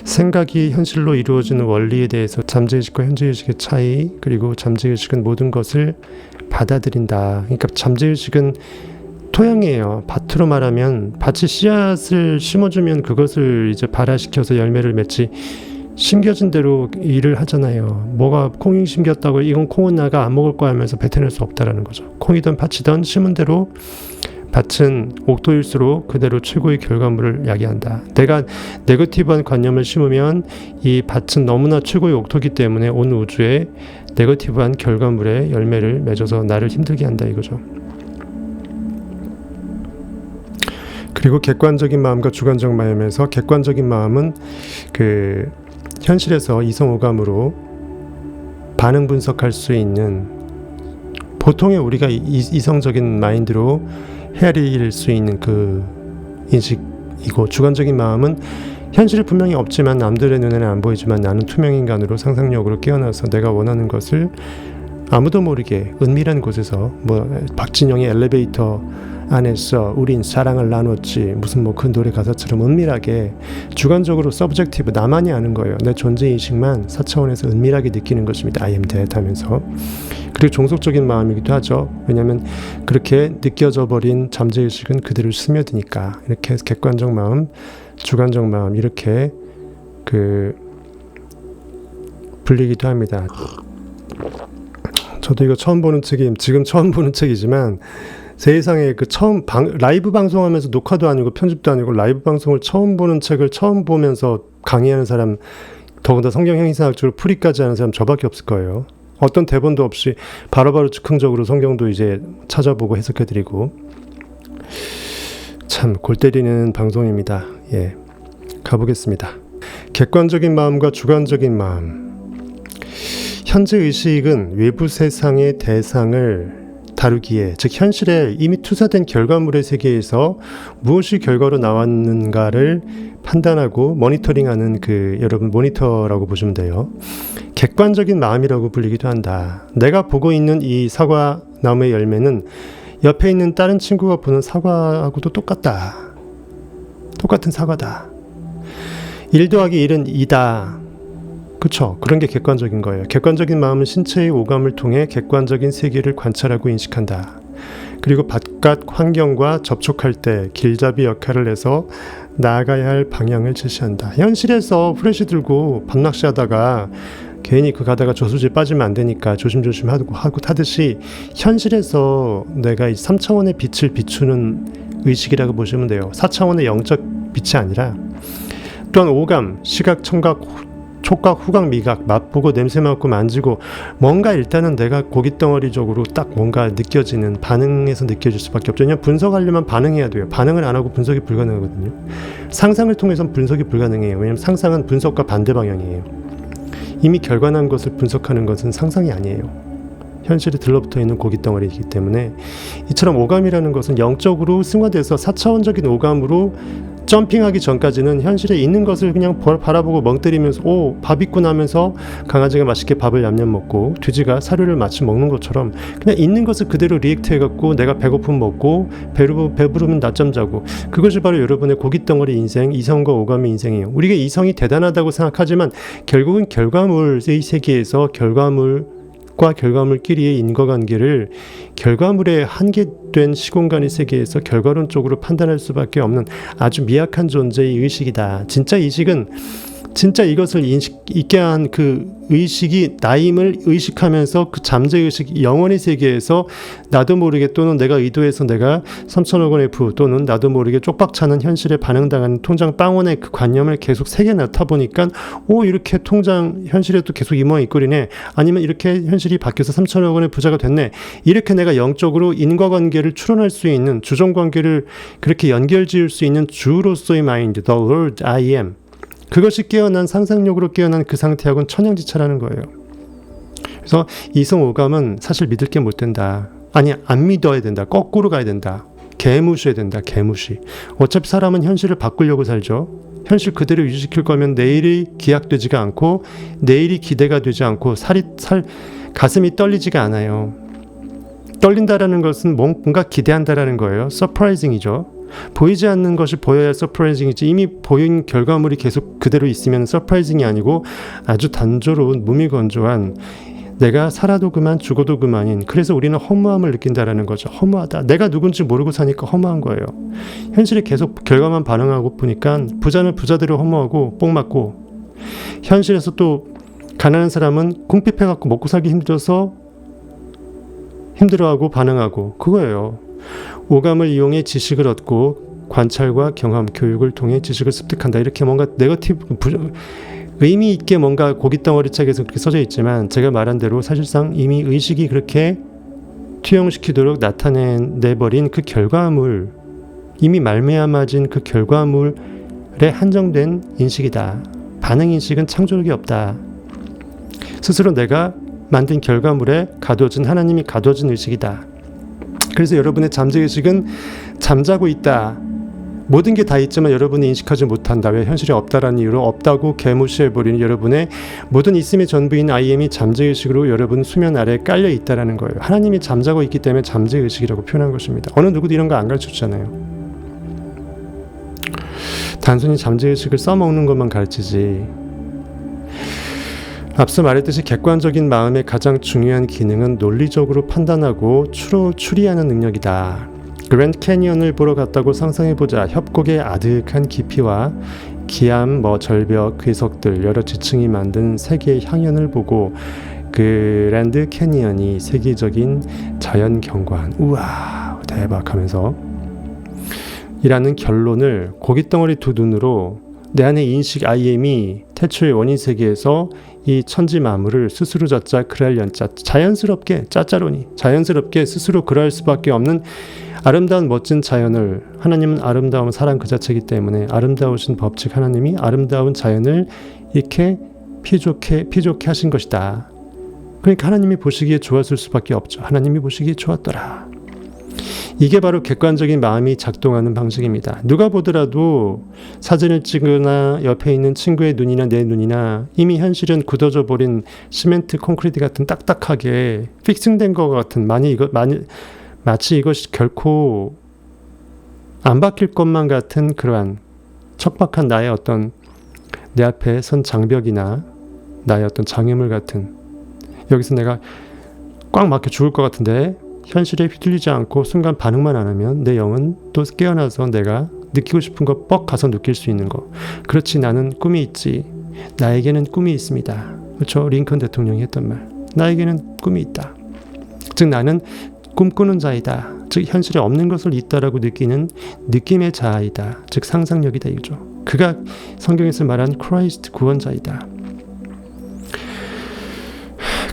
생각이 현실로 이루어지는 원리에 대해서 잠재의식과 현재의식의 차이, 그리고 잠재의식은 모든 것을 받아들인다. 그러니까 잠재의식은 토양이에요. 밭으로 말하면 밭이 씨앗을 심어주면 그것을 이제 발화시켜서 열매를 맺지, 심겨진 대로 일을 하잖아요. 뭐가 콩이 심겼다고 이건 콩은 나가 안 먹을 거야 하면서 뱉어낼 수 없다라는 거죠. 콩이든 밭이든 심은 대로 밭은 옥토일수록 그대로 최고의 결과물을 야기한다. 내가 네거티브한 관념을 심으면 이 밭은 너무나 최고의 옥토기 때문에 온 우주에 네거티브한 결과물의 열매를 맺어서 나를 힘들게 한다 이거죠. 그리고 객관적인 마음과 주관적 마음에서, 객관적인 마음은 그 현실에서 이성오감으로 반응 분석할 수 있는, 보통의 우리가 이성적인 마인드로 헤아릴 수 있는 그 인식이고, 주관적인 마음은 현실이 분명히 없지만 남들의 눈에는 안 보이지만 나는 투명인간으로 상상력으로 깨어나서 내가 원하는 것을 아무도 모르게 은밀한 곳에서, 뭐 박진영의 엘리베이터 안에서 우린 사랑을 나눴지 무슨 뭐 그 노래 가사처럼 은밀하게 주관적으로 서브젝티브, 나만이 아는 거예요. 내 존재의식만 4차원에서 은밀하게 느끼는 것입니다. I am that 하면서. 그리고 종속적인 마음이기도 하죠. 왜냐하면 그렇게 느껴져 버린 잠재의식은 그대로 스며드니까. 이렇게 해서 객관적 마음, 주관적 마음 이렇게 그 불리기도 합니다. 저도 이거 처음 보는 책이, 지금 처음 보는 책이지만 세상에 그 처음 라이브 방송하면서 녹화도 아니고 편집도 아니고 라이브 방송을 처음 보는 책을 처음 보면서 강의하는 사람, 더군다나 성경 행위사학적으로 풀이까지 하는 사람 저밖에 없을 거예요. 어떤 대본도 없이 바로바로 즉흥적으로 성경도 이제 찾아보고 해석해드리고, 참 골 때리는 방송입니다. 예, 가보겠습니다. 객관적인 마음과 주관적인 마음. 현재 의식은 외부 세상의 대상을 다루기에, 즉 현실에 이미 투사된 결과물의 세계에서 무엇이 결과로 나왔는가를 판단하고 모니터링하는, 그 여러분 모니터라고 보시면 돼요. 객관적인 마음이라고 불리기도 한다. 내가 보고 있는 이 사과 나무의 열매는 옆에 있는 다른 친구가 보는 사과하고도 똑같다. 똑같은 사과다. 1 더하기 1은 2다. 그쵸? 그런 게 객관적인 거예요. 객관적인 마음은 신체의 오감을 통해 객관적인 세계를 관찰하고 인식한다. 그리고 바깥 환경과 접촉할 때 길잡이 역할을 해서 나아가야 할 방향을 제시한다. 현실에서 후레쉬 들고 밤낚시 하다가 괜히 그 가다가 저수지에 빠지면 안 되니까 조심조심 하고 타듯이, 현실에서 내가 이 3차원의 빛을 비추는 의식이라고 보시면 돼요. 4차원의 영적 빛이 아니라. 또한 오감, 시각, 청각, 촉각, 후각, 미각, 맛보고 냄새 맡고 만지고, 뭔가 일단은 내가 고깃덩어리적으로 딱 뭔가 느껴지는, 반응에서 느껴질 수밖에 없죠. 그냥 분석하려면 반응해야 돼요. 반응을 안 하고 분석이 불가능하거든요. 상상을 통해서는 분석이 불가능해요. 왜냐하면 상상은 분석과 반대 방향이에요. 이미 결과난 것을 분석하는 것은 상상이 아니에요. 현실에 들러붙어 있는 고깃덩어리이기 때문에, 이처럼 오감이라는 것은 영적으로 승화돼서 4차원적인 오감으로 점핑하기 전까지는 현실에 있는 것을 그냥 바라보고 멍 때리면서, 오, 밥 있구나 하면서 강아지가 맛있게 밥을 냠냠 먹고 돼지가 사료를 마치 먹는 것처럼 그냥 있는 것을 그대로 리액트 해갖고 내가 배고픔 먹고 배부르면 낮잠 자고, 그것이 바로 여러분의 고깃덩어리 인생, 이성과 오감의 인생이에요. 우리가 이성이 대단하다고 생각하지만 결국은 결과물의 세계에서 결과물과 결과물끼리의 인과관계를 결과물의 한계된 시공간의 세계에서 결과론적으로 판단할 수밖에 없는 아주 미약한 존재의 의식이다. 진짜 의식은, 진짜 이것을 있게 한 그 의식이 나임을 의식하면서 그 잠재의식, 영원의 세계에서 나도 모르게, 또는 내가 의도해서 내가 3천억 원의 부, 또는 나도 모르게 쪽박차는 현실에 반응당하는 통장 빵원의 그 관념을 계속 세계 낳다 보니까, 오, 이렇게 통장 현실에도 계속 이 모양 이 꼴이네, 아니면 이렇게 현실이 바뀌어서 3천억 원의 부자가 됐네, 이렇게 내가 영적으로 인과관계를 추론할 수 있는, 주종관계를 그렇게 연결지을 수 있는 주로서의 마인드, The Lord I am, 그것이 깨어난, 상상력으로 깨어난 그 상태하고는 천양지차라는 거예요. 그래서 이성오감은 사실 믿을 게 못 된다. 아니, 안 믿어야 된다. 거꾸로 가야 된다. 개무시해야 된다. 개무시. 어차피 사람은 현실을 바꾸려고 살죠. 현실 그대로 유지시킬 거면 내일이 기약되지가 않고, 내일이 기대가 되지 않고, 가슴이 떨리지가 않아요. 떨린다라는 것은 뭔가 기대한다라는 거예요. 서프라이징이죠. 보이지 않는 것이 보여야 서프라이징이지 이미 보인 결과물이 계속 그대로 있으면 서프라이징이 아니고 아주 단조로운 무미건조한 내가 살아도 그만 죽어도 그만인 그래서 우리는 허무함을 느낀다라는 거죠. 허무하다. 내가 누군지 모르고 사니까 허무한 거예요. 현실에 계속 결과만 반응하고 보니까 부자는 부자대로 허무하고 뽕 맞고 현실에서 또 가난한 사람은 궁핍해갖고 먹고 살기 힘들어서 힘들어하고 반응하고 그거예요. 오감을 이용해 지식을 얻고 관찰과 경험, 교육을 통해 지식을 습득한다. 이렇게 뭔가 네거티브 의미 있게 뭔가 고깃덩어리책에서 그렇게 써져 있지만 제가 말한 대로 사실상 이미 의식이 그렇게 투영시키도록 나타내버린 그 결과물 이미 말미암아진 그 결과물에 한정된 인식이다. 반응인식은 창조력이 없다. 스스로 내가 만든 결과물에 가둬진 하나님이 가둬진 의식이다. 그래서 여러분의 잠재의식은 잠자고 있다. 모든 게 다 있지만 여러분이 인식하지 못한다. 왜 현실이 없다라는 이유로 없다고 개무시해버리는 여러분의 모든 있음의 전부인 IM이 잠재의식으로 여러분 수면 아래에 깔려 있다라는 거예요. 하나님이 잠자고 있기 때문에 잠재의식이라고 표현한 것입니다. 어느 누구도 이런 거 안 가르쳐주잖아요. 단순히 잠재의식을 써먹는 것만 가르치지. 앞서 말했듯이 객관적인 마음의 가장 중요한 기능은 논리적으로 판단하고 추리하는 능력이다. 그랜드 캐니언을 보러 갔다고 상상해보자. 협곡의 아득한 깊이와 기암, 절벽, 괴석들 여러 지층이 만든 세계의 향연을 보고 그랜드 캐니언이 세계적인 자연 경관 우와 대박 하면서 이라는 결론을 고깃덩어리 두 눈으로 내 안의 인식 IM이 태초의 원인 세계에서 이 천지 만물을 스스로 자짜 그랄 연자 자연스럽게 짜짜로니 자연스럽게 스스로 그럴 수밖에 없는 아름다운 멋진 자연을 하나님은 아름다운 사랑 그 자체이기 때문에 아름다우신 법칙 하나님이 아름다운 자연을 이렇게 피조케 하신 것이다. 그러니까 하나님이 보시기에 좋았을 수밖에 없죠. 하나님이 보시기에 좋았더라. 이게 바로 객관적인 마음이 작동하는 방식입니다. 누가 보더라도 사진을 찍거나 옆에 있는 친구의 눈이나 내 눈이나 이미 현실은 굳어져 버린 시멘트 콘크리트 같은 딱딱하게 픽싱된 것 같은 마치 이것이 결코 안 바뀔 것만 같은 그러한 척박한 나의 어떤 내 앞에 선 장벽이나 나의 어떤 장애물 같은 여기서 내가 꽉 막혀 죽을 것 같은데 현실에 휘둘리지 않고 순간 반응만 안 하면 내 영은 또 깨어나서 내가 느끼고 싶은 거 뻑 가서 느낄 수 있는 거. 그렇지 나는 꿈이 있지. 나에게는 꿈이 있습니다. 그렇죠? 링컨 대통령이 했던 말. 나에게는 꿈이 있다. 즉 나는 꿈꾸는 자이다. 즉 현실에 없는 것을 있다라고 느끼는 느낌의 자아이다. 즉 상상력이다 이거죠. 그가 성경에서 말한 크라이스트 구원자이다.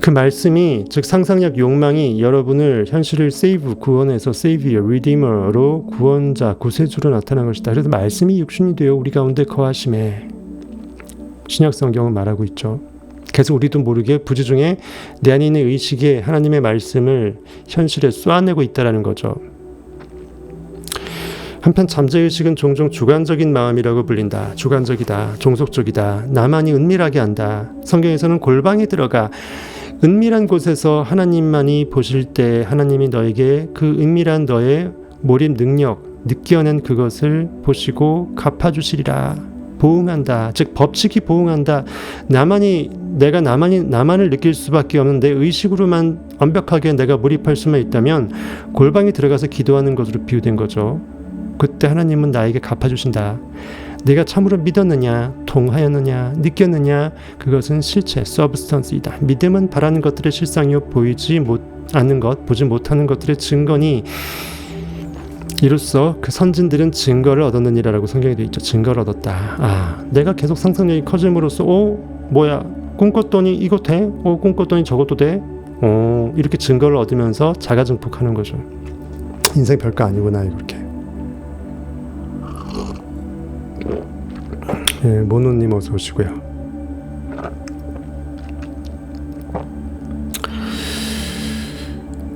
그 말씀이 즉 상상력 욕망이 여러분을 현실을 구원해서 세이비어, 리디머로 구원자, 구세주로 나타난 것이다. 그래서 말씀이 육신이 되어 우리 가운데 거하심에 신약 성경은 말하고 있죠. 계속 우리도 모르게 부지중에 내 안에 있는 의식에 하나님의 말씀을 현실에 쏘아내고 있다는 거죠. 한편 잠재의식은 종종 주관적인 마음이라고 불린다. 주관적이다. 종속적이다. 나만이 은밀하게 한다. 성경에서는 골방에 들어가 은밀한 곳에서 하나님만이 보실 때 하나님이 너에게 그 은밀한 너의 몰입 능력, 느껴낸 그것을 보시고 갚아주시리라. 보응한다. 즉 법칙이 보응한다. 나만을 느낄 수밖에 없는 내 의식으로만 완벽하게 내가 몰입할 수만 있다면 골방에 들어가서 기도하는 것으로 비유된 거죠. 그때 하나님은 나에게 갚아주신다. 네가 참으로 믿었느냐, 통하였느냐, 느꼈느냐, 그것은 실체, 서브스턴스이다. 믿음은 바라는 것들의 실상이요 보이지 않는 것, 보지 못하는 것들의 증거니 이로써 그 선진들은 증거를 얻었느니라라고 성경에 되어 있죠. 증거를 얻었다. 내가 계속 상상력이 커짐으로써 뭐야, 꿈꿨더니 이거 돼? 꿈꿨더니 저것도 돼? 이렇게 증거를 얻으면서 자가증폭하는 거죠. 인생 별거 아니구나 이렇게. 예, 모노님 어서 오시고요.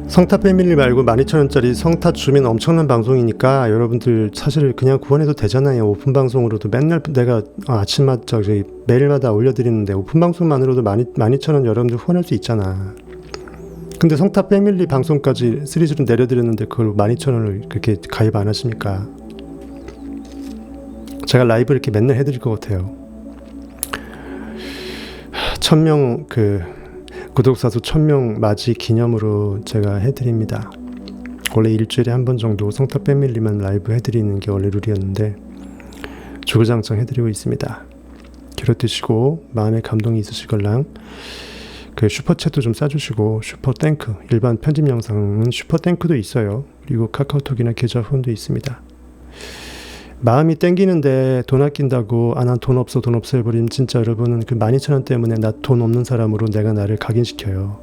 성타 패밀리 말고 12,000원짜리 성타 주면 엄청난 방송이니까 여러분들 사실 그냥 구원해도 되잖아요. 오픈 방송으로도 맨날 내가 아침마다 매일마다 올려드리는데 오픈 방송만으로도 12,000원 여러분들 후원할 수 있잖아. 근데 성타 패밀리 방송까지 시리즈로 내려드렸는데 그걸 12,000원을 그렇게 가입 안 하십니까? 제가 라이브 이렇게 맨날 해드릴 것 같아요. 1000명 구독사수 1000명 맞이 기념으로 제가 해드립니다. 원래 일주일에 한 번 정도 성탑 패밀리만 라이브 해드리는 게 원래 룰이었는데 주구장창 해드리고 있습니다. 그렇듯이고 마음에 감동이 있으시걸랑 슈퍼챗도 좀 싸주시고, 슈퍼땡크, 일반 편집 영상은 슈퍼땡크도 있어요. 그리고 카카오톡이나 계좌 후원도 있습니다. 마음이 땡기는데 돈 아낀다고 난 돈 없어 해버리면 진짜 여러분은 12,000원 때문에 나 돈 없는 사람으로 내가 나를 각인시켜요.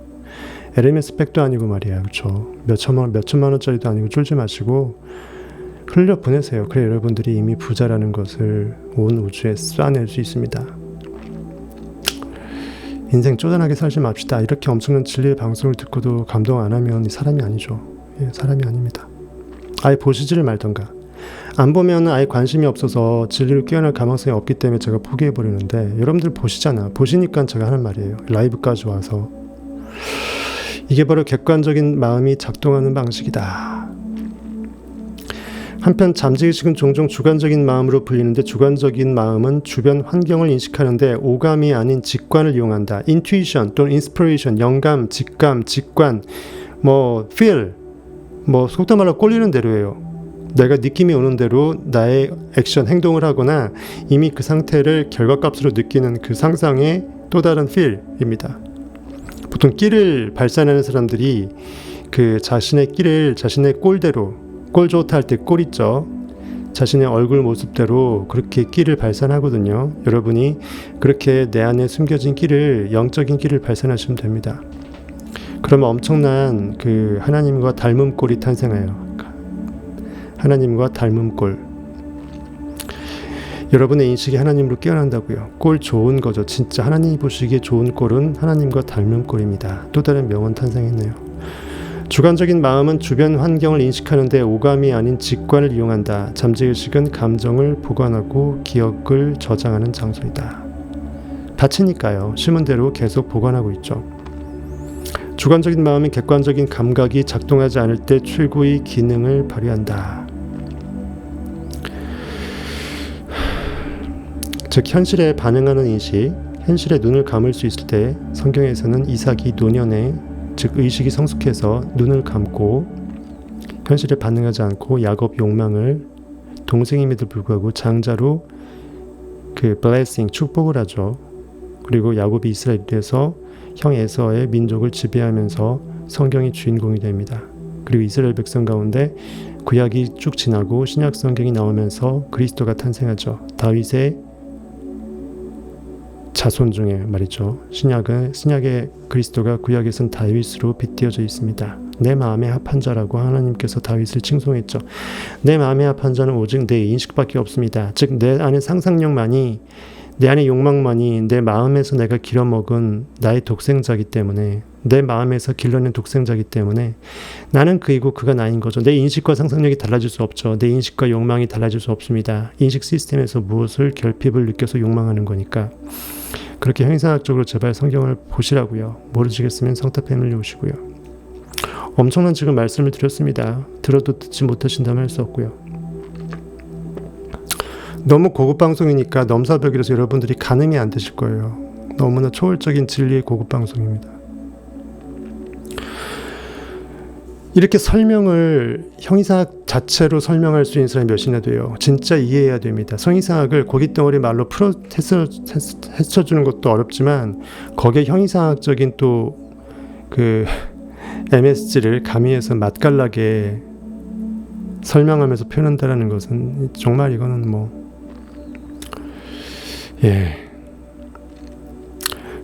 LMS 백도 아니고 말이야. 그쵸? 몇천만 원짜리도 아니고 쫄지 마시고 흘려 보내세요. 그래 여러분들이 이미 부자라는 것을 온 우주에 쏴낼 수 있습니다. 인생 쪼잔하게 살지 맙시다. 이렇게 엄청난 진리의 방송을 듣고도 감동 안 하면 사람이 아니죠. 사람이 아닙니다. 아예 보시지를 말던가. 안 보면 아예 관심이 없어서 진리를 깨어날 가망성이 없기 때문에 제가 포기해버리는데, 여러분들 보시잖아. 보시니까 제가 하는 말이에요. 라이브까지 와서. 이게 바로 객관적인 마음이 작동하는 방식이다. 한편 잠재의식은 종종 주관적인 마음으로 불리는데, 주관적인 마음은 주변 환경을 인식하는데 오감이 아닌 직관을 이용한다. 인투이션 또는 인스피레이션, 영감, 직감, 직관, feel, 속된 말로 꼴리는 대로예요. 내가 느낌이 오는 대로 나의 액션, 행동을 하거나 이미 그 상태를 결과값으로 느끼는 그 상상의 또 다른 feel입니다. 보통 끼를 발산하는 사람들이 자신의 끼를 자신의 꼴대로, 꼴 좋다 할 때 꼴 있죠. 자신의 얼굴 모습대로 그렇게 끼를 발산하거든요. 여러분이 그렇게 내 안에 숨겨진 끼를, 영적인 끼를 발산하시면 됩니다. 그러면 엄청난 하나님과 닮은 꼴이 탄생해요. 하나님과 닮은 꼴. 여러분의 인식이 하나님으로 깨어난다고요. 꼴 좋은 거죠. 진짜 하나님이 보시기에 좋은 꼴은 하나님과 닮은 꼴입니다. 또 다른 명언 탄생했네요. 주관적인 마음은 주변 환경을 인식하는데 오감이 아닌 직관을 이용한다. 잠재의식은 감정을 보관하고 기억을 저장하는 장소이다. 밭이니까요. 심은 대로 계속 보관하고 있죠. 주관적인 마음은 객관적인 감각이 작동하지 않을 때 최고의 기능을 발휘한다. 즉 현실에 반응하는 인식, 현실에 눈을 감을 수 있을 때 성경에서는 이삭이 노년에, 즉 의식이 성숙해서 눈을 감고 현실에 반응하지 않고 야곱 욕망을, 동생임에도 불구하고 장자로 blessing, 축복을 하죠. 그리고 야곱이 이스라엘에서 형 에서의 민족을 지배하면서 성경의 주인공이 됩니다. 그리고 이스라엘 백성 가운데 구약이 쭉 지나고 신약 성경이 나오면서 그리스도가 탄생하죠. 다윗의 자손 중에 말이죠. 신약의 그리스도가 구약에선 다윗으로 빗대어져 있습니다. 내 마음에 합한 자라고 하나님께서 다윗을 칭송했죠. 내 마음에 합한 자는 오직 내 인식밖에 없습니다. 즉 내 안에 상상력만이, 내 안에 욕망만이 내 마음에서 내가 길어먹은 나의 독생자이기 때문에, 내 마음에서 길러낸 독생자이기 때문에 나는 그이고 그가 나인 거죠. 내 인식과 상상력이 달라질 수 없죠. 내 인식과 욕망이 달라질 수 없습니다. 인식 시스템에서 무엇을 결핍을 느껴서 욕망하는 거니까. 그렇게 형이상학적으로 제발 성경을 보시라고요. 모르시겠으면 성탑 패밀리 오시고요. 엄청난 지금 말씀을 드렸습니다. 들어도 듣지 못하신다면 할 수 없고요. 너무 고급 방송이니까 넘사벽이라서 여러분들이 가늠이 안 되실 거예요. 너무나 초월적인 진리의 고급 방송입니다. 이렇게 설명을 형이상학 자체로 설명할 수 있는 사람이 몇이나 돼요. 진짜 이해해야 됩니다. 성이상학을 고깃덩어리 말로 풀어 헤쳐주는 것도 어렵지만 거기에 형이상학적인 또 MSG를 가미해서 맛깔나게 설명하면서 표현한다는 것은 정말 이거는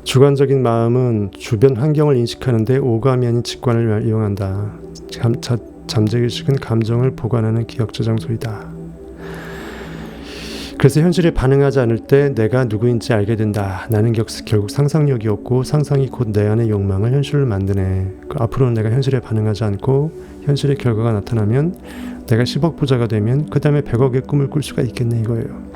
주관적인 마음은 주변 환경을 인식하는데 오감이 아닌 직관을 이용한다. 잠재의식은 감정을 보관하는 기억 저장소이다. 그래서 현실에 반응하지 않을 때 내가 누구인지 알게 된다. 나는 결국 상상력이었고 상상이 곧 내 안의 욕망을 현실로 만드네. 앞으로는 내가 현실에 반응하지 않고 현실의 결과가 나타나면 내가 10억 부자가 되면 그 다음에 100억의 꿈을 꿀 수가 있겠네 이거예요.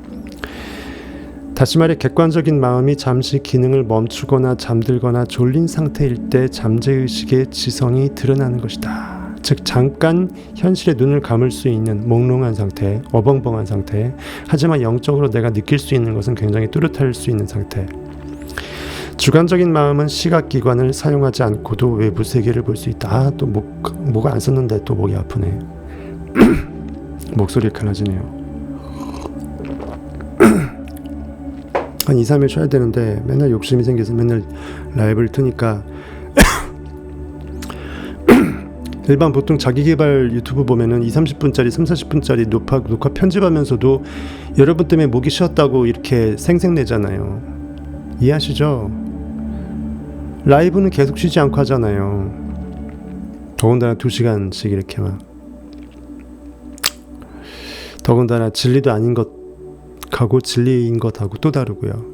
다시 말해 객관적인 마음이 잠시 기능을 멈추거나 잠들거나 졸린 상태일 때 잠재의식의 지성이 드러나는 것이다. 즉 잠깐 현실에 눈을 감을 수 있는 몽롱한 상태, 어벙벙한 상태. 하지만 영적으로 내가 느낄 수 있는 것은 굉장히 뚜렷할 수 있는 상태. 주관적인 마음은 시각기관을 사용하지 않고도 외부 세계를 볼 수 있다. 또 목을 안 썼는데 또 목이 아프네. 목소리가 가라지네요. 한 2, 3일 쉬어야 되는데 맨날 욕심이 생겨서 맨날 라이브를 트니까 일반 보통 자기계발 유튜브 보면은 2, 30분짜리, 3, 40분짜리 녹화 편집하면서도 여러분 때문에 목이 쉬었다고 이렇게 생색내잖아요. 이해하시죠? 라이브는 계속 쉬지 않고 하잖아요. 더군다나 2시간씩 이렇게 막. 더군다나 진리도 아닌 것하고 진리인 것하고 또 다르고요.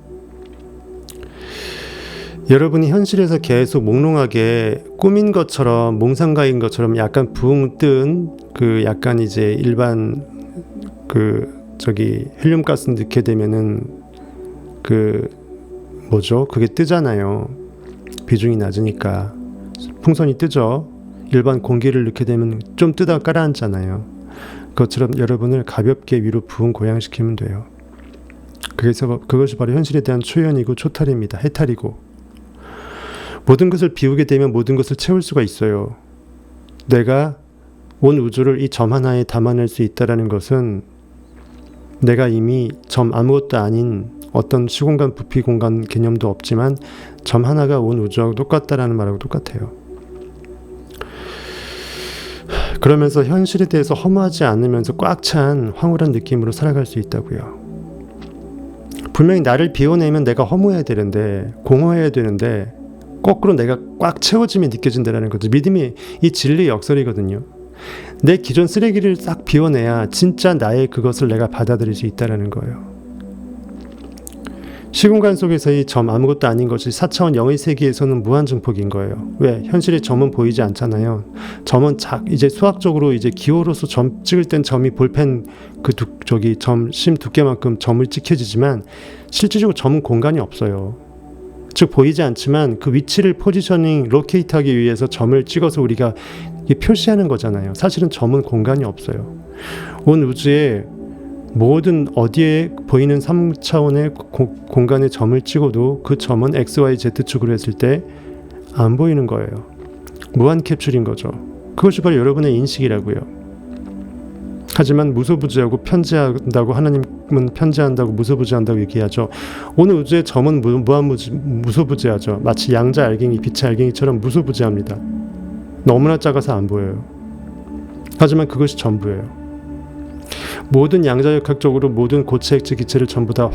여러분이 현실에서 계속 몽롱하게 꾸민 것처럼 몽상가인 것처럼 약간 붕 뜬 그 약간 이제 일반 헬륨가스 넣게 되면은 그게 뜨잖아요. 비중이 낮으니까 풍선이 뜨죠. 일반 공기를 넣게 되면 좀 뜨다가 깔아앉잖아요. 그것처럼 여러분을 가볍게 위로 부은 고양시키면 돼요. 그것이 바로 현실에 대한 초연이고 초탈입니다. 해탈이고. 모든 것을 비우게 되면 모든 것을 채울 수가 있어요. 내가 온 우주를 이 점 하나에 담아낼 수 있다는 것은 내가 이미 점 아무것도 아닌 어떤 시공간 부피 공간 개념도 없지만 점 하나가 온 우주하고 똑같다라는 말하고 똑같아요. 그러면서 현실에 대해서 허무하지 않으면서 꽉 찬 황홀한 느낌으로 살아갈 수 있다고요. 분명히 나를 비워내면 내가 허무해야 되는데 공허해야 되는데 거꾸로 내가 꽉 채워짐이 느껴진다는 거죠. 믿음이 이 진리의 역설이거든요. 내 기존 쓰레기를 싹 비워내야 진짜 나의 그것을 내가 받아들일 수 있다는 거예요. 시공간 속에서 이 점 아무것도 아닌 것이 4차원 영의 세계에서는 무한 증폭인 거예요. 왜? 현실의 점은 보이지 않잖아요. 점은 이제 수학적으로 이제 기호로서 점 찍을 땐 점이 볼펜 심 두께만큼 점을 찍혀지지만 실질적으로 점은 공간이 없어요. 즉 보이지 않지만 그 위치를 포지셔닝, 로케이트하기 위해서 점을 찍어서 우리가 표시하는 거잖아요. 사실은 점은 공간이 없어요. 온 우주에 모든 어디에 보이는 3차원의 공간에 점을 찍어도 그 점은 XYZ축으로 했을 때 안 보이는 거예요. 무한 캡슐인 거죠. 그것이 바로 여러분의 인식이라고요. 하지만 무소부지하고 편지한다고, 하나님은 편지한다고 무소부지한다고 얘기하죠. 오늘 우주의 점은 무소부지하죠. 마치 양자 알갱이, 빛의 알갱이처럼 무소부지합니다. 너무나 작아서 안 보여요. 하지만 그것이 전부예요. 모든 양자역학적으로 모든 고체, 액체, 기체를 전부 다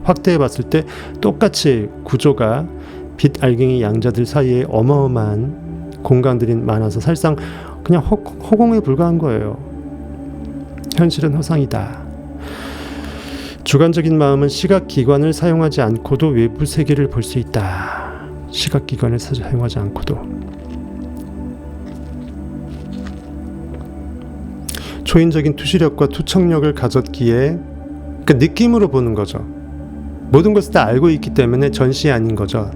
확대해 봤을 때 똑같이 구조가 빛, 알갱이, 양자들 사이에 어마어마한 공간들이 많아서 사실상 그냥 허공에 불과한 거예요. 현실은 허상이다. 주관적인 마음은 시각기관을 사용하지 않고도 외부 세계를 볼 수 있다. 시각기관을 사용하지 않고도. 초인적인 투시력과 투척력을 가졌기에 느낌으로 보는 거죠. 모든 것을 다 알고 있기 때문에 전시 아닌 거죠.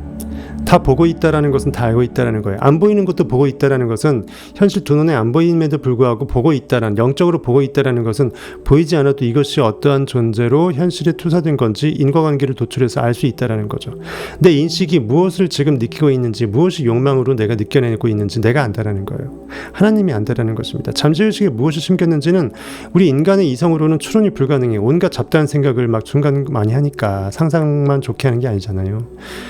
다 보고 있다라는 것은 다 알고 있다라는 거예요. 안 보이는 것도 보고 있다라는 것은 현실 두 눈에 안 보임에도 불구하고 보고 있다라는, 영적으로 보고 있다라는 것은 보이지 않아도 이것이 어떠한 존재로 현실에 투사된 건지 인과관계를 도출해서 알 수 있다라는 거죠. 내 인식이 무엇을 지금 느끼고 있는지, 무엇이 욕망으로 내가 느껴내고 있는지 내가 안다라는 거예요. 하나님이 안다라는 것입니다. 잠재의식에 무엇이 심겼는지는 우리 인간의 이성으로는 추론이 불가능해요. 온갖 잡다한 생각을 막 중간 많이 하니까 상상만 좋게 하는 게 아니잖아요.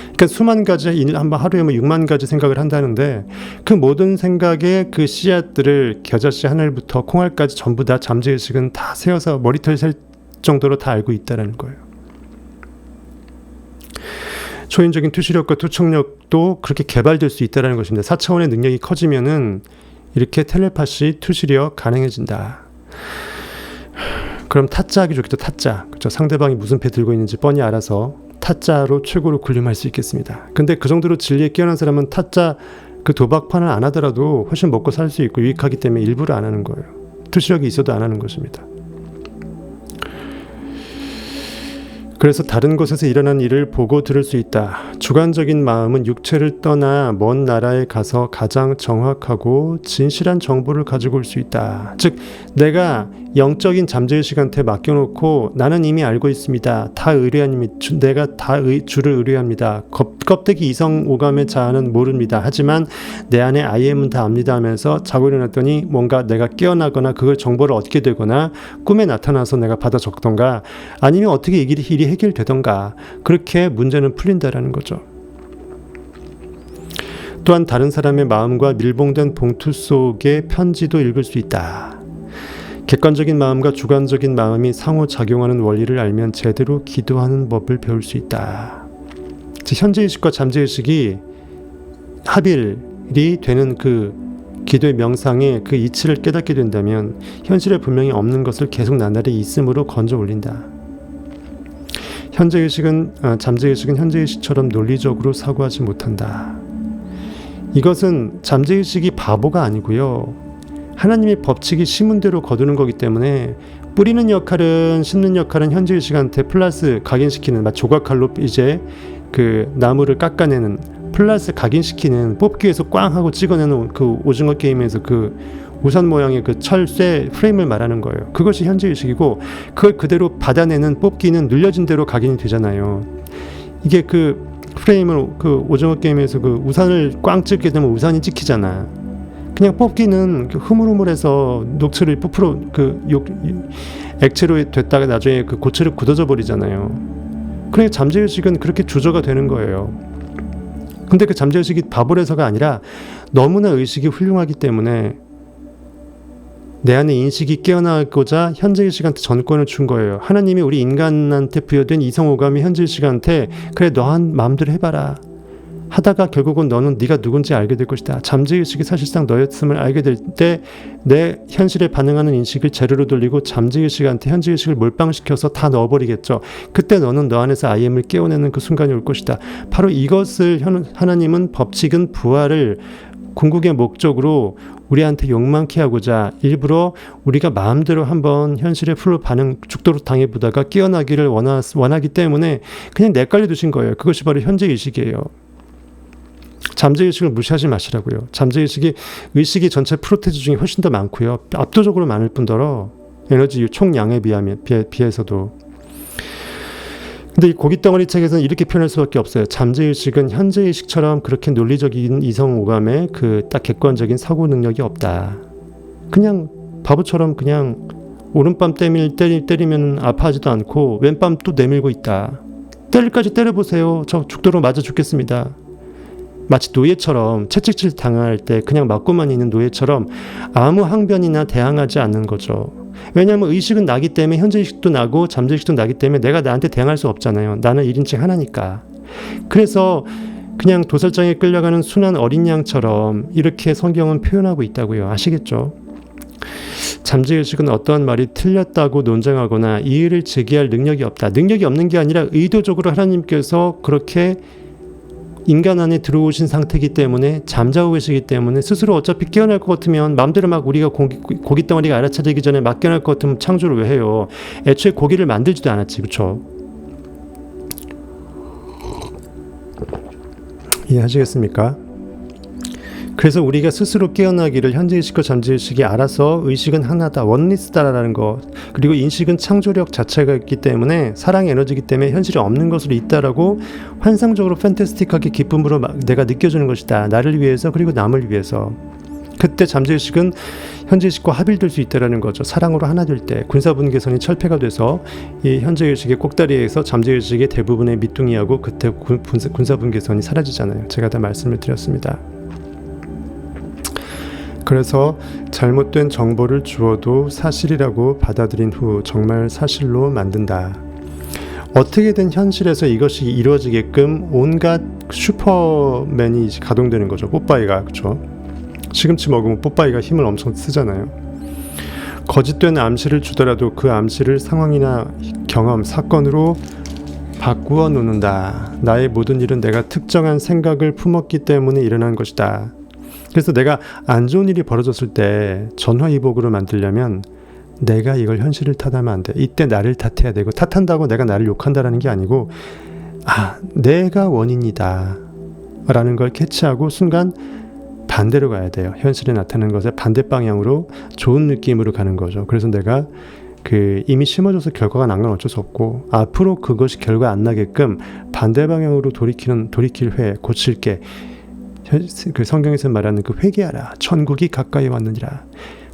그러니까 수만 가지 한번 하루에 6만 가지 생각을 한다는데 그 모든 생각의 그 씨앗들을 겨자씨 하늘부터 콩알까지 전부 다 잠재의식은 다 세어서 머리털 셀 정도로 다 알고 있다는 거예요. 초인적인 투시력과 투척력도 그렇게 개발될 수 있다는 것입니다. 4차원의 능력이 커지면은 이렇게 텔레파시, 투시력 가능해진다. 그럼 타짜 하기 좋겠죠. 타짜. 그렇죠. 상대방이 무슨 패 들고 있는지 뻔히 알아서 타짜로 최고로 군림할 수 있겠습니다. 근데 그 정도로 진리에 깨어난 사람은 타짜 그 도박판을 안 하더라도 훨씬 먹고 살 수 있고 유익하기 때문에 일부러 안 하는 거예요. 투시력이 있어도 안 하는 것입니다. 그래서 다른 곳에서 일어난 일을 보고 들을 수 있다. 주관적인 마음은 육체를 떠나 먼 나라에 가서 가장 정확하고 진실한 정보를 가지고 올 수 있다. 즉 내가 영적인 잠재의식한테 맡겨놓고 나는 이미 알고 있습니다. 다 의뢰합니다. 내가 다 주를 의뢰합니다. 껍데기 이성 오감의 자아는 모릅니다. 하지만 내 안에 IM은 다 압니다 하면서 자고 일어났더니 뭔가 내가 깨어나거나 그걸 정보를 얻게 되거나 꿈에 나타나서 내가 받아 적던가 아니면 어떻게 일이 해결되던가 그렇게 문제는 풀린다라는 거죠. 또한 다른 사람의 마음과 밀봉된 봉투 속의 편지도 읽을 수 있다. 객관적인 마음과 주관적인 마음이 상호작용하는 원리를 알면 제대로 기도하는 법을 배울 수 있다. 즉 현재의식과 잠재의식이 합일이 되는 그 기도의 명상의 그 이치를 깨닫게 된다면 현실에 분명히 없는 것을 계속 나날이 있음으로 건져 올린다. 잠재의식은 현재의식처럼 논리적으로 사고하지 못한다. 이것은 잠재의식이 바보가 아니고요. 하나님의 법칙이 심은대로 거두는 거기 때문에 뿌리는 역할은 심는 역할은 현재의식한테 플러스 각인시키는 조각칼로 이제 그 나무를 깎아내는 플러스 각인시키는 뽑기 위해서 꽝 하고 찍어내는 그 오징어 게임에서 그 우산 모양의 그 철쇠 프레임을 말하는 거예요. 그것이 현재의식이고 그걸 그대로 받아내는 뽑기는 눌려진 대로 각인이 되잖아요. 이게 그 프레임을 그 오징어 게임에서 그 우산을 꽝 찍게 되면 우산이 찍히잖아. 그냥 뽑기는 흐물흐물해서 녹초를 부풀어 액체로 됐다가 나중에 그 고체를 굳어져 버리잖아요. 그러니까 잠재의식은 그렇게 주저가 되는 거예요. 근데 그 잠재의식이 바보라서가 아니라 너무나 의식이 훌륭하기 때문에 내 안에 인식이 깨어나고자 현재의식한테 전권을 준 거예요. 하나님이 우리 인간한테 부여된 이성오감이 현재의식한테 그래 너 마음대로 해봐라 하다가 결국은 너는 네가 누군지 알게 될 것이다. 잠재의식이 사실상 너였음을 알게 될 때 내 현실에 반응하는 인식을 재료로 돌리고 잠재의식한테 현재의식을 몰빵시켜서 다 넣어버리겠죠. 그때 너는 너 안에서 IM을 깨워내는 그 순간이 올 것이다. 바로 이것을 하나님은 법칙은 부활을 궁극의 목적으로 우리한테 욕망케 하고자 일부러 우리가 마음대로 한번 현실에 풀로 죽도록 당해보다가 깨어나기를 원하기 때문에 그냥 내깔려 두신 거예요. 그것이 바로 현재의식이에요. 잠재의식을 무시하지 마시라고요. 잠재의식이 의식이 전체 프로테이즈 중에 훨씬 더 많고요. 압도적으로 많을 뿐더러 에너지 총량에 비해서도. 근데 이 고깃덩어리 책에서는 이렇게 표현할 수밖에 없어요. 잠재의식은 현재의식처럼 그렇게 논리적인 이성오감의 그 딱 객관적인 사고 능력이 없다. 그냥 바보처럼 그냥 오른밤 때리면 아파하지도 않고 왼밤 또 내밀고 있다. 때릴까지 때려보세요. 저 죽도록 맞아 죽겠습니다. 마치 노예처럼 채찍질 당할 때 그냥 맞고만 있는 노예처럼 아무 항변이나 대항하지 않는 거죠. 왜냐하면 의식은 나기 때문에 현재의식도 나고 잠재의식도 나기 때문에 내가 나한테 대항할 수 없잖아요. 나는 1인칭 하나니까. 그래서 그냥 도살장에 끌려가는 순한 어린 양처럼 이렇게 성경은 표현하고 있다고요. 아시겠죠? 잠재의식은 어떠한 말이 틀렸다고 논쟁하거나 이의를 제기할 능력이 없다. 능력이 없는 게 아니라 의도적으로 하나님께서 그렇게 인간 안에 들어오신 상태이기 때문에 잠자고 계시기 때문에 스스로 어차피 깨어날 것 같으면 마음대로 막 우리가 고깃덩어리가 알아차리기 전에 막 깨어날 것 같으면 창조를 왜 해요? 애초에 고기를 만들지도 않았지. 그렇죠? 이해하시겠습니까? 그래서 우리가 스스로 깨어나기를 현재의식과 잠재의식이 알아서 의식은 하나다, 원리스다라는 거, 그리고 인식은 창조력 자체가 있기 때문에 사랑의 에너지이기 때문에 현실이 없는 것으로 있다라고 환상적으로 판타스틱하게 기쁨으로 내가 느껴주는 것이다. 나를 위해서 그리고 남을 위해서. 그때 잠재의식은 현재의식과 합일될 수 있다라는 거죠. 사랑으로 하나 될 때 군사분계선이 철폐가 돼서 이 현재의식의 꼭다리에서 잠재의식의 대부분의 밑둥이하고 그때 군사분계선이 사라지잖아요. 제가 다 말씀을 드렸습니다. 그래서 잘못된 정보를 주어도 사실이라고 받아들인 후 정말 사실로 만든다. 어떻게든 현실에서 이것이 이루어지게끔 온갖 슈퍼맨이 가동되는 거죠. 뽀빠이가. 그렇죠? 시금치 먹으면 뽀빠이가 힘을 엄청 쓰잖아요. 거짓된 암시를 주더라도 그 암시를 상황이나 경험, 사건으로 바꾸어 놓는다. 나의 모든 일은 내가 특정한 생각을 품었기 때문에 일어난 것이다. 그래서 내가 안 좋은 일이 벌어졌을 때 전화위복으로 만들려면 내가 이걸 현실을 탓하면 안 돼. 이때 나를 탓해야 되고, 탓한다고 내가 나를 욕한다라는 게 아니고, 내가 원인이다 라는 걸 캐치하고 순간 반대로 가야 돼요. 현실에 나타나는 것에 반대 방향으로 좋은 느낌으로 가는 거죠. 그래서 내가 이미 심어져서 결과가 난 건 어쩔 수 없고, 앞으로 그것이 결과 안 나게끔 반대 방향으로 돌이킬 회, 고칠 게, 성경에서 말하는 회개하라. 천국이 가까이 왔느니라.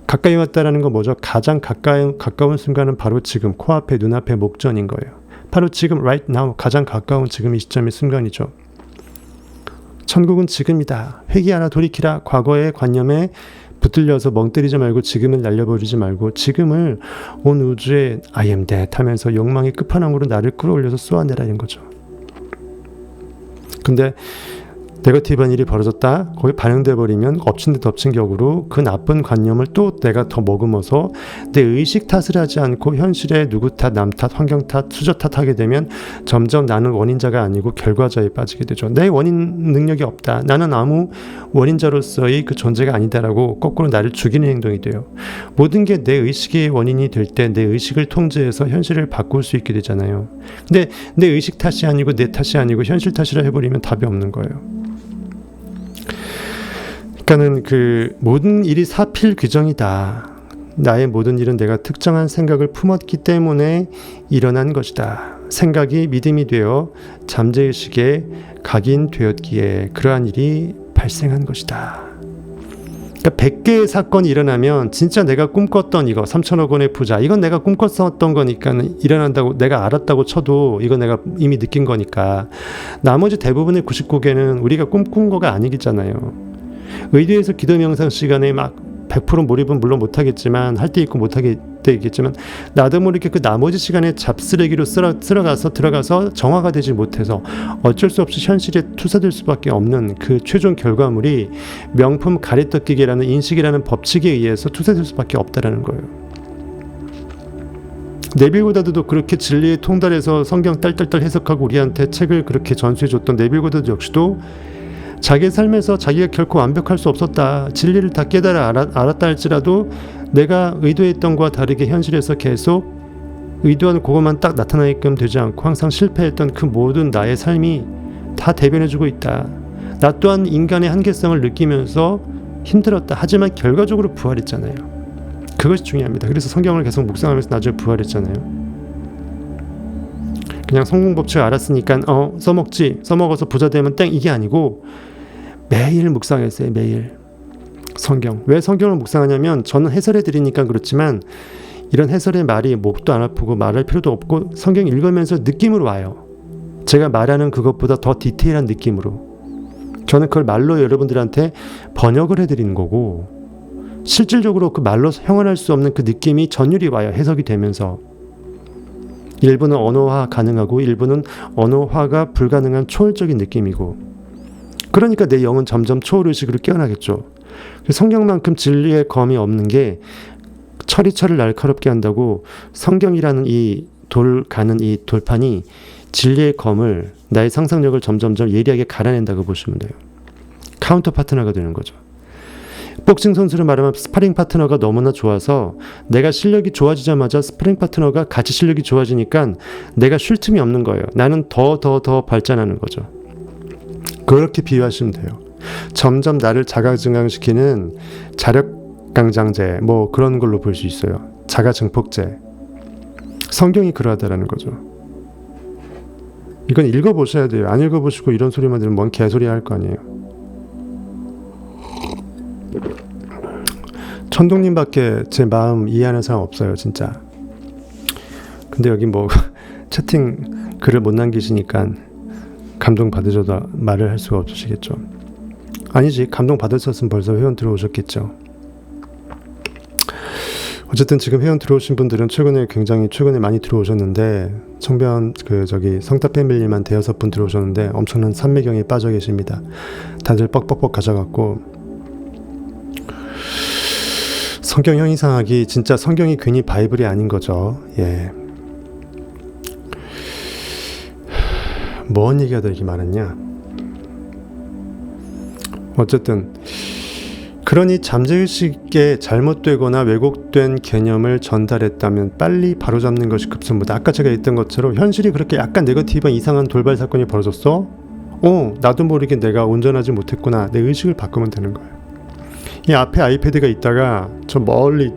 가까이 왔다라는 건 뭐죠? 가장 가까운 순간은 바로 지금, 코앞에, 눈앞에 목전인 거예요. 바로 지금, right now, 가장 가까운 지금 이 시점의 순간이죠. 천국은 지금이다. 회개하라, 돌이키라. 과거의 관념에 붙들려서 멍때리지 말고 지금을 날려버리지 말고 지금을 온 우주에 I am that 하면서 욕망의 끝판왕으로 나를 끌어올려서 쏘아내라는 거죠. 근데 네거티브한 일이 벌어졌다. 거기 반영돼 버리면 엎친 데 덮친 격으로 그 나쁜 관념을 또 내가 더 머금어서 내 의식 탓을 하지 않고 현실에 누구 탓, 남 탓, 환경 탓, 수저 탓하게 되면 점점 나는 원인자가 아니고 결과자에 빠지게 되죠. 내 원인 능력이 없다. 나는 아무 원인자로서의 그 존재가 아니다라고 거꾸로 나를 죽이는 행동이 돼요. 모든 게 내 의식의 원인이 될 때 내 의식을 통제해서 현실을 바꿀 수 있게 되잖아요. 근데 내 의식 탓이 아니고 내 탓이 아니고 현실 탓이라 해버리면 답이 없는 거예요. 그러니까는 모든 일이 사필 규정이다. 나의 모든 일은 내가 특정한 생각을 품었기 때문에 일어난 것이다. 생각이 믿음이 되어 잠재의식에 각인되었기에 그러한 일이 발생한 것이다. 그러니까 100개의 사건이 일어나면 진짜 내가 꿈꿨던 이거 3천억 원의 부자, 이건 내가 꿈꿨었던 거니까 일어난다고 내가 알았다고 쳐도 이건 내가 이미 느낀 거니까, 나머지 대부분의 99개는 우리가 꿈꾼 거가 아니겠잖아요. 의도해서 기도 명상 시간에 막 100% 몰입은 물론 못하겠지만, 할 때 있고 못하게 때 있겠지만, 나도 모르게 그 나머지 시간에 잡쓰레기로 들어가서 정화가 되지 못해서 어쩔 수 없이 현실에 투사될 수밖에 없는 그 최종 결과물이 명품 가래떡기계라는 인식이라는 법칙에 의해서 투사될 수밖에 없다라는 거예요. 네빌 고다드도 그렇게 진리에 통달해서 성경 딸딸딸 해석하고 우리한테 책을 그렇게 전수해줬던 네빌 고다드 역시도 자기의 삶에서 자기가 결코 완벽할 수 없었다. 진리를 다 깨달아 알았다 할지라도 내가 의도했던 것과 다르게 현실에서 계속 의도한 그것만 딱 나타나게끔 되지 않고 항상 실패했던 그 모든 나의 삶이 다 대변해주고 있다. 나 또한 인간의 한계성을 느끼면서 힘들었다. 하지만 결과적으로 부활했잖아요. 그것이 중요합니다. 그래서 성경을 계속 묵상하면서 나중에 부활했잖아요. 그냥 성공 법칙을 알았으니까 써먹어서 부자 되면 땡, 이게 아니고 매일 묵상했어요. 매일 성경. 왜 성경을 묵상하냐면, 저는 해설해 드리니까 그렇지만 이런 해설의 말이 목도 안 아프고 말할 필요도 없고 성경 읽으면서 느낌으로 와요. 제가 말하는 그것보다 더 디테일한 느낌으로. 저는 그걸 말로 여러분들한테 번역을 해드리는 거고, 실질적으로 그 말로 형언할 수 없는 그 느낌이 전율이 와요. 해석이 되면서. 일부는 언어화 가능하고 일부는 언어화가 불가능한 초월적인 느낌이고, 그러니까 내 영은 점점 초월의식으로 깨어나겠죠. 성경만큼 진리의 검이 없는 게 철을 날카롭게 한다고, 성경이라는 이 가는 이 돌판이 진리의 검을, 나의 상상력을 점점점 예리하게 갈아낸다고 보시면 돼요. 카운터 파트너가 되는 거죠. 복싱 선수를 말하면 스파링 파트너가 너무나 좋아서 내가 실력이 좋아지자마자 스파링 파트너가 같이 실력이 좋아지니까 내가 쉴 틈이 없는 거예요. 나는 더 발전하는 거죠. 그렇게 비유하시면 돼요. 점점 나를 자가증강시키는 자력강장제 그런 걸로 볼 수 있어요. 자가증폭제. 성경이 그러하다라는 거죠. 이건 읽어보셔야 돼요. 안 읽어보시고 이런 소리만 들으면 뭔 개소리 할 거 아니에요. 천동님밖에 제 마음 이해하는 사람 없어요, 진짜. 근데 여기 채팅 글을 못 남기시니까 감동 받으셔도 말을 할 수가 없으시겠죠. 아니지, 감동 받으셨으면 벌써 회원 들어오셨겠죠. 어쨌든 지금 회원 들어오신 분들은 최근에 많이 들어오셨는데, 청변 성타 패밀리만 5분 들어오셨는데 엄청난 산매경에 빠져 계십니다. 다들 뻑뻑뻑 가져갔고, 성경 형이상하기, 진짜 성경이 괜히 바이블이 아닌 거죠. 예. 뭔 얘기가 더 이렇게 많았냐. 어쨌든 그러니 잠재의식에 잘못되거나 왜곡된 개념을 전달했다면 빨리 바로잡는 것이 급선무다. 아까 제가 했던 것처럼 현실이 그렇게 약간 네거티브한 이상한 돌발 사건이 벌어졌어? 나도 모르게 내가 운전하지 못했구나. 내 의식을 바꾸면 되는 거예요. 이 앞에 아이패드가 있다가 저 멀리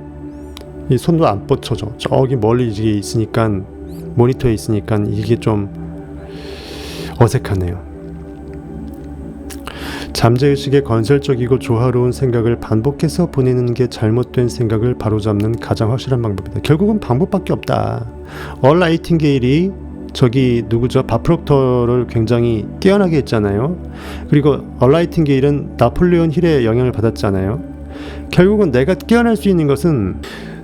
이 손도 안 뻗쳐져. 저기 멀리 이게 있으니까, 모니터에 있으니까 이게 좀 어색하네요. 잠재의식의 건설적이고 조화로운 생각을 반복해서 보내는 게 잘못된 생각을 바로잡는 가장 확실한 방법이다. 결국은 방법밖에 없다. 얼 나이팅게일이 저기 누구죠? 바프록터를 굉장히 깨어나게 했잖아요. 그리고 얼 나이팅게일은 나폴레온 힐의 영향을 받았잖아요. 결국은 내가 깨어날 수 있는 것은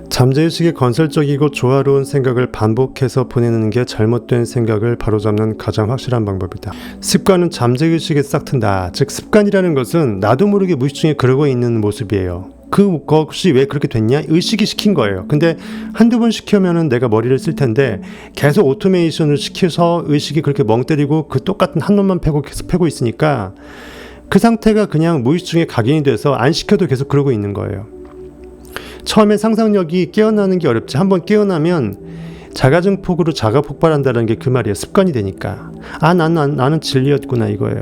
잠재의식의 건설적이고 조화로운 생각을 반복해서 보내는 게 잘못된 생각을 바로잡는 가장 확실한 방법이다. 습관은 잠재의식에 싹튼다. 즉 습관이라는 것은 나도 모르게 무의식 중에 그러고 있는 모습이에요. 그것이 왜 그렇게 됐냐? 의식이 시킨 거예요. 근데 한두 번 시키면은 내가 머리를 쓸 텐데 계속 오토메이션을 시켜서 의식이 그렇게 멍 때리고 그 똑같은 한 놈만 패고 계속 패고 있으니까 그 상태가 그냥 무의식 중에 각인이 돼서 안 시켜도 계속 그러고 있는 거예요. 처음에 상상력이 깨어나는 게 어렵지, 한번 깨어나면 자가증폭으로 자가 폭발한다는 게 그 말이에요. 습관이 되니까. 나는 진리였구나 이거예요.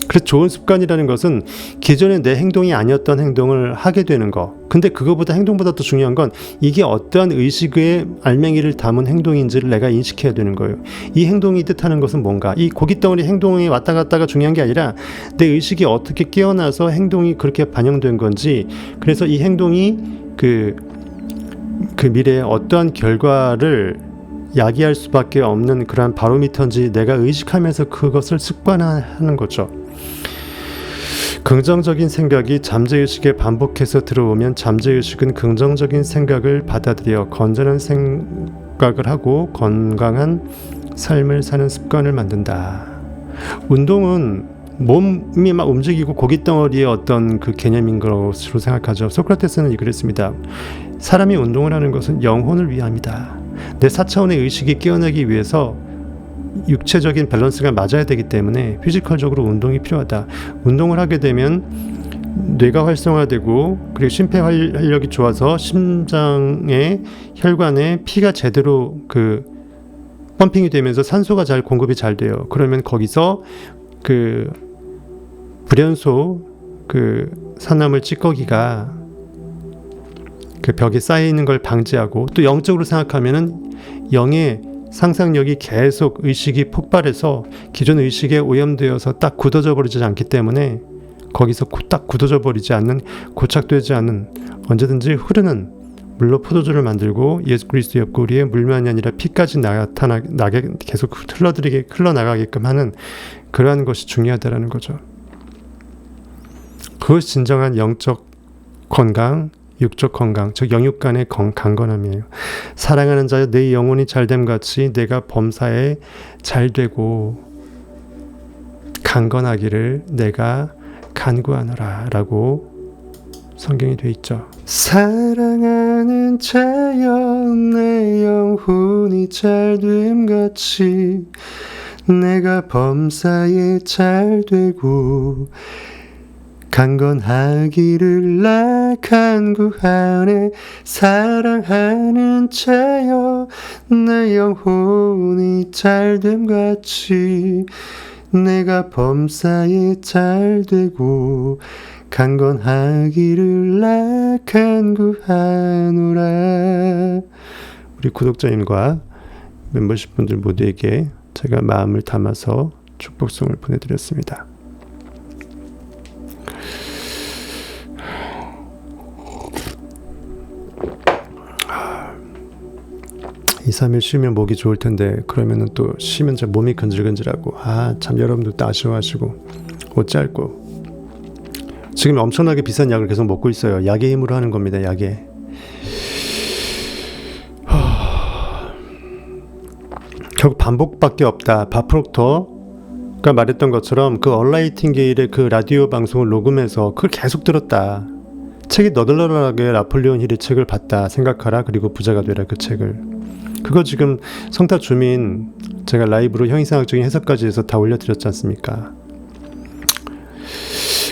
그래서 좋은 습관이라는 것은 기존에 내 행동이 아니었던 행동을 하게 되는 거. 근데 그거보다 행동보다 더 중요한 건 이게 어떠한 의식의 알맹이를 담은 행동인지를 내가 인식해야 되는 거예요. 이 행동이 뜻하는 것은 뭔가, 이 고깃덩어리 행동이 왔다 갔다가 중요한 게 아니라 내 의식이 어떻게 깨어나서 행동이 그렇게 반영된 건지, 그래서 이 행동이 그 미래에 어떠한 결과를 야기할 수밖에 없는 그러한 바로미터인지 내가 의식하면서 그것을 습관화하는 거죠. 긍정적인 생각이 잠재의식에 반복해서 들어오면 잠재의식은 긍정적인 생각을 받아들여 건전한 생각을 하고 건강한 삶을 사는 습관을 만든다. 운동은 몸이 막 움직이고 고깃덩어리의 어떤 그 개념인 것으로 생각하죠. 소크라테스는 그랬습니다. 사람이 운동을 하는 것은 영혼을 위함이다. 내 4차원의 의식이 깨어나기 위해서 육체적인 밸런스가 맞아야 되기 때문에 피지컬적으로 운동이 필요하다. 운동을 하게 되면 뇌가 활성화되고 그리고 심폐활력이 좋아서 심장에 혈관에 피가 제대로 그 펌핑이 되면서 산소가 잘 공급이 잘 돼요. 그러면 거기서 그 불연소 그 산화물 찌꺼기가 그 벽에 쌓여 있는 걸 방지하고, 또 영적으로 생각하면은 영의 상상력이 계속 의식이 폭발해서 기존 의식에 오염되어서 딱 굳어져 버리지 않기 때문에 거기서 딱 굳어져 버리지 않는, 고착되지 않는, 언제든지 흐르는 물로 포도주를 만들고 예수 그리스도 옆구리에 물만이 아니라 피까지 나게 계속 흘러나가게끔 하는 그러한 것이 중요하다라는 거죠. 그것이 진정한 영적 건강, 육적 건강, 즉 영육 간의 강건함이에요. 사랑하는 자여 내 영혼이 잘됨같이 내가 범사에 잘되고 강건하기를 내가 간구하노라 라고 성경이 돼 있죠. 사랑하는 자여 내 영혼이 잘됨같이 내가 범사에 잘되고 강건하기를 나 간구하네. 사랑하는 자여 내 영혼이 잘됨같이 내가 범사에 잘되고 강건하기를 나 간구하노라. 우리 구독자님과 멤버십 분들 모두에게 제가 마음을 담아서 축복송을 보내드렸습니다. 2-3일 쉬면 목이 좋을 텐데 그러면은 또 쉬면 몸이 근질근질하고 참 여러분들도 아쉬워하시고 옷 짧고 지금 엄청나게 비싼 약을 계속 먹고 있어요. 약의 힘으로 하는 겁니다. 약의. 결국 반복밖에 없다. 바프록터가 말했던 것처럼 그 얼라이팅게일의 그 라디오 방송을 녹음해서 그걸 계속 들었다. 책이 너덜너덜하게 나폴레온 힐의 책을 봤다 생각하라. 그리고 부자가 되라 그 책을. 그거 지금 성타 주민 제가 라이브로 형이상학적인 해석까지 해서 다 올려드렸지 않습니까?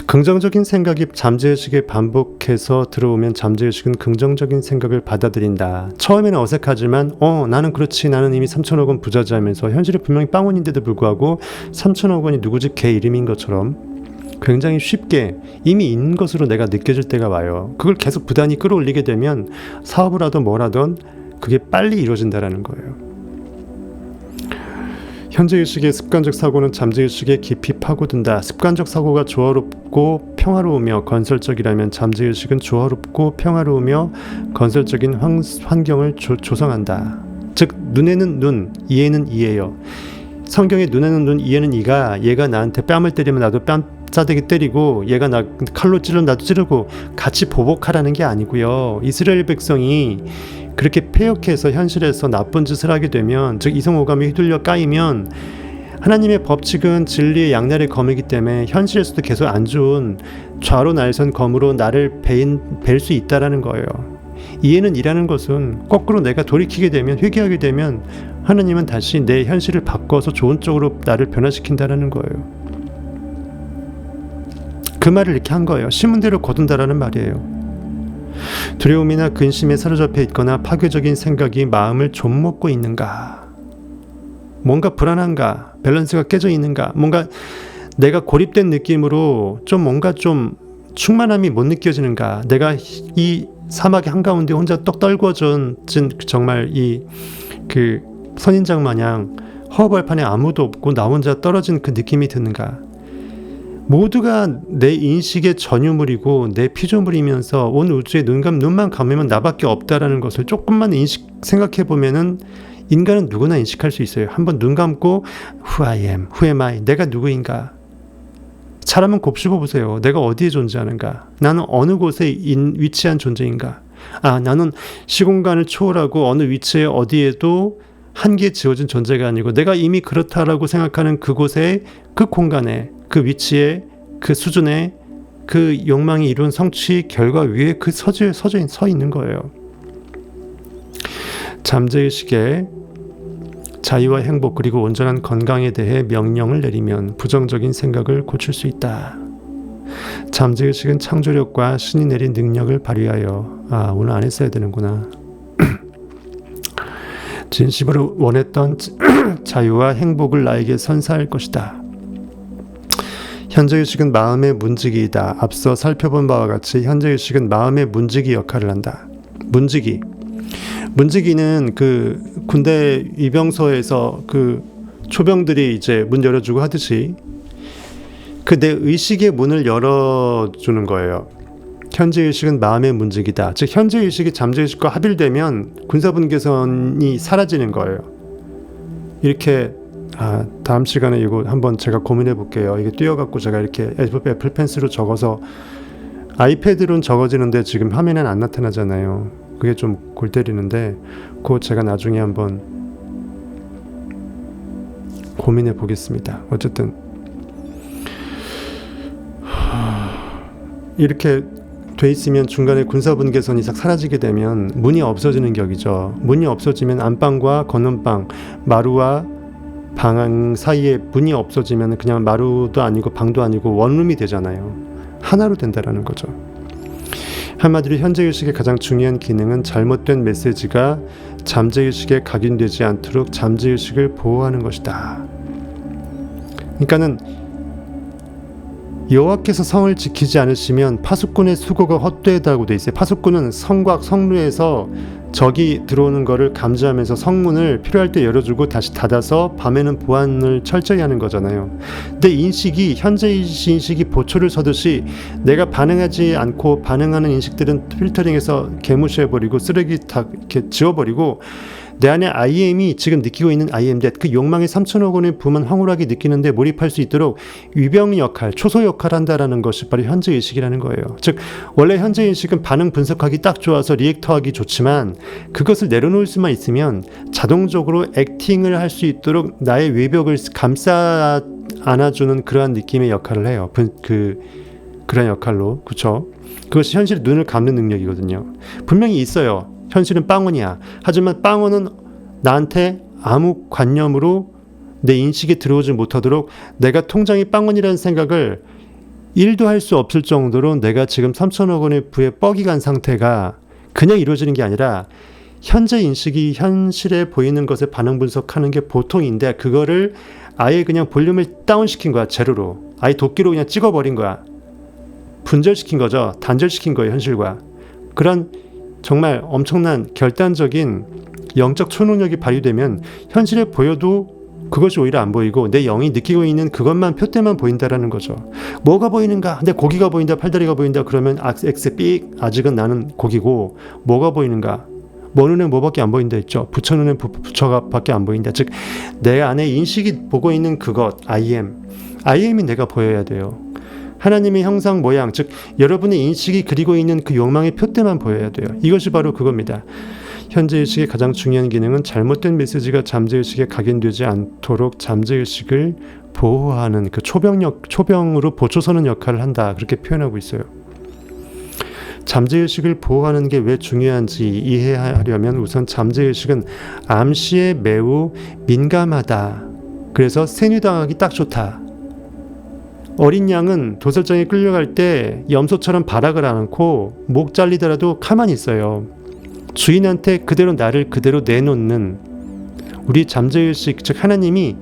긍정적인 생각이 잠재의식에 반복해서 들어오면 잠재의식은 긍정적인 생각을 받아들인다. 처음에는 어색하지만 나는 그렇지, 나는 이미 3천억 원 부자지 하면서 현실이 분명히 빵원인데도 불구하고 3천억 원이 누구 집 개 이름인 것처럼 굉장히 쉽게 이미 있는 것으로 내가 느껴질 때가 와요. 그걸 계속 부단히 끌어올리게 되면 사업을 하든 뭘 하든 그게 빨리 이루어진다는 거예요. 현재의식의 습관적 사고는 잠재의식에 깊이 파고든다. 습관적 사고가 조화롭고 평화로우며 건설적이라면 잠재의식은 조화롭고 평화로우며 건설적인 환경을 조성한다. 즉 눈에는 눈, 이에는 이예요. 성경에 눈에는 눈, 이에는 이가 얘가 나한테 뺨을 때리면 나도 뺨 싸대기 때리고 얘가 나 칼로 찌르면 나도 찌르고 같이 보복하라는 게 아니고요. 이스라엘 백성이 그렇게 패역해서 현실에서 나쁜 짓을 하게 되면, 즉 이성오감이 휘둘려 까이면 하나님의 법칙은 진리의 양날의 검이기 때문에 현실에서도 계속 안 좋은 좌로 날선 검으로 나를 벨 수 있다라는 거예요. 이해는 이라는 것은 거꾸로 내가 돌이키게 되면, 회개하게 되면 하나님은 다시 내 현실을 바꿔서 좋은 쪽으로 나를 변화시킨다라는 거예요. 그 말을 이렇게 한 거예요. 심은 대로 거둔다라는 말이에요. 두려움이나 근심에 사로잡혀 있거나 파괴적인 생각이 마음을 좀먹고 있는가? 뭔가 불안한가? 밸런스가 깨져 있는가? 뭔가 내가 고립된 느낌으로 좀 뭔가 좀 충만함이 못 느껴지는가? 내가 이 사막의 한가운데 혼자 떡 떨궈진 정말 그 선인장 마냥 허벌판에 아무도 없고 나 혼자 떨어진 그 느낌이 드는가? 모두가 내 인식의 전유물이고 내 피조물이면서 온 우주에 눈만 감으면 나밖에 없다라는 것을 조금만 생각해 보면은 인간은 누구나 인식할 수 있어요. 한번 눈 감고 Who I am, Who am I? 내가 누구인가? 잘 한번 곱씹어 보세요. 내가 어디에 존재하는가? 나는 어느 곳에 위치한 존재인가? 나는 시공간을 초월하고 어느 위치에 어디에도 한계에 지어진 존재가 아니고 내가 이미 그렇다라고 생각하는 그곳에, 그 공간에, 그 위치에, 그 수준에 그 욕망이 이룬 성취 결과 위에 서 있는 거예요. 잠재의식에 자유와 행복 그리고 온전한 건강에 대해 명령을 내리면 부정적인 생각을 고칠 수 있다. 잠재의식은 창조력과 신이 내린 능력을 발휘하여 오늘 안 했어야 되는구나. 진심으로 원했던 자유와 행복을 나에게 선사할 것이다. 현재의식은 마음의 문지기이다. 앞서 살펴본 바와 같이 현재의식은 마음의 문지기 역할을 한다. 문지기는 그 군대 위병소에서 그 초병들이 이제 문 열어주고 하듯이 그 내 의식의 문을 열어주는 거예요. 현재의식은 마음의 문지기다. 즉 현재의식이 잠재의식과 합일되면 군사분계선이 사라지는 거예요. 이렇게 다음 시간에 이거 한번 제가 고민해 볼게요. 이게 띄어갖고 제가 이렇게 애플펜슬로 적어서 아이패드로는 적어지는데 지금 화면엔 안 나타나잖아요. 그게 좀 골 때리는데 그거 제가 나중에 한번 고민해 보겠습니다. 어쨌든 이렇게 돼 있으면 중간에 군사분계선이 싹 사라지게 되면 문이 없어지는 격이죠. 문이 없어지면 안방과 건넌방, 마루와 방 사이에 문이 없어지면 그냥 마루도 아니고 방도 아니고 원룸이 되잖아요. 하나로 된다라는 거죠. 한마디로 현재의식의 가장 중요한 기능은 잘못된 메시지가 잠재의식에 각인되지 않도록 잠재의식을 보호하는 것이다. 그러니까는 여호와께서 성을 지키지 않으시면 파수꾼의 수고가 헛되다고 돼 있어요. 파수꾼은 성곽 성루에서 적이 들어오는 거를 감지하면서 성문을 필요할 때 열어주고 다시 닫아서 밤에는 보안을 철저히 하는 거잖아요. 내 인식이 현재 인식이 보초를 서듯이 내가 반응하지 않고 반응하는 인식들은 필터링해서 개무시해버리고 쓰레기 다 이렇게 지워버리고 내 안에 I am이 지금 느끼고 있는 I am that 그 욕망의 3천억 원의 부만 황홀하게 느끼는데 몰입할 수 있도록 위병 역할, 초소 역할을 한다라는 것이 바로 현재의식이라는 거예요. 즉 원래 현재의식은 반응 분석하기 딱 좋아서 리액터하기 좋지만 그것을 내려놓을 수만 있으면 자동적으로 액팅을 할 수 있도록 나의 외벽을 감싸 안아주는 그러한 느낌의 역할을 해요. 그런 역할로. 그렇죠? 그것이 현실의 눈을 감는 능력이거든요. 분명히 있어요. 현실은 빵원이야. 하지만 빵원은 나한테 아무 관념으로 내 인식에 들어오지 못하도록 내가 통장이 빵원이라는 생각을 일도 할 수 없을 정도로 내가 지금 3천억 원의 부에 뻑이 간 상태가 그냥 이루어지는 게 아니라 현재 인식이 현실에 보이는 것에 반응 분석하는 게 보통인데 그거를 아예 그냥 볼륨을 다운시킨 거야. 제로로. 아예 도끼로 그냥 찍어버린 거야. 분절시킨 거죠. 단절시킨 거예요. 현실과. 그런 정말 엄청난 결단적인 영적 초능력이 발휘되면 현실에 보여도 그것이 오히려 안 보이고 내 영이 느끼고 있는 그것만 표대만 보인다라는 거죠. 뭐가 보이는가? 내 고기가 보인다, 팔다리가 보인다. 그러면 X 삑 아직은 나는 고기고 뭐가 보이는가? 뭐 눈에 뭐밖에 안 보인다 했죠. 부처 눈에 부처밖에 안 보인다. 즉 내 안에 인식이 보고 있는 그것 IM이 내가 보여야 돼요. 하나님의 형상 모양, 즉 여러분의 인식이 그리고 있는 그 욕망의 표대만 보여야 돼요. 이것이 바로 그겁니다. 현재의식의 가장 중요한 기능은 잘못된 메시지가 잠재의식에 각인되지 않도록 잠재의식을 보호하는 그 초병으로 보초서는 역할을 한다. 그렇게 표현하고 있어요. 잠재의식을 보호하는 게 왜 중요한지 이해하려면 우선 잠재의식은 암시에 매우 민감하다. 그래서 세뇌당하기 딱 좋다. 어린 양은 도살장에 끌려갈 때 염소처럼 발악을 안 않고 목 잘리더라도 가만히 있어요. 주인한테 그대로 나를 그대로 내놓는 우리 잠재의식, 즉 하나님이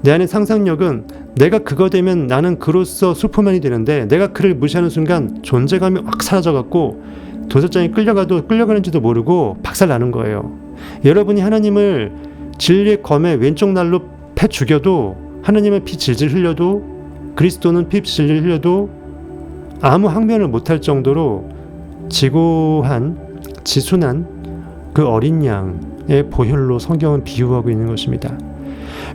내 안의 상상력은 내가 그거 되면 나는 그로서 슈퍼맨이 되는데 내가 그를 무시하는 순간 존재감이 확 사라져갖고 도살장에 끌려가는지도 모르고 박살나는 거예요. 여러분이 하나님을 진리의 검에 왼쪽 날로 패 죽여도 하나님은 피 질질 흘려도 그리스도는 피 질질 흘려도 아무 항변을 못할 정도로 지고한 지순한 그 어린 양의 보혈로 성경은 비유하고 있는 것입니다.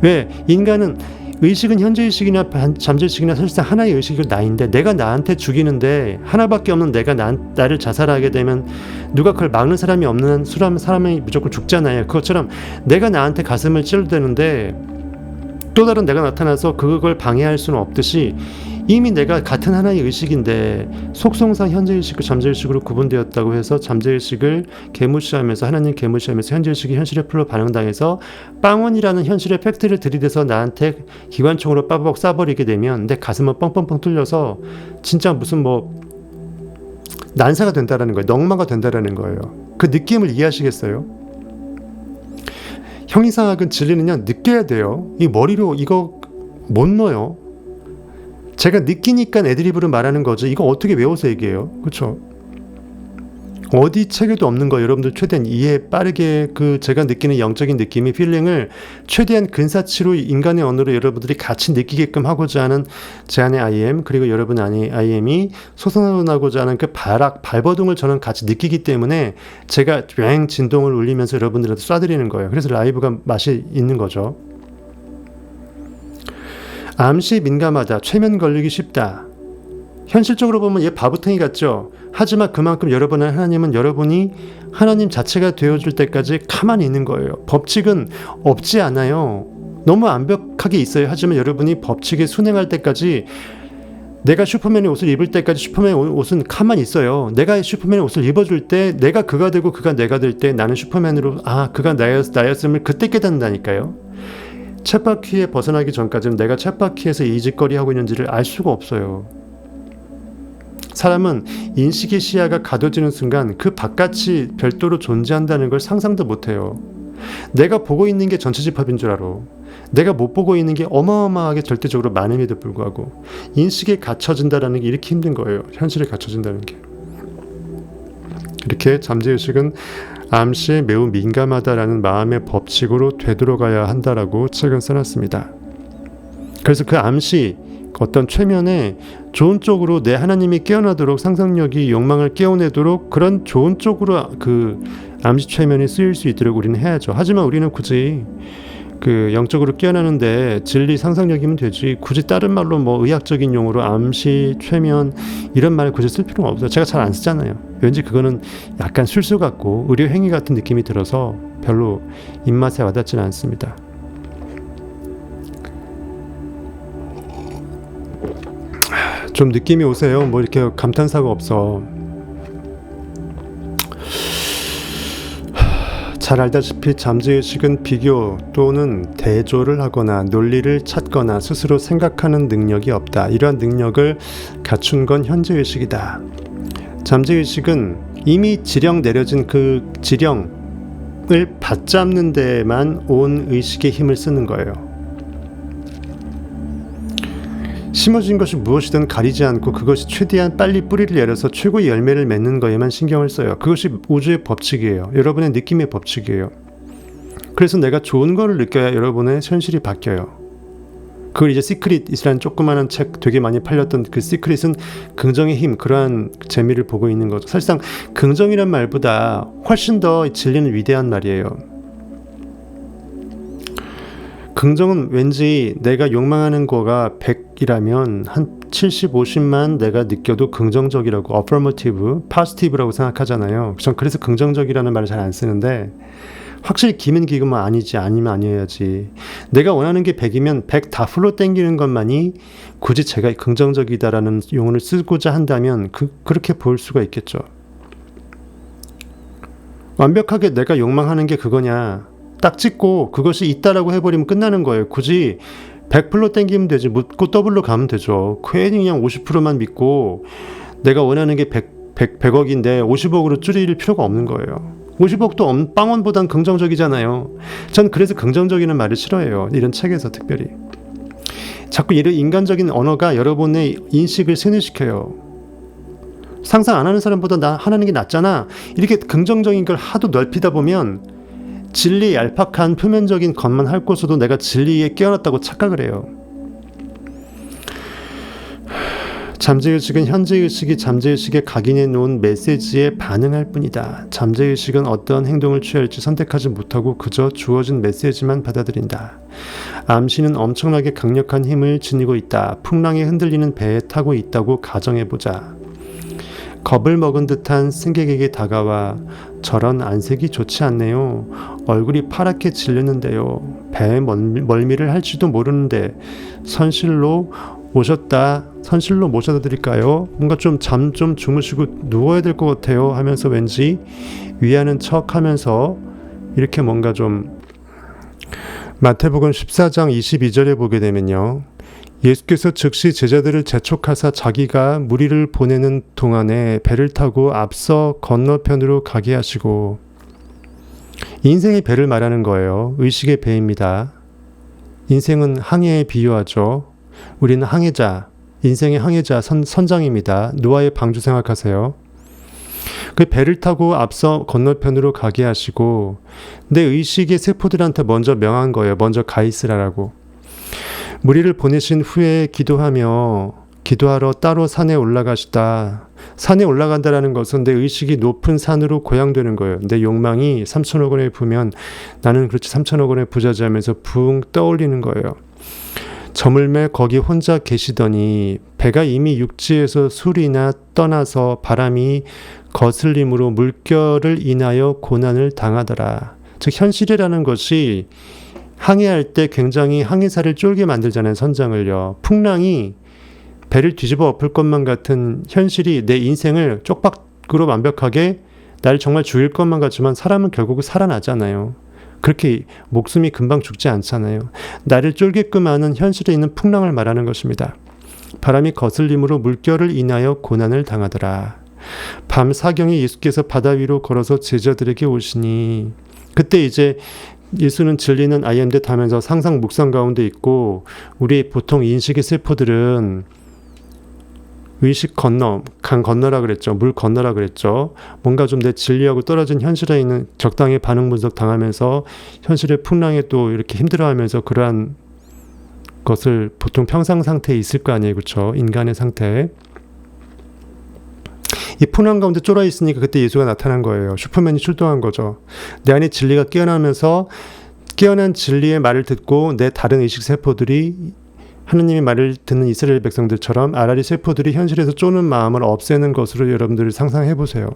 왜? 인간은 의식은 현재의식이나 잠재의식이나 사실상 하나의 의식이 나인데 내가 나한테 죽이는데 하나밖에 없는 내가 나를 자살하게 되면 누가 그걸 막는 사람이 없는 사람이 무조건 죽잖아요. 그것처럼 내가 나한테 가슴을 찔러대는데 또 다른 내가 나타나서 그걸 방해할 수는 없듯이 이미 내가 같은 하나의 의식인데 속성상 현재의식과 잠재의식으로 구분되었다고 해서 잠재의식을 개무시하면서 하나님 개무시하면서 현재의식이 현실의 풀로 반응당해서 빵원이라는 현실의 팩트를 들이대서 나한테 기관총으로 빠바박 쏴버리게 되면 내 가슴은 뻥뻥뻥 뚫려서 진짜 무슨 난사가 된다라는 거예요. 넝마가 된다라는 거예요. 그 느낌을 이해하시겠어요? 형이상학은 진리는요 느껴야 돼요. 이 머리로 이거 못 넣어요. 제가 느끼니까 애드리브로 말하는 거죠. 이거 어떻게 외워서 얘기해요? 그렇죠? 어디 책에도 없는 거 여러분들 최대한 이해 빠르게 제가 느끼는 영적인 느낌이 필링을 최대한 근사치로 인간의 언어로 여러분들이 같이 느끼게끔 하고자 하는 제 안의 IM 그리고 여러분 안의 IM이 솟아나고자 하는 그 발버둥을 저는 같이 느끼기 때문에 제가 왱 진동을 울리면서 여러분들한테 쏴드리는 거예요. 그래서 라이브가 맛이 있는 거죠. 암시 민감하다. 최면 걸리기 쉽다. 현실적으로 보면 얘 바보탱이 같죠. 하지만 그만큼 하나님은 여러분이 하나님 자체가 되어줄 때까지 가만히 있는 거예요. 법칙은 없지 않아요. 너무 완벽하게 있어요. 하지만 여러분이 법칙에 순행할 때까지 내가 슈퍼맨의 옷을 입을 때까지 슈퍼맨의 옷은 가만히 있어요. 내가 슈퍼맨의 옷을 입어줄 때 내가 그가 되고 그가 내가 될 때 나는 슈퍼맨으로 그가 나였음을 그때 깨닫는다니까요. 쳇바퀴에 벗어나기 전까지는 내가 쳇바퀴에서 이 짓거리 하고 있는지를 알 수가 없어요. 사람은 인식의 시야가 가둬지는 순간 그 바깥이 별도로 존재한다는 걸 상상도 못해요. 내가 보고 있는 게 전체 집합인 줄 알아. 내가 못 보고 있는 게 어마어마하게 절대적으로 많음에도 불구하고 인식에 갇혀진다는 게 이렇게 힘든 거예요. 현실에 갇혀진다는 게. 이렇게 잠재의식은 암시에 매우 민감하다라는 마음의 법칙으로 되돌아가야 한다라고 책은 써놨습니다. 그래서 그 암시 어떤 최면에 좋은 쪽으로 내 하나님이 깨어나도록 상상력이 욕망을 깨어내도록 그런 좋은 쪽으로 그 암시 최면이 쓰일 수 있도록 우리는 해야죠. 하지만 우리는 굳이 그 영적으로 깨어나는데 진리 상상력이면 되지 굳이 다른 말로 의학적인 용어로 암시 최면 이런 말 굳이 쓸 필요가 없어요. 제가 잘 안 쓰잖아요. 왠지 그거는 약간 술수 같고 의료 행위 같은 느낌이 들어서 별로 입맛에 와닿지는 않습니다. 좀 느낌이 오세요? 이렇게 감탄사가 없어. 잘 알다시피 잠재의식은 비교 또는 대조를 하거나 논리를 찾거나 스스로 생각하는 능력이 없다. 이러한 능력을 갖춘 건 현재의식이다. 잠재의식은 이미 지령 내려진 그 지령을 받잡는 데에만 온 의식의 힘을 쓰는 거예요. 심어진 것이 무엇이든 가리지 않고 그것이 최대한 빨리 뿌리를 내려서 최고의 열매를 맺는 거에만 신경을 써요. 그것이 우주의 법칙이에요. 여러분의 느낌의 법칙이에요. 그래서 내가 좋은 거를 느껴야 여러분의 현실이 바뀌어요. 그걸 이제 시크릿이라는 조그마한 책 되게 많이 팔렸던 그 시크릿은 긍정의 힘, 그러한 재미를 보고 있는 거죠. 사실상 긍정이란 말보다 훨씬 더 진리는 위대한 말이에요. 긍정은 왠지 내가 욕망하는 거가 100이라면 한 70, 50만 내가 느껴도 긍정적이라고, affirmative, positive라고 생각하잖아요. 전 그래서 긍정적이라는 말을 잘 안 쓰는데 확실히 기면 기면 아니지, 아니면 아니어야지. 내가 원하는 게 100이면 100 다 풀로 땡기는 것만이 굳이 제가 긍정적이다라는 용어를 쓰고자 한다면 그렇게 보일 수가 있겠죠. 완벽하게 내가 욕망하는 게 그거냐, 딱 찍고 그것이 있다라고 해버리면 끝나는 거예요. 굳이 100%로 땡기면 되지, 묻고 더블로 가면 되죠. 괜히 그냥 50%만 믿고 내가 원하는 게 100억인데 50억으로 줄일 필요가 없는 거예요. 50억도 빵원보단 긍정적이잖아요. 전 그래서 긍정적이라는 말을 싫어해요. 이런 책에서 특별히. 자꾸 이런 인간적인 언어가 여러분의 인식을 세뇌시켜요. 상상 안 하는 사람보다 나 하는 게 낫잖아. 이렇게 긍정적인 걸 하도 넓히다 보면 진리의 얄팍한 표면적인 것만 할 곳에도 내가 진리에 깨어났다고 착각을 해요. 잠재의식은 현재의식이 잠재의식에 각인해 놓은 메시지에 반응할 뿐이다. 잠재의식은 어떠한 행동을 취할지 선택하지 못하고 그저 주어진 메시지만 받아들인다. 암시는 엄청나게 강력한 힘을 지니고 있다. 풍랑에 흔들리는 배에 타고 있다고 가정해보자. 겁을 먹은 듯한 승객에게 다가와 저런 안색이 좋지 않네요. 얼굴이 파랗게 질리는데요. 배에 멀미를 할지도 모르는데 선실로 모셔다 드릴까요? 뭔가 좀 잠 좀 주무시고 누워야 될 것 같아요 하면서 왠지 위하는 척 하면서 이렇게 뭔가 좀. 마태복음 14장 22절에 보게 되면요. 예수께서 즉시 제자들을 재촉하사 자기가 무리를 보내는 동안에 배를 타고 앞서 건너편으로 가게 하시고, 인생의 배를 말하는 거예요. 의식의 배입니다. 인생은 항해에 비유하죠. 우리는 항해자, 인생의 항해자, 선장입니다. 노아의 방주 생각하세요. 그 배를 타고 앞서 건너편으로 가게 하시고 내 의식의 세포들한테 먼저 명한 거예요. 먼저 가 있으라라고. 무리를 보내신 후에 기도하러 따로 산에 올라가시다. 산에 올라간다라는 것은 내 의식이 높은 산으로 고양되는 거예요. 내 욕망이 3천억 원에 부면 나는 그렇지 3천억 원의 부자지 하면서 붕 떠올리는 거예요. 저물매 거기 혼자 계시더니 배가 이미 육지에서 술이나 떠나서 바람이 거슬림으로 물결을 인하여 고난을 당하더라. 즉 현실이라는 것이 항해할 때 굉장히 항해사를 쫄게 만들잖아요. 선장을요. 풍랑이 배를 뒤집어 엎을 것만 같은 현실이 내 인생을 쪽박으로 완벽하게 날 정말 죽일 것만 같지만 사람은 결국은 살아나잖아요. 그렇게 목숨이 금방 죽지 않잖아요. 나를 쫄게끔 하는 현실에 있는 풍랑을 말하는 것입니다. 바람이 거슬림으로 물결을 인하여 고난을 당하더라. 밤 사경에 예수께서 바다 위로 걸어서 제자들에게 오시니, 그때 이제 예수는 진리는 I am that 하면서 상상 묵상 가운데 있고, 우리 보통 인식의 세포들은 의식 강 건너라 그랬죠. 물 건너라 그랬죠. 뭔가 좀 내 진리하고 떨어진 현실에 있는 적당히 반응 분석 당하면서 현실의 풍랑에 또 이렇게 힘들어하면서 그러한 것을 보통 평상 상태에 있을 거 아니에요. 그렇죠? 인간의 상태. 이 풍랑 가운데 쫄아 있으니까 그때 예수가 나타난 거예요. 슈퍼맨이 출동한 거죠. 내 안에 진리가 깨어나면서 깨어난 진리의 말을 듣고 내 다른 의식 세포들이 하느님의 말을 듣는 이스라엘 백성들처럼 아라리 세포들이 현실에서 쪼는 마음을 없애는 것으로 여러분들이 상상해 보세요.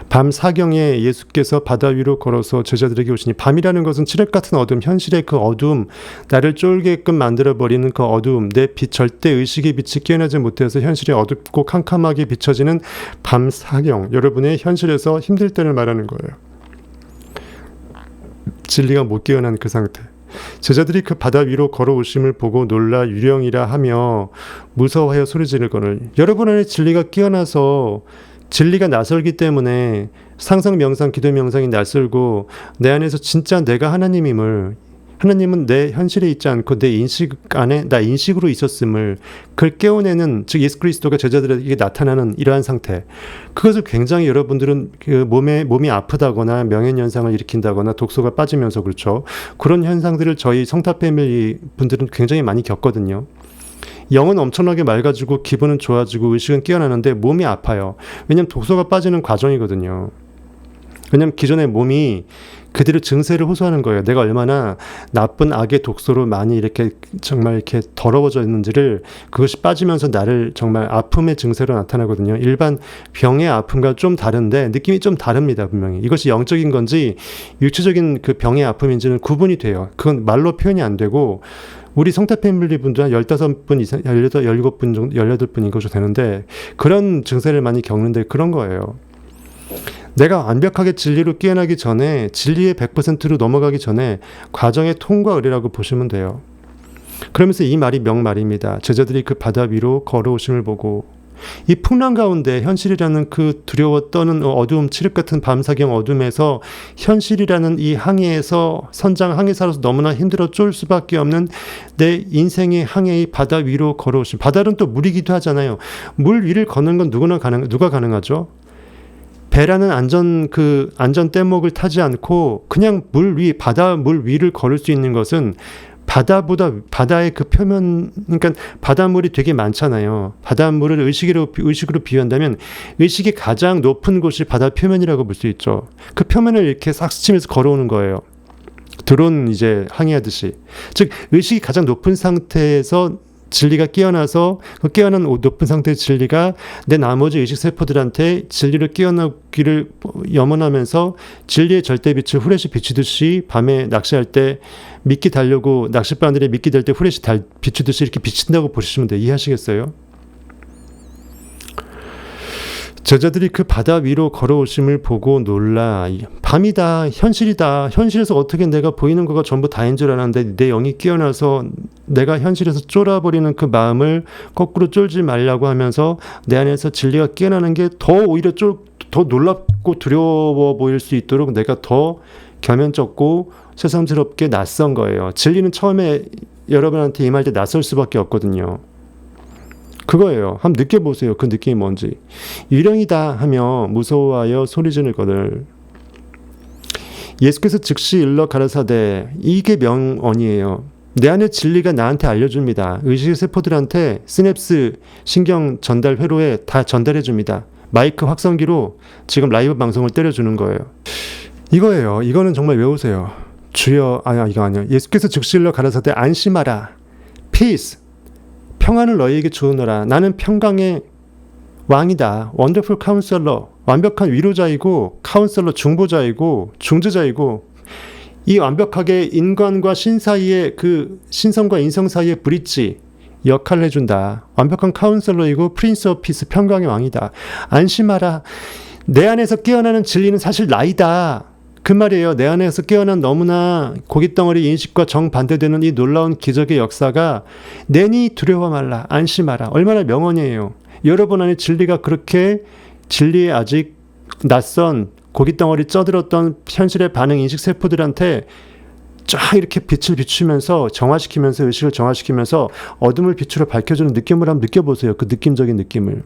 밤 사경에 예수께서 바다 위로 걸어서 제자들에게 오시니, 밤이라는 것은 칠흑 같은 어둠, 현실의 그 어둠, 나를 쫄게끔 만들어버리는 그 어둠, 내 절대 의식의 빛이 깨어나지 못해서 현실이 어둡고 캄캄하게 비춰지는 밤 사경, 여러분의 현실에서 힘들 때를 말하는 거예요. 진리가 못 깨어난 그 상태. 제자들이 그 바다 위로 걸어오심을 보고 놀라 유령이라 하며 무서워하여 소리지르거늘. 여러분 안에 진리가 깨어나서 진리가 낯설기 때문에 상상 명상 기도 명상이 낯설고 내 안에서 진짜 내가 하나님임을, 하나님은 내 현실에 있지 않고 내 인식 안에 나 인식으로 있었음을 그걸 깨워내는, 즉 예수 그리스도가 제자들에게 나타나는 이러한 상태, 그것을 굉장히 여러분들은 그 몸이 아프다거나 명예현상을 일으킨다거나 독소가 빠지면서, 그렇죠, 그런 현상들을 저희 성탑 패밀리 분들은 굉장히 많이 겪거든요. 영은 엄청나게 맑아지고 기분은 좋아지고 의식은 깨어나는데 몸이 아파요. 왜냐하면 독소가 빠지는 과정이거든요. 왜냐하면 기존의 몸이 그대로 증세를 호소하는 거예요. 내가 얼마나 나쁜 악의 독소로 많이 이렇게 정말 이렇게 더러워져 있는지를, 그것이 빠지면서 나를 정말 아픔의 증세로 나타나거든요. 일반 병의 아픔과 좀 다른데 느낌이 좀 다릅니다. 분명히 이것이 영적인 건지 육체적인 그 병의 아픔인지는 구분이 돼요. 그건 말로 표현이 안 되고, 우리 성탑 패밀리 분들 한 15분 이상, 17분 정도, 18분인 것도 되는데 그런 증세를 많이 겪는데 그런 거예요. 내가 완벽하게 진리로 깨어나기 전에, 진리의 100%로 넘어가기 전에 과정의 통과 의례라고 보시면 돼요. 그러면서 이 말이 명말입니다. 제자들이 그 바다 위로 걸어오심을 보고, 이 풍랑 가운데 현실이라는 그 두려워 떠는 어두움, 칠흑 같은 밤사경 어둠에서 현실이라는 이 항해에서 선장 항해사로서 너무나 힘들어 쫄 수밖에 없는 내 인생의 항해의 바다 위로 걸어오심. 바다는 또 물이기도 하잖아요. 물 위를 걷는 건 누가 가능하죠? 배라는 안전 뗏목을 타지 않고 그냥 바다 물 위를 걸을 수 있는 것은 바다의 그 표면, 그러니까 바닷물이 되게 많잖아요. 바닷물을 의식으로 비유한다면 의식이 가장 높은 곳이 바다 표면이라고 볼 수 있죠. 그 표면을 이렇게 싹 스치면서 걸어오는 거예요. 드론 이제 항해하듯이. 즉 의식이 가장 높은 상태에서 진리가 깨어나서 그 깨어난 높은 상태의 진리가 내 나머지 의식 세포들한테 진리를 깨어나기를 염원하면서 진리의 절대빛을 후레쉬 비추듯이 밤에 낚시할 때 미끼 달려고 낚싯바늘에 미끼 댈 때 후레쉬 비추듯이 이렇게 비친다고 보시면 돼요. 이해하시겠어요? 제자들이 그 바다 위로 걸어오심을 보고 놀라. 밤이다, 현실이다, 현실에서 어떻게 내가 보이는 거가 전부 다인 줄 알았는데 내 영이 깨어나서 내가 현실에서 쫄아버리는 그 마음을 거꾸로 쫄지 말라고 하면서 내 안에서 진리가 깨어나는 게 오히려 더 놀랍고 두려워 보일 수 있도록 내가 더 겸연쩍고 새삼스럽게 낯선 거예요. 진리는 처음에 여러분한테 임할 때 낯설 수밖에 없거든요. 그거예요. 한번 느껴보세요. 그 느낌이 뭔지. 유령이다 하며 무서워하여 소리지르거늘. 예수께서 즉시 일러 가라사대. 이게 명언이에요. 내 안의 진리가 나한테 알려줍니다. 의식 세포들한테 시냅스 신경 전달 회로에 다 전달해줍니다. 마이크 확성기로 지금 라이브 방송을 때려주는 거예요. 이거예요. 이거는 정말 외우세요. 주여, 이거 아니야. 예수께서 즉시 일러 가라사대 안심하라. Peace. 평안을 너희에게 주노라. 나는 평강의 왕이다. 원더풀 카운셀러. 완벽한 위로자이고 카운셀러 중보자이고 중재자이고, 이 완벽하게 인간과 신 사이의 그 신성과 인성 사이의 브릿지 역할을 해준다. 완벽한 카운셀러이고 프린스 오브 피스, 평강의 왕이다. 안심하라. 내 안에서 깨어나는 진리는 사실 나이다. 그 말이에요. 내 안에서 깨어난 너무나 고깃덩어리 인식과 정반대되는 이 놀라운 기적의 역사가 내니 두려워 말라. 안심하라. 얼마나 명언이에요. 여러분 안에 진리가 그렇게, 진리에 아직 낯선 고깃덩어리 쪄들었던 현실의 반응 인식 세포들한테 쫙 이렇게 빛을 비추면서 정화시키면서, 의식을 정화시키면서 어둠을 빛으로 밝혀주는 느낌을 한번 느껴보세요. 그 느낌적인 느낌을.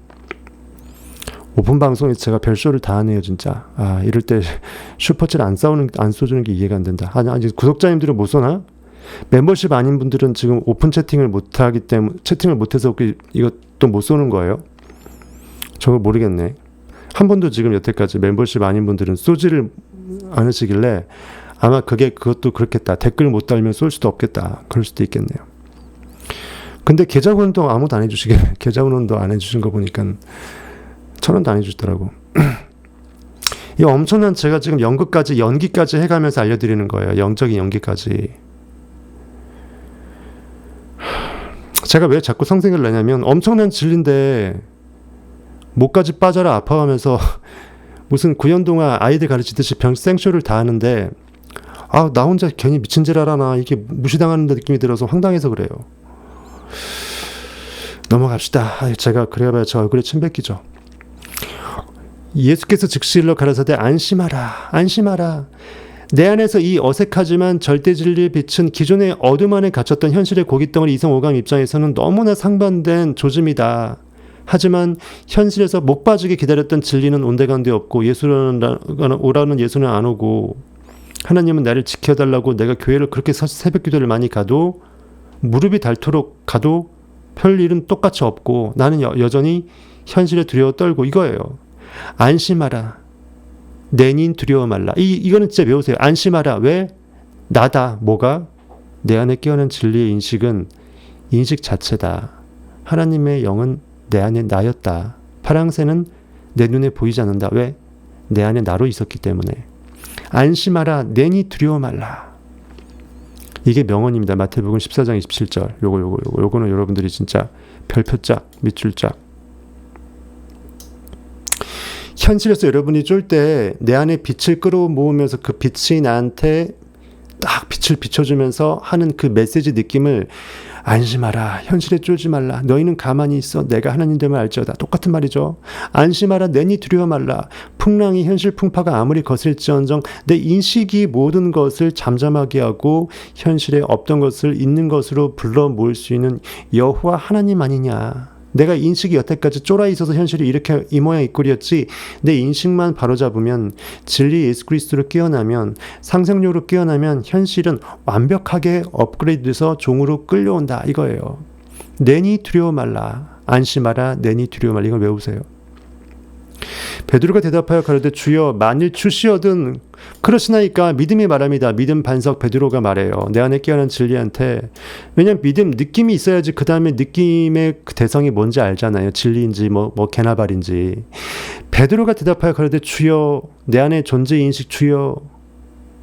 오픈 방송에 제가 별쇼를 다 하네요, 진짜. 이럴 때 슈퍼챗 안 써주는 게 이해가 안 된다. 아니, 구독자님들은 못 쏘나? 멤버십 아닌 분들은 지금 오픈 채팅을 못 하기 때문에, 채팅을 못해서 이것도 못 쏘는 거예요? 저거 모르겠네. 한 번도 지금 여태까지 멤버십 아닌 분들은 쏘지를 않으시길래 아마 그것도 그렇겠다. 댓글 못 달면 쏠 수도 없겠다. 그럴 수도 있겠네요. 근데 계좌 후원도 아무도 안 해주시겠네. 계좌 후원도 안 해주신 거 보니까 1,000원도 안 해주시더라고. 이 엄청난, 제가 지금 연기까지 해가면서 알려드리는 거예요. 영적인 연기까지. 제가 왜 자꾸 성생을 내냐면 엄청난 진리인데 목까지 빠져라 아파하면서 무슨 구연동화 아이들 가르치듯이 생쇼를 다 하는데 나 혼자 괜히 미친 짓 하라나 이게 무시당하는 느낌이 들어서 황당해서 그래요. 넘어갑시다. 제가 그래봐야 저 얼굴에 침 뱉기죠. 예수께서 즉시 일러 가라사대 안심하라 안심하라. 내 안에서 이 어색하지만 절대 진리의 빛은 기존의 어둠 안에 갇혔던 현실의 고깃덩어리 이성 오감 입장에서는 너무나 상반된 조짐이다. 하지만 현실에서 목 빠지게 기다렸던 진리는 온데간데 없고 오라는 예수는 안 오고, 하나님은 나를 지켜달라고 내가 교회를 그렇게 새벽 기도를 많이 가도 무릎이 닳도록 가도 별 일은 똑같이 없고 나는 여전히 현실에 두려워 떨고 이거예요. 안심하라. 내닌 두려워 말라. 이거는 진짜 외우세요. 안심하라. 왜? 나다. 뭐가? 내 안에 깨어난 진리의 인식은 인식 자체다. 하나님의 영은 내 안에 나였다. 파랑새는 내 눈에 보이지 않는다. 왜? 내 안에 나로 있었기 때문에. 안심하라. 내니 두려워 말라. 이게 명언입니다. 마태복음 14장 27절. 요거는 여러분들이 진짜 별표짝, 밑줄짝. 현실에서 여러분이 쫄 때 내 안에 빛을 끌어모으면서 그 빛이 나한테 딱 빛을 비춰주면서 하는 그 메시지 느낌을 안심하라. 현실에 쫄지 말라. 너희는 가만히 있어. 내가 하나님 됨을 알지어다. 똑같은 말이죠. 안심하라. 내니 두려워 말라. 풍랑이 현실 풍파가 아무리 거슬지언정 내 인식이 모든 것을 잠잠하게 하고 현실에 없던 것을 있는 것으로 불러 모을 수 있는 여호와 하나님 아니냐. 내가 인식이 여태까지 쫄아 있어서 현실이 이렇게 이 모양 이 꼴이었지. 내 인식만 바로잡으면, 진리 예수 그리스도로 깨어나면, 상생력으로 깨어나면 현실은 완벽하게 업그레이드돼서 종으로 끌려온다 이거예요. 내니 두려워 말라. 안심하라. 내니 두려워 말라. 이걸 외우세요. 베드로가 대답하여 가로되 주여 만일 주시어든. 그러시나이까 믿음이 말합니다. 믿음 반석 베드로가 말해요. 내 안에 깨어난 진리한테. 왜냐면 믿음 느낌이 있어야지 그 다음에 느낌의 그 대상이 뭔지 알잖아요. 진리인지 뭐 개나발인지. 베드로가 대답하여 가로되 주여 내 안에 존재인식 주여.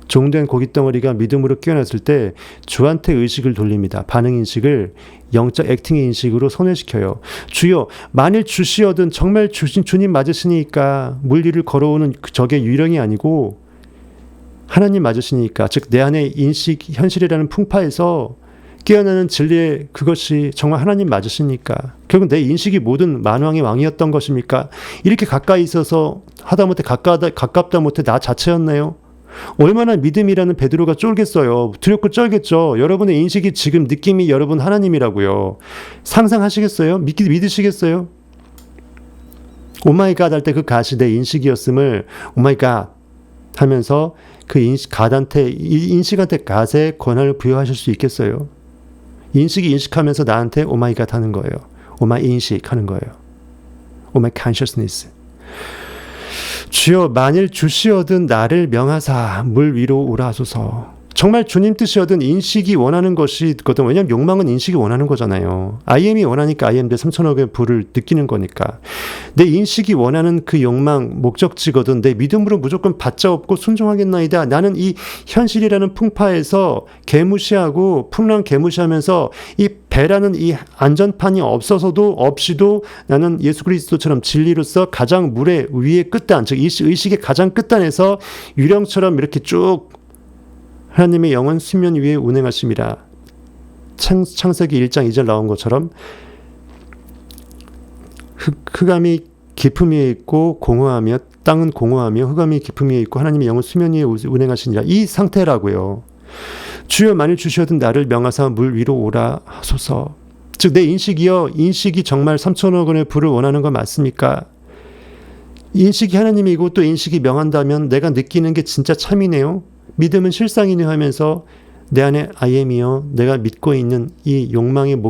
종된 고깃덩어리가 믿음으로 깨어났을 때 주한테 의식을 돌립니다. 반응인식을 영적 액팅의 인식으로 선회시켜요. 주여 만일 주시어든. 정말 주님 맞으시니까 물 위를 걸어오는 저게 유령이 아니고 하나님 맞으시니까, 즉 내 안에 인식 현실이라는 풍파에서 깨어나는 진리의 그것이 정말 하나님 맞으시니까. 결국 내 인식이 모든 만왕의 왕이었던 것입니까? 이렇게 가까이 있어서 하다못해 가깝다 못해 나 자체였나요? 얼마나 믿음이라는 베드로가 쫄겠어요. 두렵고 쩔겠죠. 여러분의 인식이 지금 느낌이 여러분 하나님이라고요. 상상하시겠어요? 믿으시겠어요? 오마이갓 할 때 그 갓이 내 인식이었음을 오마이갓 하면서 그 인식한테 갓의 권한을 부여하실 수 있겠어요? 인식이 인식하면서 나한테 오마이갓 하는 거예요. 오마이 인식 하는 거예요. 오마이 컨셔스니스. 주여 만일 주시어든 나를 명하사 물 위로 오라 하소서. 정말 주님 뜻이어든 인식이 원하는 것이 있거든. 왜냐하면 욕망은 인식이 원하는 거잖아요. IM이 원하니까 IM 대 3천억의 불을 느끼는 거니까. 내 인식이 원하는 그 욕망 목적지거든. 내 믿음으로 무조건 받자 없고 순종하겠나이다. 나는 이 현실이라는 풍파에서 개무시하고 풍랑 개무시하면서 이 배라는 이 안전판이 없이도 나는 예수 그리스도처럼 진리로서 가장 물의 위의 끝단, 즉 의식의 가장 끝단에서 유령처럼 이렇게 쭉 하나님의 영은 수면 위에 운행하심이라. 창세기 1장 2절 나온 것처럼 흑암이 깊음 위에 있고 공허하며 땅은 공허하며 흑암이 깊음 위에 있고 하나님의 영은 수면 위에 운행하시니라. 이 상태라고요. 주여 만일 주시어든 나를 명하사 물 위로 오라 하소서. 즉 내 인식이요. 인식이 정말 3천억 원의 불을 원하는 거 맞습니까? 인식이 하나님이고 또 인식이 명한다면 내가 느끼는 게 진짜 참이네요. 믿음은 실상이네 하면서 내 안에 IM이요. 내가 믿고 있는 이 욕망의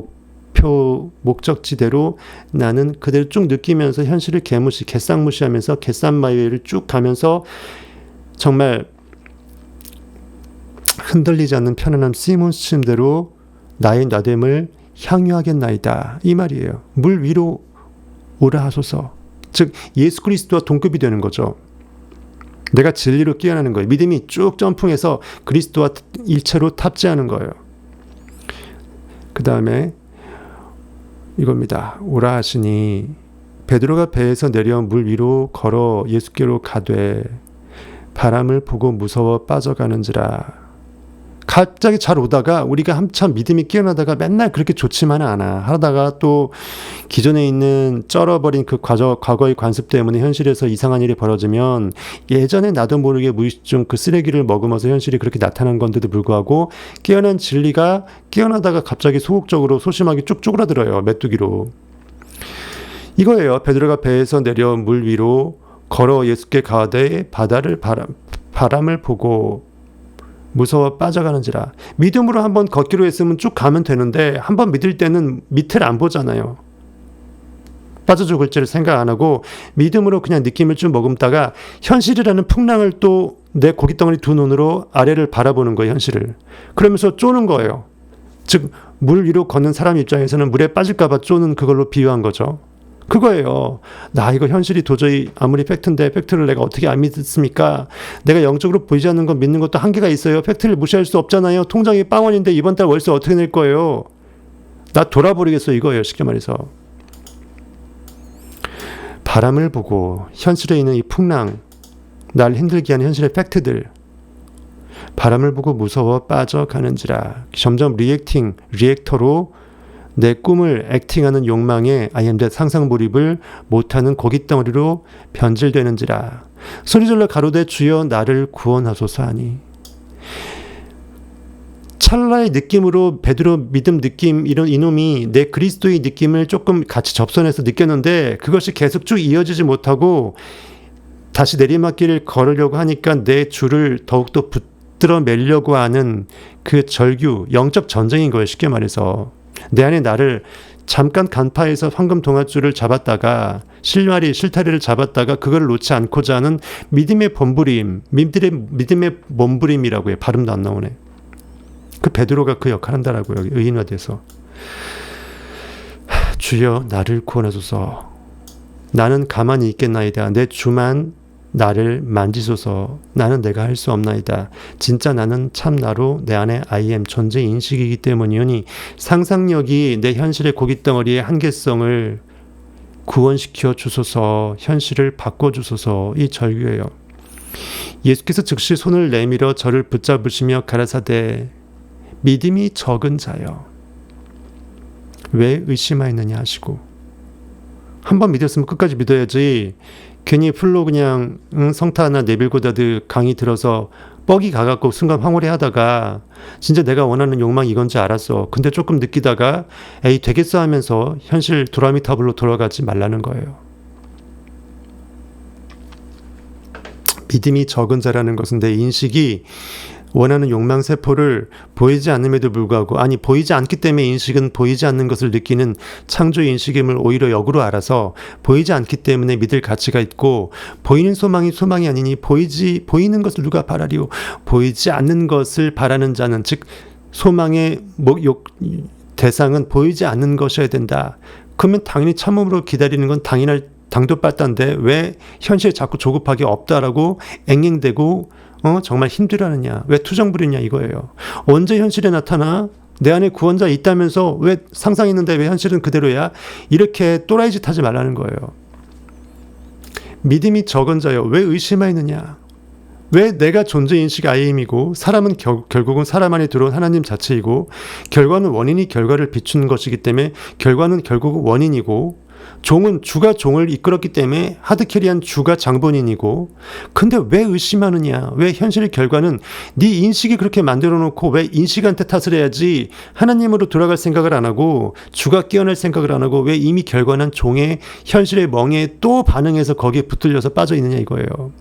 목적지대로 나는 그대로 쭉 느끼면서 현실을 개쌍무시하면서 개쌈마이웨이를 쭉 가면서 정말 흔들리지 않는 편안함 시몬스침대로 나의 나됨을 향유하겠나이다. 이 말이에요. 물 위로 오라 하소서. 즉 예수 그리스도와 동급이 되는 거죠. 내가 진리로 깨어나는 거예요. 믿음이 쭉 점프해서 그리스도와 일체로 탑재하는 거예요. 그 다음에 이겁니다. 오라 하시니 베드로가 배에서 내려 물 위로 걸어 예수께로 가되 바람을 보고 무서워 빠져가는지라. 갑자기 잘 오다가 우리가 한참 믿음이 깨어나다가 맨날 그렇게 좋지만은 않아. 하다가 또 기존에 있는 쩔어버린 그 과거의 관습 때문에 현실에서 이상한 일이 벌어지면 예전에 나도 모르게 무의식 중 그 쓰레기를 머금어서 현실이 그렇게 나타난 건데도 불구하고 깨어난 진리가 깨어나다가 갑자기 소극적으로 소심하게 쭉 쪼그라들어요. 메뚜기로. 이거예요. 베드로가 배에서 내려 물 위로 걸어 예수께 가되 바람을 보고 무서워 빠져가는지라. 믿음으로 한번 걷기로 했으면 쭉 가면 되는데 한번 믿을 때는 밑을 안 보잖아요. 빠져 죽을지를 생각 안 하고 믿음으로 그냥 느낌을 좀 머금다가 현실이라는 풍랑을 또 내 고깃덩어리 두 눈으로 아래를 바라보는 거예요. 현실을. 그러면서 쪼는 거예요. 즉 물 위로 걷는 사람 입장에서는 물에 빠질까 봐 쪼는 그걸로 비유한 거죠. 그거예요. 나 이거 현실이 도저히 아무리 팩트인데 팩트를 내가 어떻게 안 믿습니까? 내가 영적으로 보이지 않는 건 믿는 것도 한계가 있어요. 팩트를 무시할 수 없잖아요. 통장이 빵원인데 이번 달 월세 어떻게 낼 거예요? 나 돌아버리겠어 이거예요. 쉽게 말해서. 바람을 보고 현실에 있는 이 풍랑, 날 힘들게 하는 현실의 팩트들, 바람을 보고 무서워 빠져가는지라. 점점 리액터로 내 꿈을 액팅하는 욕망에 I am that 상상 몰입을 못하는 고깃덩어리로 변질되는지라. 소리질러 가로되 주여 나를 구원하소서 하니. 찰나의 느낌으로 베드로 믿음 느낌 이런 이놈이 내 그리스도의 느낌을 조금 같이 접선해서 느꼈는데 그것이 계속 쭉 이어지지 못하고 다시 내리막길을 걸으려고 하니까 내 줄을 더욱더 붙들어 매려고 하는 그 절규, 영적 전쟁인 거예요. 쉽게 말해서. 내 안에 나를 잠깐 간파해서 황금 동아줄을 잡았다가 실타리를 잡았다가 그걸 놓지 않고자 하는 믿음의 몸부림, 믿음의 몸부림이라고 해요. 발음도 안 나오네. 그 베드로가 그 역할을 한다라고요. 의인화돼서. 주여 나를 구원하소서. 나는 가만히 있겠나이다. 내 주만 나를 만지소서. 나는 내가 할 수 없나이다. 진짜 나는 참 나로 내 안에 I am 존재 인식이기 때문이오니 상상력이 내 현실의 고깃덩어리의 한계성을 구원시켜 주소서. 현실을 바꿔주소서. 이 절규예요. 예수께서 즉시 손을 내밀어 저를 붙잡으시며 가라사대 믿음이 적은 자여 왜 의심하였느냐 하시고. 한번 믿었으면 끝까지 믿어야지. 괜히 풀로 그냥 성타나 네빌고다드 강의 들어서 뻑이 가갖고 순간 황홀해 하다가 진짜 내가 원하는 욕망이 이건지 알았어. 근데 조금 느끼다가 에이 되겠어 하면서 현실 도라미타블로 돌아가지 말라는 거예요. 믿음이 적은 자라는 것은 내 인식이 원하는 욕망 세포를 보이지 않음에도 불구하고, 아니 보이지 않기 때문에 인식은 보이지 않는 것을 느끼는 창조의 인식임을 오히려 역으로 알아서 보이지 않기 때문에 믿을 가치가 있고, 보이는 소망이 소망이 아니니 보이는 것을 누가 바라리오. 보이지 않는 것을 바라는 자는, 즉 소망의 대상은 보이지 않는 것이어야 된다. 그러면 당연히 참음으로 기다리는 건 당도빠딴데 왜 현실에 자꾸 조급하게 없다라고 앵앵대고 정말 힘들어하느냐, 왜 투정 부리냐 이거예요. 언제 현실에 나타나? 내 안에 구원자 있다면서 왜 상상했는데 왜 현실은 그대로야? 이렇게 또라이 짓 하지 말라는 거예요. 믿음이 적은 자여 왜 의심하였느냐? 왜 내가 존재인식 아이임이고 사람은 결국은 사람 안에 들어온 하나님 자체이고 결과는 원인이 결과를 비추는 것이기 때문에 결과는 결국 원인이고, 종은 주가 종을 이끌었기 때문에 하드캐리한 주가 장본인이고, 근데 왜 의심하느냐? 왜 현실의 결과는 네 인식이 그렇게 만들어 놓고 왜 인식한테 탓을 해야지 하나님으로 돌아갈 생각을 안 하고 주가 깨어날 생각을 안 하고 왜 이미 결과는 종의 현실의 멍에 또 반응해서 거기에 붙들려서 빠져 있느냐 이거예요.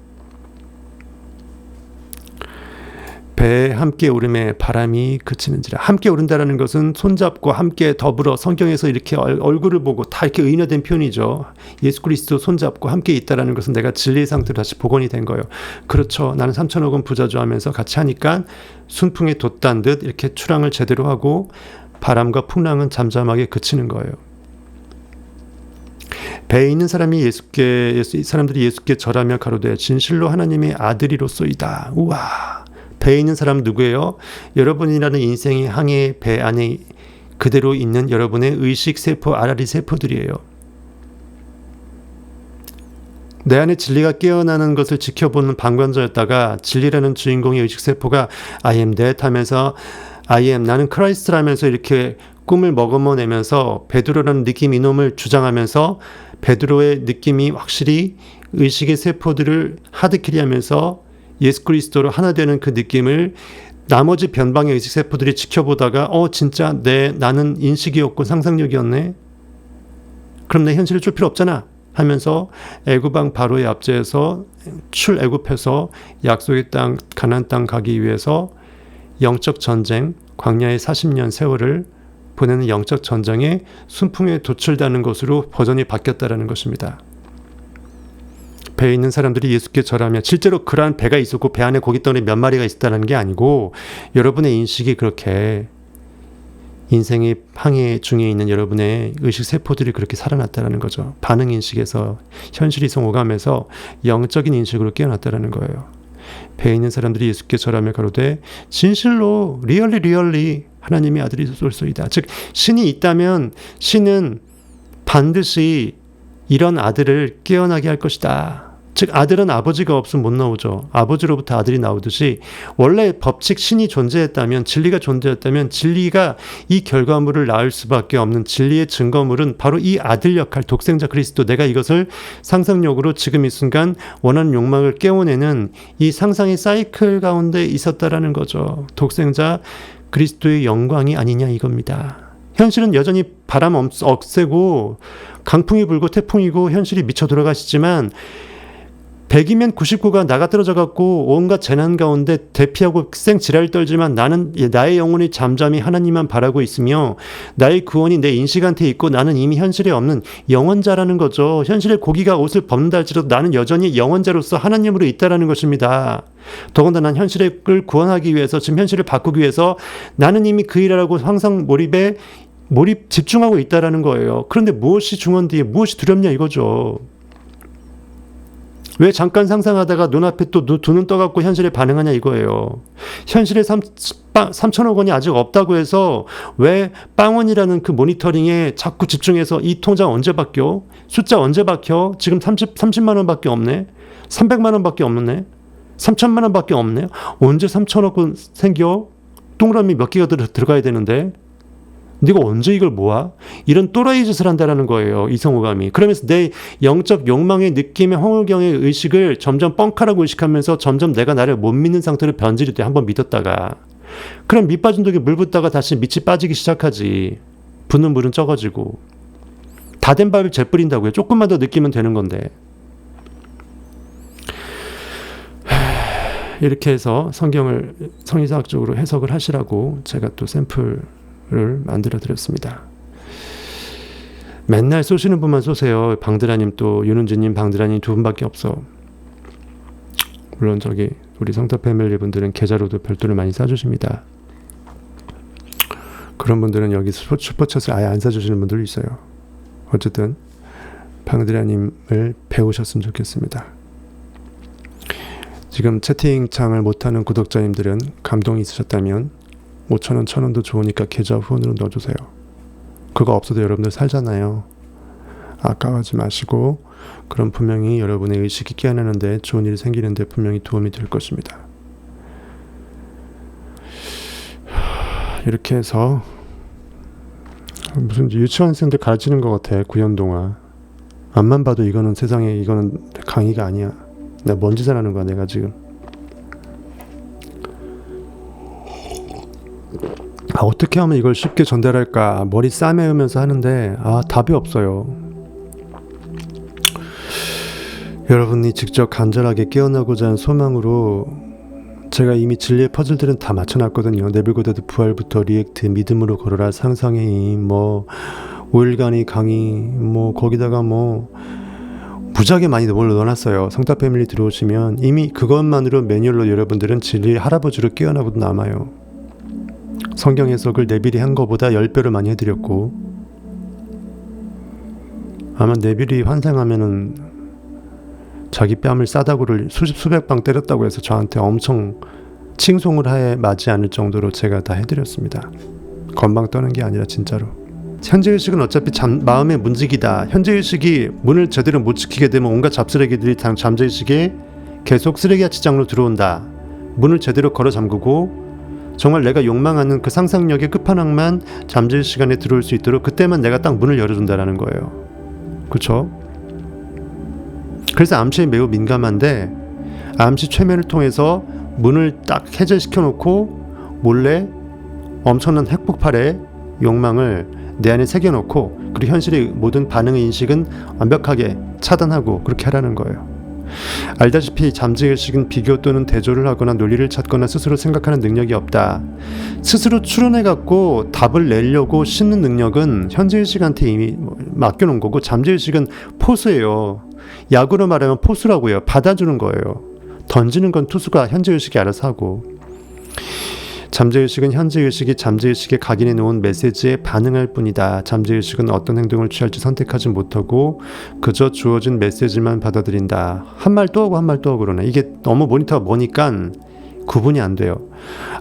배에 함께 오름에 바람이 그치는지라. 함께 오른다라는 것은 손잡고 함께 더불어, 성경에서 이렇게 얼굴을 보고 다 이렇게 의인화된 표현이죠. 예수 그리스도 손잡고 함께 있다라는 것은 내가 진리의 상태로 다시 복원이 된 거예요. 그렇죠. 나는 3천억 원 부자죠 하면서 같이 하니까 순풍에 돛단 듯 이렇게 출항을 제대로 하고 바람과 풍랑은 잠잠하게 그치는 거예요. 배에 있는 사람들이 예수께 절하며 가로되 진실로 하나님의 아들이로소이다. 우와. 배에 있는 사람 누구예요? 여러분이라는 인생의 항해 배 안에 그대로 있는 여러분의 의식 세포, 아라리 세포들이에요. 내 안에 진리가 깨어나는 것을 지켜보는 방관자였다가 진리라는 주인공의 의식세포가 I am that 하면서 I am 나는 크라이스트라면서 이렇게 꿈을 머금어내면서 베드로라는 느낌 이놈을 주장하면서 베드로의 느낌이 확실히 의식의 세포들을 하드캐리하면서 예수 그리스도로 하나 되는 그 느낌을 나머지 변방의 의식 세포들이 지켜보다가 진짜 나는 인식이었고 상상력이었네. 그럼 내 현실을 줄 필요 없잖아 하면서 애굽왕 바로의 압제에서 출애굽해서 약속의 땅 가나안 땅 가기 위해서 영적 전쟁 광야의 40년 세월을 보내는 영적 전쟁에 순풍에 도출되는 것으로 버전이 바뀌었다라는 것입니다. 배에 있는 사람들이 예수께 절하며 실제로 그러한 배가 있었고 배 안에 고깃덩어리 몇 마리가 있었다는 게 아니고 여러분의 인식이 그렇게 인생의 항해 중에 있는 여러분의 의식 세포들이 그렇게 살아났다는 거죠. 반응 인식에서 현실 이성 오감에서 영적인 인식으로 깨어났다는 거예요. 배에 있는 사람들이 예수께 절하며 가로되 진실로 리얼리 하나님의 아들이 쏠소이다. 즉 신이 있다면 신은 반드시 이런 아들을 깨어나게 할 것이다. 즉 아들은 아버지가 없으면 못 나오죠. 아버지로부터 아들이 나오듯이 원래 법칙 신이 존재했다면 진리가 존재했다면 진리가 이 결과물을 낳을 수밖에 없는 진리의 증거물은 바로 이 아들 역할 독생자 그리스도 내가 이것을 상상력으로 지금 이 순간 원하는 욕망을 깨워내는 이 상상의 사이클 가운데 있었다라는 거죠. 독생자 그리스도의 영광이 아니냐 이겁니다. 현실은 여전히 바람 억세고 강풍이 불고 태풍이고 현실이 미쳐 돌아가시지만 100이면 99가 나가 떨어져 갖고 온갖 재난 가운데 대피하고 생지랄 떨지만 나는 나의 영혼이 잠잠히 하나님만 바라고 있으며 나의 구원이 내 인식한테 있고 나는 이미 현실에 없는 영원자라는 거죠. 현실의 고기가 옷을 벗는다 할지라도 나는 여전히 영원자로서 하나님으로 있다라는 것입니다. 더군다나 난 현실을 구원하기 위해서 지금 현실을 바꾸기 위해서 나는 이미 그 일이라고 항상 집중하고 있다라는 거예요. 그런데 무엇이 중원 뒤에 무엇이 두렵냐 이거죠. 왜 잠깐 상상하다가 눈앞에 또 두 눈 떠갖고 현실에 반응하냐 이거예요. 현실에 3천억 원이 아직 없다고 해서 왜 빵원이라는 그 모니터링에 자꾸 집중해서 이 통장 언제 바뀌어? 숫자 언제 바뀌어? 지금 30만 원밖에 없네? 300만 원밖에 없네? 3천만 원밖에 없네? 언제 3천억 원 생겨? 동그라미 몇 개가 들어가야 되는데? 네가 언제 이걸 모아? 이런 또라이 짓을 한다라는 거예요. 이성호감이. 그러면서 내 영적 욕망의 느낌의 홍울경의 의식을 점점 뻥카라고 의식하면서 점점 내가 나를 못 믿는 상태로 변질이 돼. 한번 믿었다가. 그럼 밑 빠진 독에 물 붓다가 다시 밑이 빠지기 시작하지. 붓는 물은 적어지고. 다 된 밥을 재 뿌린다고요. 조금만 더 느끼면 되는 건데. 이렇게 해서 성경을 성리사학적으로 해석을 하시라고 제가 또 샘플을 만들어 드렸습니다. 맨날 쏘시는 분만 쏘세요. 방드라님 또 윤은지님 방드라님 두 분밖에 없어. 물론 우리 성탑 패밀리 분들은 계좌로도 별도를 많이 싸주십니다. 그런 분들은 여기 슈퍼챗을 아예 안 싸주시는 분들도 있어요. 어쨌든 방드라님을 배우셨으면 좋겠습니다. 지금 채팅창을 못하는 구독자님들은 감동이 있으셨다면 5,000원, 1,000원도 좋으니까 계좌 후원으로 넣어주세요. 그거 없어도 여러분들 살잖아요. 아까워하지 마시고 그럼 분명히 여러분의 의식이 깨어나는데 좋은 일이 생기는데 분명히 도움이 될 것입니다. 이렇게 해서 무슨 유치원생들 가르치는 것 같아. 구연동화. 앞만 봐도 이거는 세상에 이거는 강의가 아니야. 내가 뭔 짓을 하는 거야 내가 지금. 어떻게 하면 이걸 쉽게 전달할까 머리 싸매우면서 하는데 답이 없어요. 여러분이 직접 간절하게 깨어나고자 하는 소망으로 제가 이미 진리의 퍼즐들은 다 맞춰놨거든요. 네빌고데드 부활부터 리액트 믿음으로 걸어라 상상의 힘 5일간의 강의 거기다가 무지하게 많이 넣어놨어요. 성탑 패밀리 들어오시면 이미 그것만으로 매뉴얼로 여러분들은 진리의 할아버지로 깨어나고도 남아요. 성경 해석을 네빌이 한 거보다 10배로 많이 해드렸고 아마 네빌이 환생하면은 자기 뺨을 싸다구를 수백 방 때렸다고 해서 저한테 엄청 칭송을 하에 맞지 않을 정도로 제가 다 해드렸습니다. 건방 떠는 게 아니라 진짜로. 현재의식은 어차피 마음의 문지기다. 현재의식이 문을 제대로 못 지키게 되면 온갖 잡쓰레기들이 잠재의식에 계속 쓰레기야치장으로 들어온다. 문을 제대로 걸어 잠그고 정말 내가 욕망하는 그 상상력의 끝판왕만 잠재의식 안에 들어올 수 있도록 그때만 내가 딱 문을 열어준다라는 거예요. 그렇죠? 그래서 암시에 매우 민감한데 암시 최면을 통해서 문을 딱 해제시켜 놓고 몰래 엄청난 핵폭발의 욕망을 내 안에 새겨놓고 그리고 현실의 모든 반응의 인식은 완벽하게 차단하고 그렇게 하라는 거예요. 알다시피 잠재의식은 비교 또는 대조를 하거나 논리를 찾거나 스스로 생각하는 능력이 없다. 스스로 추론해갖고 답을 내려고 씹는 능력은 현재의식한테 이미 맡겨놓은 거고 잠재의식은 포수예요. 야구로 말하면 포수라고요. 받아주는 거예요. 던지는 건 투수가 현재의식이 알아서 하고 잠재의식은 현재의식이 잠재의식에 각인해 놓은 메시지에 반응할 뿐이다. 잠재의식은 어떤 행동을 취할지 선택하지 못하고 그저 주어진 메시지만 받아들인다. 한 말 또 하고 한 말 또 하고 그러네. 이게 너무 모니터가 머니까 구분이 안 돼요.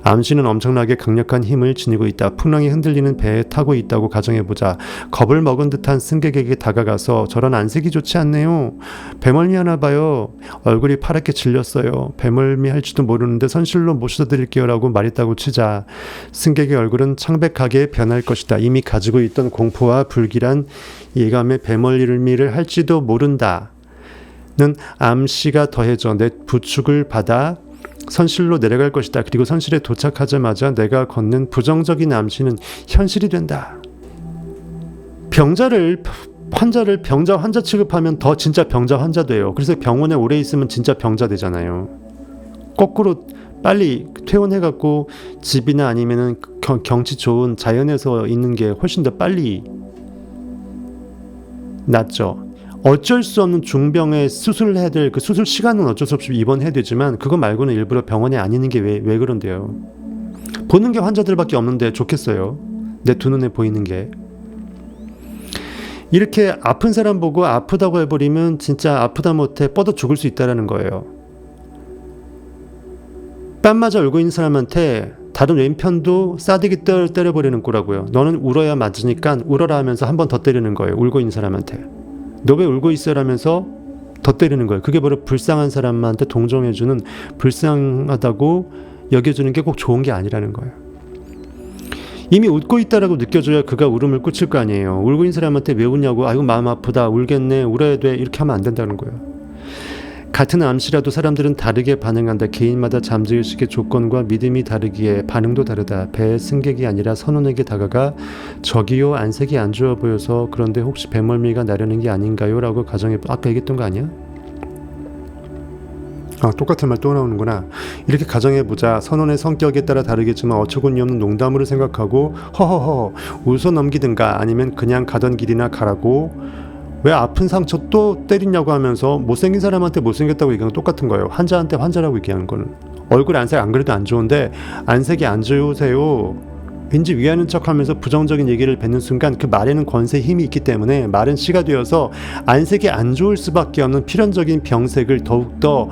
암시는 엄청나게 강력한 힘을 지니고 있다. 풍랑이 흔들리는 배에 타고 있다고 가정해보자. 겁을 먹은 듯한 승객에게 다가가서 저런 안색이 좋지 않네요. 배멀미 하나 봐요. 얼굴이 파랗게 질렸어요. 배멀미 할지도 모르는데 선실로 모셔다 드릴게요 라고 말했다고 치자. 승객의 얼굴은 창백하게 변할 것이다. 이미 가지고 있던 공포와 불길한 예감의 배멀미를 할지도 모른다. 는 암시가 더해져 내 부축을 받아 선실로 내려갈 것이다. 그리고 선실에 도착하자마자 내가 걷는 부정적인 암시는 현실이 된다. 환자를 병자 환자 취급하면 더 진짜 병자 환자 돼요. 그래서 병원에 오래 있으면 진짜 병자 되잖아요. 거꾸로 빨리 퇴원해갖고 집이나 아니면은 경치 좋은 자연에서 있는 게 훨씬 더 빨리 낫죠. 어쩔 수 없는 중병에 수술을 해야 될 그 수술 시간은 어쩔 수 없이 입원해야 되지만 그거 말고는 일부러 병원에 안 있는 게 왜 그런데요. 보는 게 환자들밖에 없는데 좋겠어요. 내 두 눈에 보이는 게. 이렇게 아픈 사람 보고 아프다고 해버리면 진짜 아프다 못해 뻗어 죽을 수 있다는 거예요. 뺨 맞아 울고 있는 사람한테 다른 왼편도 싸대기 때려버리는 거라고요. 너는 울어야 맞으니까 울어라 하면서 한 번 더 때리는 거예요. 울고 있는 사람한테. 너 왜 울고 있어? 라면서 더 때리는 거예요. 그게 바로 불쌍한 사람한테 동정해주는, 불쌍하다고 여겨주는 게 꼭 좋은 게 아니라는 거예요. 이미 웃고 있다라고 느껴져야 그가 울음을 그칠 거 아니에요. 울고 있는 사람한테 왜 웃냐고, 아이고 마음 아프다, 울겠네, 울어야 돼, 이렇게 하면 안 된다는 거예요. 같은 암시라도 사람들은 다르게 반응한다. 개인마다 잠재의식의 조건과 믿음이 다르기에 반응도 다르다. 배의 승객이 아니라 선원에게 다가가 저기요, 안색이 안 좋아 보여서 그런데 혹시 배멀미가 나려는 게 아닌가요? 라고 가정해. 아까 얘기했던 거 아니야? 똑같은 말 또 나오는구나. 이렇게 가정해보자. 선원의 성격에 따라 다르겠지만 어처구니 없는 농담으로 생각하고 허허허 웃어 넘기든가 아니면 그냥 가던 길이나 가라고, 왜 아픈 상처 또 때리냐고 하면서 못생긴 사람한테 못생겼다고 얘기하는 건 똑같은 거예요. 환자한테 환자라고 얘기하는 거는. 얼굴 안색 안 그래도 안 좋은데 안색이 안 좋으세요, 왠지 위하는 척하면서 부정적인 얘기를 뱉는 순간 그 말에는 권세의 힘이 있기 때문에 말은 씨가 되어서 안색이 안 좋을 수밖에 없는 필연적인 병색을 더욱더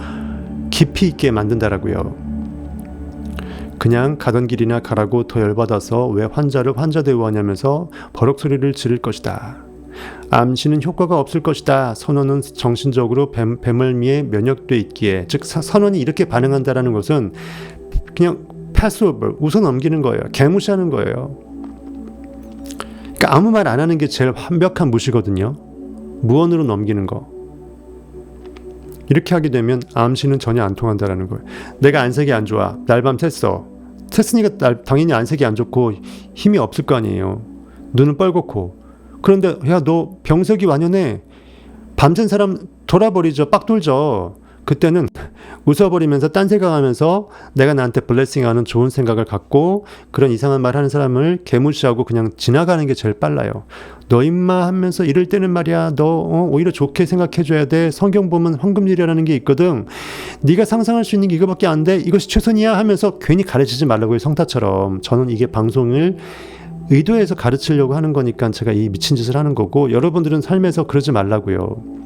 깊이 있게 만든다라고요. 그냥 가던 길이나 가라고 더 열받아서 왜 환자를 환자 대우하냐면서 버럭 소리를 지를 것이다. 암시는 효과가 없을 것이다. 선원은 정신적으로 배멀미에 면역돼 있기에, 즉 선원이 이렇게 반응한다라는 것은 그냥 패스오버, 웃어 넘기는 거예요. 개무시하는 거예요. 그러니까 아무 말 안 하는 게 제일 완벽한 무시거든요. 무언으로 넘기는 거. 이렇게 하게 되면 암시는 전혀 안 통한다라는 거예요. 내가 안색이 안 좋아. 날밤 샜어. 샜으니까 당연히 안색이 안 좋고 힘이 없을 거 아니에요. 눈은 뻘겋고. 그런데 야, 너 병색이 완연해. 밤샌 사람 돌아버리죠. 빡 돌죠. 그때는 웃어버리면서 딴 생각하면서 내가 나한테 블레싱하는 좋은 생각을 갖고 그런 이상한 말 하는 사람을 개무시하고 그냥 지나가는 게 제일 빨라요. 너 임마 하면서 이럴 때는 말이야, 너 오히려 좋게 생각해줘야 돼. 성경 보면 황금률이라는 게 있거든. 네가 상상할 수 있는 게 이거밖에 안 돼. 이것이 최선이야 하면서 괜히 가르치지 말라고요. 성타처럼. 저는 이게 방송을 의도해서 가르치려고 하는 거니까 제가 이 미친 짓을 하는 거고, 여러분들은 삶에서 그러지 말라고요.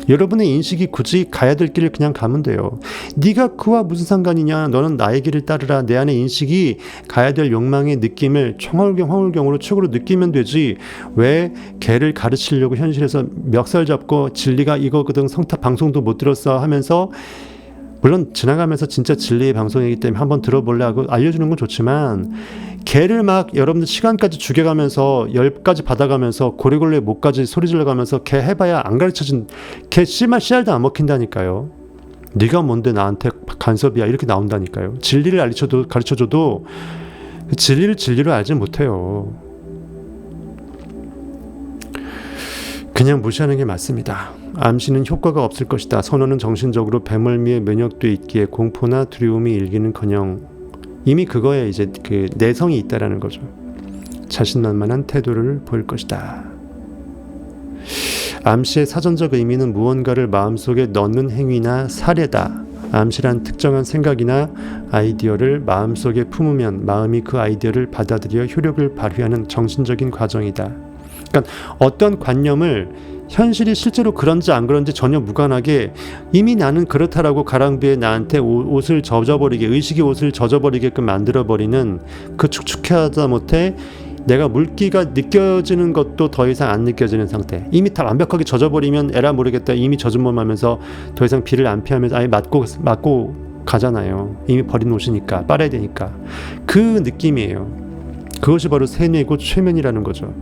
여러분의 인식이 굳이 가야 될 길을 그냥 가면 돼요. 네가 그와 무슨 상관이냐. 너는 나의 길을 따르라. 내 안의 인식이 가야 될 욕망의 느낌을 황홀경으로 최고로 느끼면 되지. 왜 걔를 가르치려고 현실에서 멱살 잡고 진리가 이거거든 성탑 방송도 못 들었어 하면서, 물론 지나가면서 진짜 진리의 방송이기 때문에 한번 들어볼래 하고 알려주는 건 좋지만, 걔를 막 여러분들 시간까지 죽여가면서 열까지 받아가면서 고래골래 목까지 소리 질러가면서 걔 해봐야 안 가르쳐진, 걔 씨알도 안 먹힌다니까요. 네가 뭔데 나한테 간섭이야 이렇게 나온다니까요. 진리를 가르쳐줘도 진리를 진리로 알지 못해요. 그냥 무시하는 게 맞습니다. 암시는 효과가 없을 것이다. 선호는 정신적으로 배멀미에 면역돼 있기에 공포나 두려움이 일기는커녕 이미 그거에 이제 그 내성이 있다라는 거죠. 자신만만한 태도를 보일 것이다. 암시의 사전적 의미는 무언가를 마음속에 넣는 행위나 사례다. 암시란 특정한 생각이나 아이디어를 마음속에 품으면 마음이 그 아이디어를 받아들여 효력을 발휘하는 정신적인 과정이다. 그러니까 어떤 관념을 현실이 실제로 그런지 안 그런지 전혀 무관하게 이미 나는 그렇다라고 가랑비에 나한테 옷을 젖어버리게, 의식의 옷을 젖어버리게끔 만들어버리는 그 축축하다 못해 내가 물기가 느껴지는 것도 더 이상 안 느껴지는 상태. 이미 다 완벽하게 젖어버리면 에라 모르겠다. 이미 젖은 몸 하면서 더 이상 비를 안 피하면서 아예 맞고 가잖아요. 이미 버린 옷이니까 빨아야 되니까. 그 느낌이에요. 그것이 바로 세뇌고 최면이라는 거죠.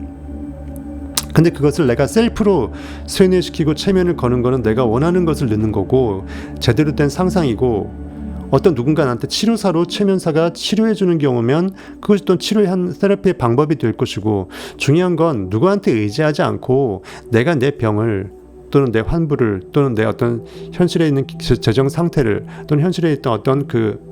근데 그것을 내가 셀프로 쇠뇌시키고 체면을 거는 거는 내가 원하는 것을 넣는 거고 제대로 된 상상이고, 어떤 누군가 나한테 치료사로 최면사가 치료해주는 경우면 그것이 또 치료의 한 테라피의 방법이 될 것이고, 중요한 건 누구한테 의지하지 않고 내가 내 병을 또는 내 환부를 또는 내 어떤 현실에 있는 재정 상태를 또는 현실에 있던 어떤 그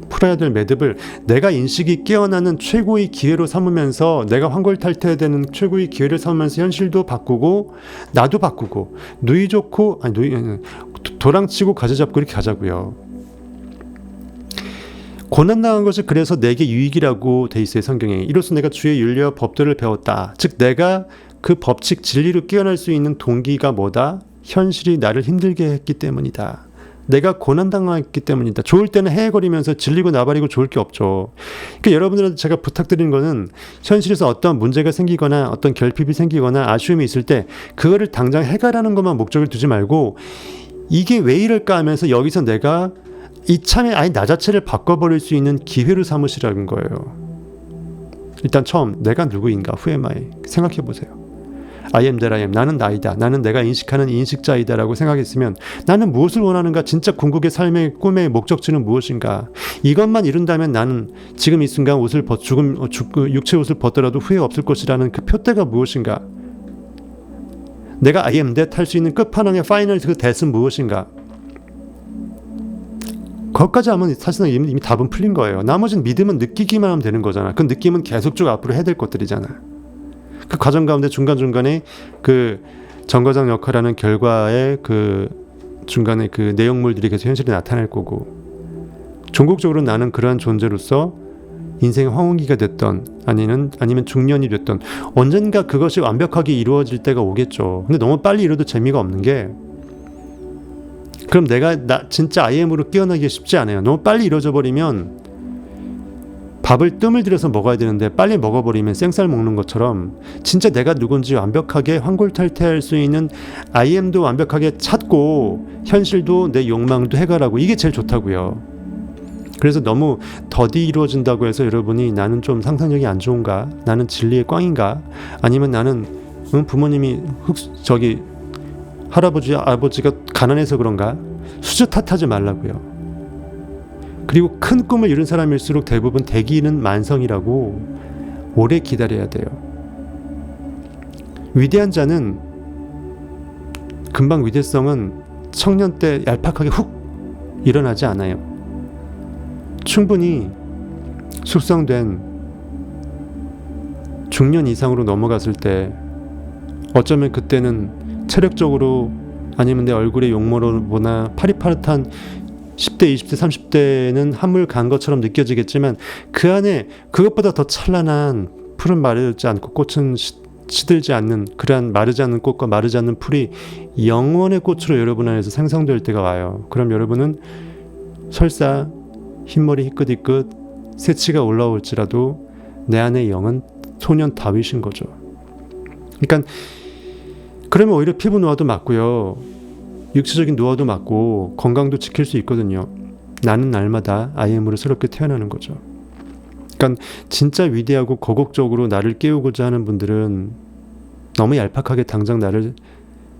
풀어야 될 매듭을 내가 인식이 깨어나는 최고의 기회로 삼으면서, 내가 환골탈태해야 되는 최고의 기회를 삼으면서 현실도 바꾸고 나도 바꾸고 누이 좋고 도랑치고 가지 잡고 이렇게 가자고요. 고난당한 것이 그래서 내게 유익이라고 돼 있어요. 성경에. 이로써 내가 주의 윤리와 법도를 배웠다. 즉 내가 그 법칙 진리로 깨어날 수 있는 동기가 뭐다? 현실이 나를 힘들게 했기 때문이다. 내가 고난당했기 때문이다. 좋을 때는 헤헤거리면서 질리고 나발이고 좋을 게 없죠. 그러니까 여러분들한테 제가 부탁드리는 거는, 현실에서 어떤 문제가 생기거나 어떤 결핍이 생기거나 아쉬움이 있을 때 그거를 당장 해결하는 것만 목적을 두지 말고, 이게 왜 이럴까 하면서 여기서 내가 이참에 아예 나 자체를 바꿔버릴 수 있는 기회로 삼으시라는 거예요. 일단 처음 내가 누구인가, who am I 생각해 보세요. I am that I am. 나는 나이다. 나는 내가 인식하는 인식자이다라고 생각했으면 나는 무엇을 원하는가? 진짜 궁극의 삶의 꿈의 목적지는 무엇인가? 이것만 이룬다면 나는 지금 이 순간 육체 옷을 벗더라도 후회 없을 것이라는 그 표대가 무엇인가? 내가 I am that 할 수 있는 끝판왕의 파이널 그 that은 무엇인가? 거기까지 하면 사실은 이미 답은 풀린 거예요. 나머지는 믿음은 느끼기만 하면 되는 거잖아. 그 느낌은 계속 쭉 앞으로 해야 될 것들이잖아. 그 과정 가운데 중간중간에 그 정거장 역할하는 결과의 그 중간에 그 내용물들이 계속 현실에 나타날 거고, 종국적으로 나는 그러한 존재로서 인생의 황혼기가 됐던 아니면 중년이 됐던 언젠가 그것이 완벽하게 이루어질 때가 오겠죠. 근데 너무 빨리 이뤄도 재미가 없는 게, 그럼 내가 진짜 IM으로 깨어나기가 쉽지 않아요. 너무 빨리 이루어져 버리면 밥을 뜸을 들여서 먹어야 되는데 빨리 먹어버리면 생쌀 먹는 것처럼 진짜 내가 누군지 완벽하게 환골탈태할 수 있는 IM도 완벽하게 찾고 현실도 내 욕망도 해결하고, 이게 제일 좋다고요. 그래서 너무 더디 이루어진다고 해서 여러분이 나는 좀 상상력이 안 좋은가? 나는 진리의 꽝인가? 아니면 나는 부모님이 할아버지 아버지가 가난해서 그런가? 수저 탓하지 말라고요. 그리고 큰 꿈을 이룬 사람일수록 대부분 대기는 만성이라고 오래 기다려야 돼요. 위대한 자는 금방 위대성은 청년 때 얄팍하게 훅 일어나지 않아요. 충분히 숙성된 중년 이상으로 넘어갔을 때, 어쩌면 그때는 체력적으로 아니면 내 얼굴의 용모로 보나 파릇파릇한 10대, 20대, 30대는 한물 간 것처럼 느껴지겠지만 그 안에 그것보다 더 찬란한 푸른 마르지 않고 꽃은 시들지 않는 그러한 마르지 않는 꽃과 마르지 않는 풀이 영원의 꽃으로 여러분 안에서 생성될 때가 와요. 그럼 여러분은 설사 흰머리 희끗희끗 새치가 올라올지라도 내 안의 영은 소년 다윗인 거죠. 그러니까 그러면 오히려 피부 노화도 맞고요, 육체적인 노화도 맞고 건강도 지킬 수 있거든요. 나는 날마다 IM으로 새롭게 태어나는 거죠. 그러니까 진짜 위대하고 거국적으로 나를 깨우고자 하는 분들은 너무 얄팍하게 당장 나를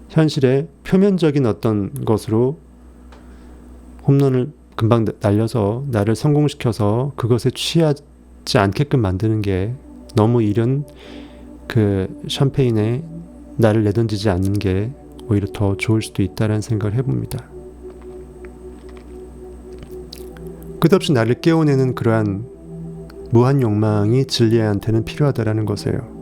현실의 표면적인 어떤 것으로 홈런을 금방 날려서 나를 성공시켜서 그것에 취하지 않게끔 만드는 게, 너무 이런 그 샴페인에 나를 내던지지 않는 게 오히려 더 좋을 수도 있다라는 생각을 해봅니다. 끝없이 나를 깨워내는 그러한 무한 욕망이 진리한테는 필요하다라는 것이에요.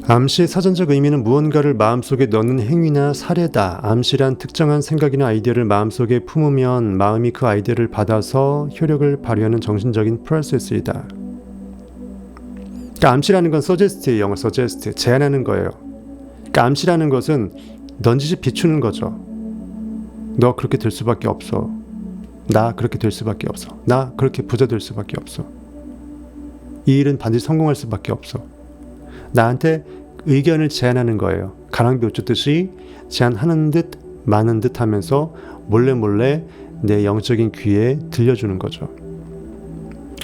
암시의 사전적 의미는 무언가를 마음속에 넣는 행위나 사례다. 암시란 특정한 생각이나 아이디어를 마음속에 품으면 마음이 그 아이디어를 받아서 효력을 발휘하는 정신적인 프로세스이다. 그러니까 암시라는 건 서제스트예요. 영어 서제스트, 제안하는 거예요. 그러니까 암시라는 것은 넌지시 비추는 거죠. 너 그렇게 될 수밖에 없어. 나 그렇게 될 수밖에 없어. 나 그렇게 부자 될 수밖에 없어. 이 일은 반드시 성공할 수밖에 없어. 나한테 의견을 제안하는 거예요. 가랑비 옷주듯이 제안하는 듯 마는 듯 하면서 몰래 내 영적인 귀에 들려주는 거죠.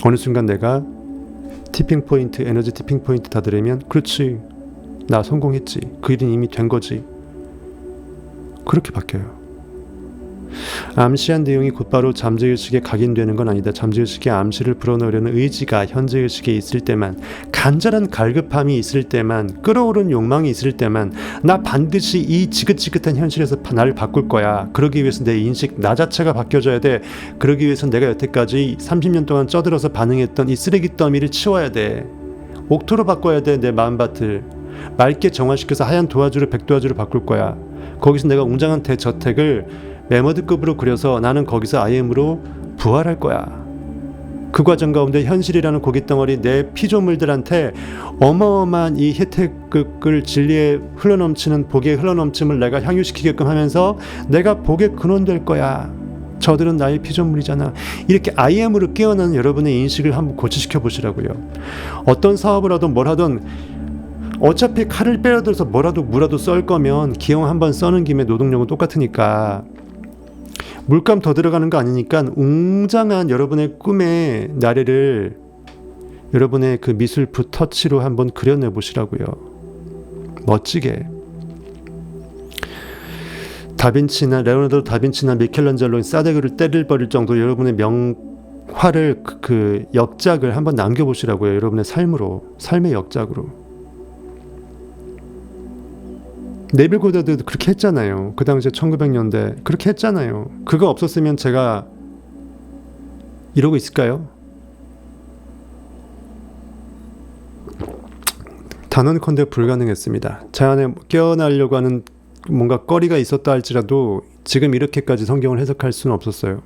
어느 순간 내가 티핑 포인트, 에너지 티핑 포인트 다다르면, 그렇지, 나 성공했지, 그 일은 이미 된 거지, 그렇게 바뀌어요. 암시한 내용이 곧바로 잠재의식에 각인되는 건 아니다. 잠재의식에 암시를 불어넣으려는 의지가 현재의식에 있을 때만, 간절한 갈급함이 있을 때만, 끌어오른 욕망이 있을 때만, 나 반드시 이 지긋지긋한 현실에서 나를 바꿀 거야. 그러기 위해서 내 인식, 나 자체가 바뀌어져야 돼. 그러기 위해서 내가 여태까지 30년 동안 쪄들어서 반응했던 이 쓰레기 더미를 치워야 돼. 옥토로 바꿔야 돼. 내 마음밭을 맑게 정화시켜서 하얀 도화지로 백도화지로 바꿀 거야. 거기서 내가 웅장한 대저택을 메머드급으로 그려서 나는 거기서 IM으로 부활할 거야. 그 과정 가운데 현실이라는 고깃덩어리, 내 피조물들한테 어마어마한 이 혜택을, 진리에 흘러넘치는 복의 흘러넘침을 내가 향유시키게끔 하면서 내가 복의 근원될 거야. 저들은 나의 피조물이잖아. 이렇게 IM으로 깨어나는 여러분의 인식을 한번 고치시켜 보시라고요. 어떤 사업을 하든 뭘 하든 어차피 칼을 빼어들어서 무라도 썰 거면 기형 한번 써는 김에 노동력은 똑같으니까 물감 더 들어가는 거 아니니까 웅장한 여러분의 꿈의 나래를 여러분의 그 미술부 터치로 한번 그려내 보시라고요. 멋지게. 레오나르도 다빈치나 미켈란젤로의 사데그를 때릴 버릴 정도로 여러분의 명화를, 그 역작을 한번 남겨보시라고요. 여러분의 삶의 역작으로. 네빌 고다드도 그렇게 했잖아요. 그 당시에 1900년대 그렇게 했잖아요. 그거 없었으면 제가 이러고 있을까요? 단언컨대 불가능했습니다. 제 안에 깨어나려고 하는 뭔가 꺼리가 있었다 할지라도 지금 이렇게까지 성경을 해석할 수는 없었어요.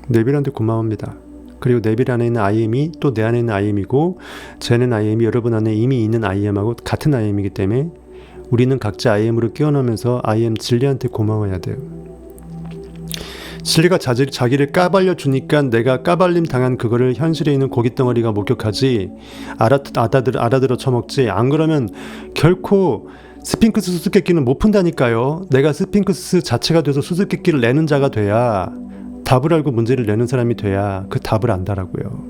네빌한테 고마웁니다. 그리고 네빌 안에 있는 IM이 또 내 안에 있는 IM이고, 제 안에 있는 IM이 여러분 안에 이미 있는 IM하고 같은 IM이기 때문에 우리는 각자 IM으로 깨어나면서 IM 진리한테 고마워야 돼요. 진리가 자기를 까발려 주니까 내가 까발림 당한 그거를 현실에 있는 고깃덩어리가 목격하지, 알아들어 처먹지. 안 그러면 결코 스핑크스 수수께끼는 못 푼다니까요. 내가 스핑크스 자체가 돼서 수수께끼를 내는 자가 돼야, 답을 알고 문제를 내는 사람이 돼야 그 답을 안다라고요.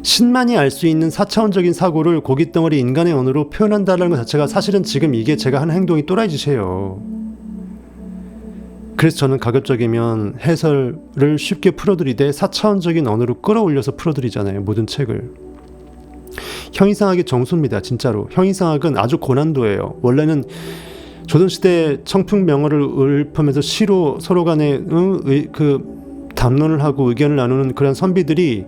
신만이 알 수 있는 4차원적인 사고를 고깃덩어리 인간의 언어로 표현한다는 것 자체가 사실은 지금 이게 제가 하는 행동이 또라이 짓이에요. 그래서 저는 가급적이면 해설을 쉽게 풀어드리되 4차원적인 언어로 끌어올려서 풀어드리잖아요. 모든 책을. 형이상학의 정수입니다. 진짜로. 형이상학은 아주 고난도예요. 원래는 조선시대 청풍명어를 읊으면서 시로 서로 간에 그 담론을 하고 의견을 나누는 그런 선비들이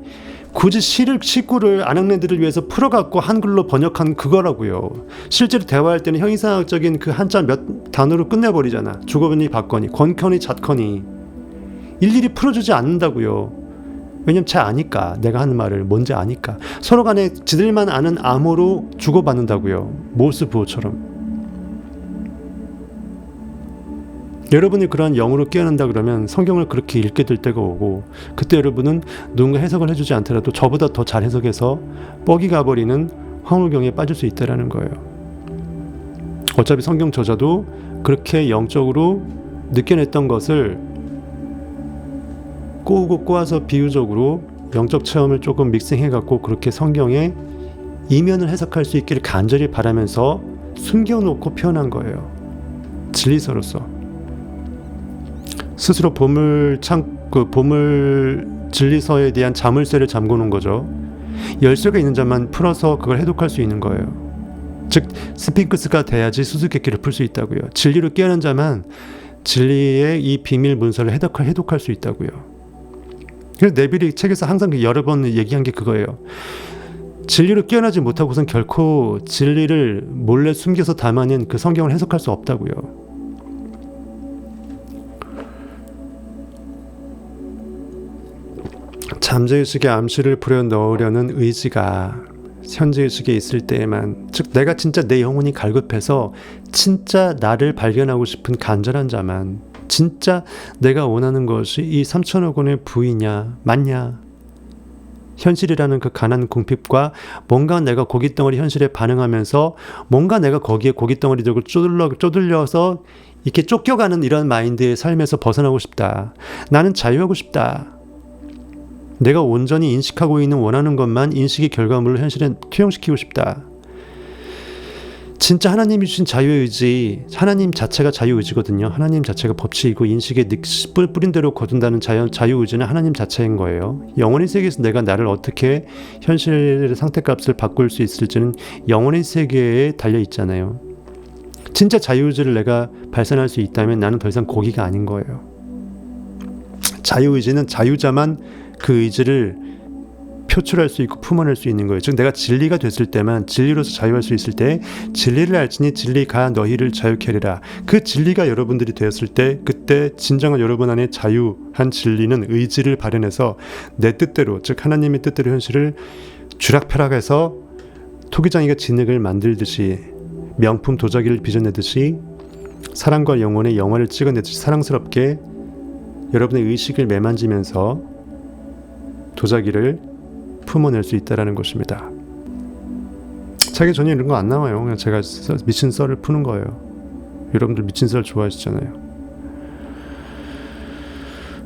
굳이 시구를 안학내들을 위해서 풀어갖고 한글로 번역한 그거라고요. 실제로 대화할 때는 형이상학적인 그 한자 몇 단어로 끝내버리잖아. 주거니 받거니 권커니 잣커니 일일이 풀어주지 않는다고요. 왜냐면 잘 아니까. 내가 하는 말을 뭔지 아니까. 서로 간에 지들만 아는 암호로 주고받는다고요. 모스부호처럼. 여러분이 그러한 영으로 깨어난다 그러면 성경을 그렇게 읽게 될 때가 오고, 그때 여러분은 누군가 해석을 해주지 않더라도 저보다 더 잘 해석해서 뻑이 가버리는 황홀경에 빠질 수 있다는 거예요. 어차피 성경 저자도 그렇게 영적으로 느껴냈던 것을 꼬우고 꼬아서 비유적으로 영적 체험을 조금 믹싱해갖고 그렇게 성경의 이면을 해석할 수 있기를 간절히 바라면서 숨겨놓고 표현한 거예요. 진리서로서. 스스로 보물 진리서에 대한 자물쇠를 잠궈놓은 거죠. 열쇠가 있는 자만 풀어서 그걸 해독할 수 있는 거예요. 즉 스핑크스가 돼야지 수수께끼를 풀 수 있다고요. 진리로 깨어난 자만 진리의 이 비밀 문서를 해독할 수 있다고요. 그래서 네빌이 책에서 항상 여러 번 얘기한 게 그거예요. 진리로 깨어나지 못하고선 결코 진리를 몰래 숨겨서 담아낸 그 성경을 해석할 수 없다고요. 잠재의식에 암시를 불어넣으려는 의지가 현재의식에 있을 때에만, 즉 내가 진짜 내 영혼이 갈급해서 진짜 나를 발견하고 싶은 간절한 자만, 진짜 내가 원하는 것이 이 3천억 원의 부이냐 맞냐, 현실이라는 그 가난 궁핍과 뭔가 내가 고깃덩어리 현실에 반응하면서 뭔가 내가 거기에 고깃덩어리 들고 쪼들려서 이렇게 쫓겨가는 이런 마인드의 삶에서 벗어나고 싶다. 나는 자유하고 싶다. 내가 온전히 인식하고 있는 원하는 것만 인식의 결과물로 현실에 투영시키고 싶다. 진짜 하나님이 주신 자유의 의지, 하나님 자체가 자유의지거든요. 하나님 자체가 법칙이고 인식의 뿌린 대로 거둔다는 자유의지는 하나님 자체인 거예요. 영혼의 세계에서 내가 나를 어떻게 현실의 상태값을 바꿀 수 있을지는 영혼의 세계에 달려 있잖아요. 진짜 자유의지를 내가 발산할 수 있다면 나는 더 이상 고기가 아닌 거예요. 자유의지는 자유자만 그 의지를 표출할 수 있고 품어낼 수 있는 거예요. 즉 내가 진리가 됐을 때만, 진리로서 자유할 수 있을 때 진리를 알지니 진리가 너희를 자유케 하리라. 그 진리가 여러분들이 되었을 때 그때 진정한 여러분 안에 자유한 진리는 의지를 발현해서 내 뜻대로, 즉 하나님의 뜻대로 현실을 쥐락펴락해서 토기장이가 진흙을 만들듯이, 명품 도자기를 빚어내듯이, 사랑과 영혼의 영화를 찍어내듯이 사랑스럽게 여러분의 의식을 매만지면서 도자기를 품어낼 수 있다는 것입니다. 책에 전혀 이런 거 안 나와요. 그냥 제가 미친 썰을 푸는 거예요. 여러분들 미친 썰 좋아하시잖아요.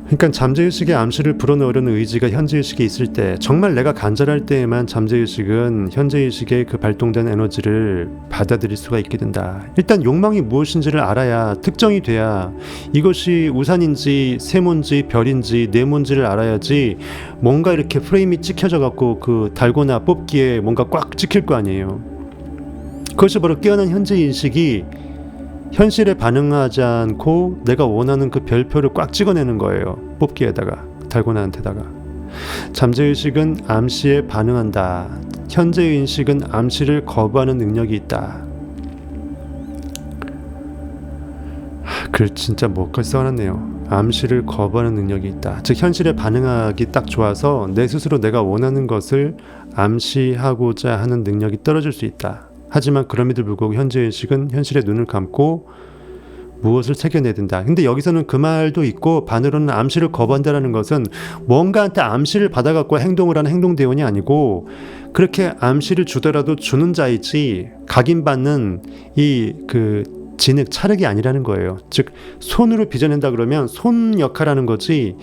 그러니까 잠재의식의 암시를 불어넣으려는 의지가 현재의식에 있을 때, 정말 내가 간절할 때에만 잠재의식은 현재의식의 그 발동된 에너지를 받아들일 수가 있게 된다. 일단 욕망이 무엇인지를 알아야, 특정이 돼야 이것이 우산인지 세모인지 별인지 네모인지를 알아야지 뭔가 이렇게 프레임이 찍혀져 갖고 그 달고나 뽑기에 뭔가 꽉 찍힐 거 아니에요. 그것이 바로 깨어난 현재의식이 현실에 반응하지 않고 내가 원하는 그 별표를 꽉 찍어내는 거예요. 뽑기에다가, 달고나한테다가. 잠재의식은 암시에 반응한다. 현재의식은 암시를 거부하는 능력이 있다. 글 진짜 뭐까지 써놨네요. 암시를 거부하는 능력이 있다. 즉 현실에 반응하기 딱 좋아서 내 스스로 내가 원하는 것을 암시하고자 하는 능력이 떨어질 수 있다. 하지만 그럼에도 불구하고 현재의식은 현실에 눈을 감고 무엇을 새겨내야 된다. 근데 여기서는 그 말도 있고, 반으로는 암시를 거부한다는 것은 뭔가한테 암시를 받아갖고 행동을 하는 행동대원이 아니고, 그렇게 암시를 주더라도 주는 자이지 각인받는 이 그 진흙, 찰흙이 아니라는 거예요. 즉 손으로 빚어낸다 그러면 손 역할하는 거지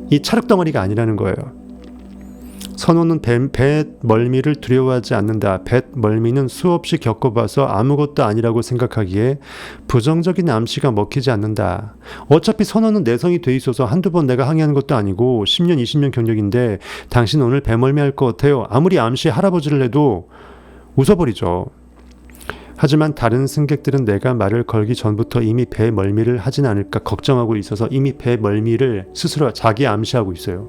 이 찰흙덩어리가 아니라는 거예요. 선호는 뱃 멀미를 두려워하지 않는다. 뱃 멀미는 수없이 겪어봐서 아무것도 아니라고 생각하기에 부정적인 암시가 먹히지 않는다. 어차피 선호는 내성이 돼 있어서 한두 번 내가 항의하는 것도 아니고 10년 20년 경력인데 당신 오늘 배 멀미 할 것 같아요. 아무리 암시 할아버지를 해도 웃어버리죠. 하지만 다른 승객들은 내가 말을 걸기 전부터 이미 배 멀미를 하진 않을까 걱정하고 있어서 이미 배 멀미를 스스로 자기 암시하고 있어요.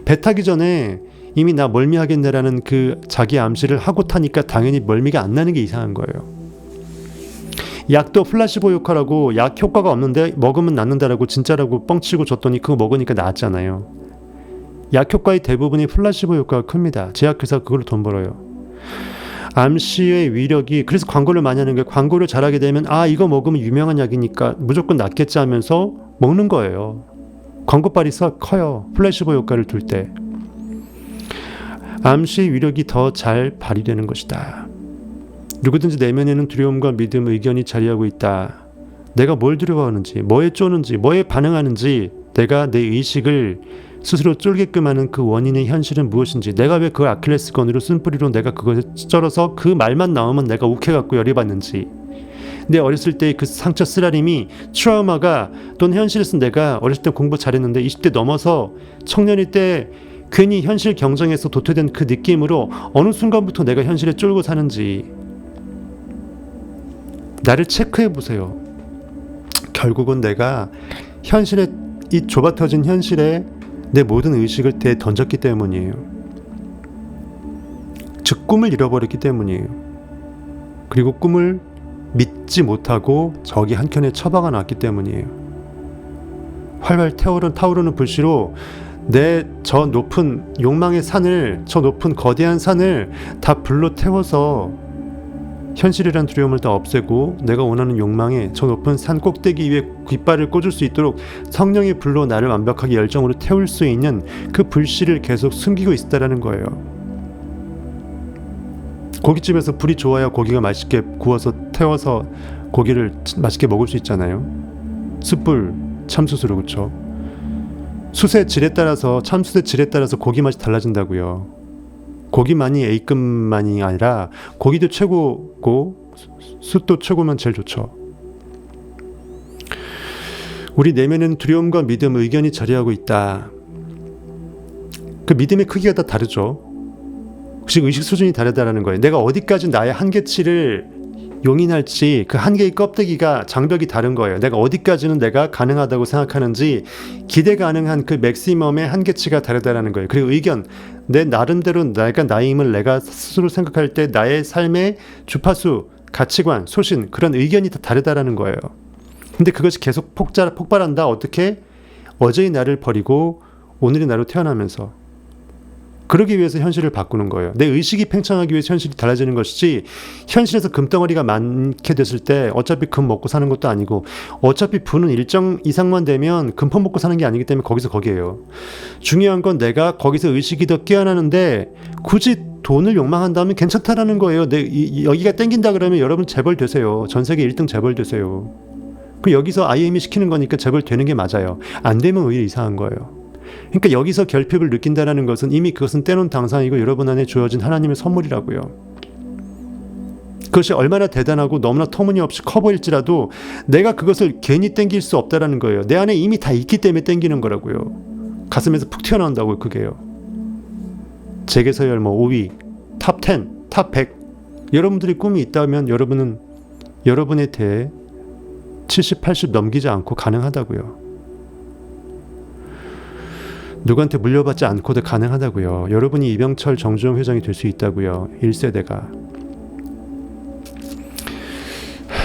배 타기 전에 이미 나 멀미하겠네라는 그 자기 암시를 하고 타니까 당연히 멀미가 안 나는 게 이상한 거예요. 약도 플라시보 효과라고 약 효과가 없는데 먹으면 낫는다라고 진짜라고 뻥치고 줬더니 그거 먹으니까 나았잖아요. 약효과의 대부분이 플라시보 효과가 큽니다. 제약회사가 그걸로 돈 벌어요. 암시의 위력이, 그래서 광고를 많이 하는 거예요. 광고를 잘하게 되면 이거 먹으면 유명한 약이니까 무조건 낫겠지 하면서 먹는 거예요. 광고빨이 커요. 플라시보 효과를 둘 때. 암시의 위력이 더 잘 발휘되는 것이다. 누구든지 내면에는 두려움과 믿음, 의견이 자리하고 있다. 내가 뭘 두려워하는지, 뭐에 쪼는지, 뭐에 반응하는지, 내가 내 의식을 스스로 쫄게끔 하는 그 원인의 현실은 무엇인지, 내가 왜 그 아킬레스건으로 쓴뿌리로 내가 그것을 쩔어서 그 말만 나오면 내가 욱해갖고 열이 받는지, 내 어렸을 때 그 상처 쓰라림이 트라우마가, 또는 현실에서 내가 어렸을 때 공부 잘했는데 20대 넘어서 청년일 때 괜히 현실 경쟁에서 도태된 그 느낌으로 어느 순간부터 내가 현실에 쫄고 사는지 나를 체크해 보세요. 결국은 내가 현실에, 이 좁아터진 현실에 내 모든 의식을 던졌기 때문이에요. 즉 꿈을 잃어버렸기 때문이에요. 그리고 꿈을 믿지 못하고 저기 한켠에 처박아 놨기 때문이에요. 활활 타오르는 불씨로 내 저 높은 욕망의 산을, 저 높은 거대한 산을 다 불로 태워서 현실이란 두려움을 다 없애고 내가 원하는 욕망에 저 높은 산 꼭대기 위에 깃발을 꽂을 수 있도록 성령의 불로 나를 완벽하게 열정으로 태울 수 있는 그 불씨를 계속 숨기고 있다라는 거예요. 고깃집에서 불이 좋아야 고기가 맛있게 구워서 태워서 고기를 맛있게 먹을 수 있잖아요. 숯불, 참숯으로. 그렇죠? 숯의 질에 따라서, 참숯의 질에 따라서 고기 맛이 달라진다고요. 고기만이 A급만이 아니라 고기도 최고고 숯도 최고면 제일 좋죠. 우리 내면에는 두려움과 믿음, 의견이 자리하고 있다. 그 믿음의 크기가 다 다르죠. 혹시 의식 수준이 다르다라는 거예요. 내가 어디까지 나의 한계치를 용인할지, 그 한계의 껍데기가, 장벽이 다른 거예요. 내가 어디까지는 내가 가능하다고 생각하는지 기대 가능한 그 맥시멈의 한계치가 다르다라는 거예요. 그리고 의견, 내 나름대로 내가 나임을 내가 스스로 생각할 때 나의 삶의 주파수, 가치관, 소신, 그런 의견이 다 다르다라는 거예요. 근데 그것이 계속 폭발한다. 어떻게? 어제의 나를 버리고 오늘의 나로 태어나면서. 그러기 위해서 현실을 바꾸는 거예요. 내 의식이 팽창하기 위해서 현실이 달라지는 것이지, 현실에서 금덩어리가 많게 됐을 때 어차피 금 먹고 사는 것도 아니고, 어차피 부는 일정 이상만 되면 금품 먹고 사는 게 아니기 때문에 거기서 거기에요. 중요한 건 내가 거기서 의식이 더 깨어나는데 굳이 돈을 욕망한다면 괜찮다라는 거예요. 여기가 땡긴다 그러면 여러분 재벌 되세요. 전 세계 1등 재벌 되세요. 그 여기서 IM이 시키는 거니까 재벌 되는 게 맞아요. 안 되면 오히려 이상한 거예요. 그러니까 여기서 결핍을 느낀다는 것은 이미 그것은 떼놓은 당상이고 여러분 안에 주어진 하나님의 선물이라고요. 그것이 얼마나 대단하고 너무나 터무니없이 커 보일지라도 내가 그것을 괜히 땡길 수 없다라는 거예요. 내 안에 이미 다 있기 때문에 땡기는 거라고요. 가슴에서 푹 튀어나온다고요. 그게요. 재계서열 5위, 탑 10, 탑 100. 여러분들이 꿈이 있다면 여러분은 여러분에 대해 70, 80 넘기지 않고 가능하다고요. 누구한테 물려받지 않고도 가능하다고요. 여러분이 이병철, 정주영 회장이 될 수 있다고요. 1세대가.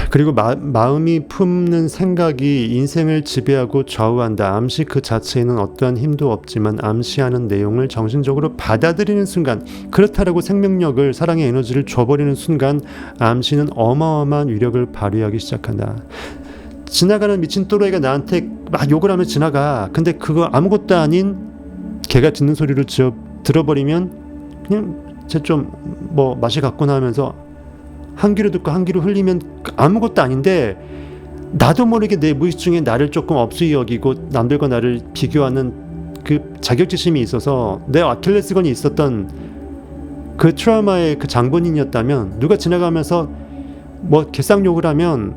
그리고 마음이 품는 생각이 인생을 지배하고 좌우한다. 암시 그 자체에는 어떠한 힘도 없지만 암시하는 내용을 정신적으로 받아들이는 순간, 그렇다라고 생명력을, 사랑의 에너지를 줘버리는 순간 암시는 어마어마한 위력을 발휘하기 시작한다. 지나가는 미친 또라이가 나한테 막 욕을 하며 지나가. 근데 그거 아무것도 아닌 개가 짖는 소리를 들어버리면 그냥 쟤 좀 뭐 맛이 갔구나 하면서 한 귀로 듣고 한 귀로 흘리면 아무것도 아닌데, 나도 모르게 내 무의식 중에 나를 조금 업수히 여기고 남들과 나를 비교하는 그 자격지심이 있어서 내 아킬레스건이 있었던 그 트라우마의 그 장본인이었다면, 누가 지나가면서 뭐 개쌍욕을 하면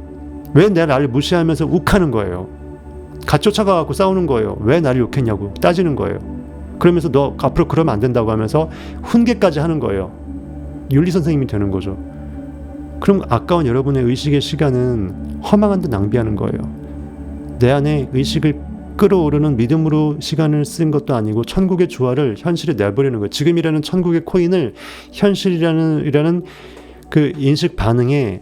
왜 나를 무시하면서 욱하는 거예요. 갓 쫓아가고 싸우는 거예요. 왜 나를 욕했냐고 따지는 거예요. 그러면서 너 앞으로 그러면 안 된다고 하면서 훈계까지 하는 거예요. 윤리 선생님이 되는 거죠. 그럼 아까운 여러분의 의식의 시간은 허망한 데 낭비하는 거예요. 내 안에 의식을 끌어오르는 믿음으로 시간을 쓴 것도 아니고 천국의 조화를 현실에 내버리는 거예요. 지금이라는 천국의 코인을 현실이라는 그 인식 반응에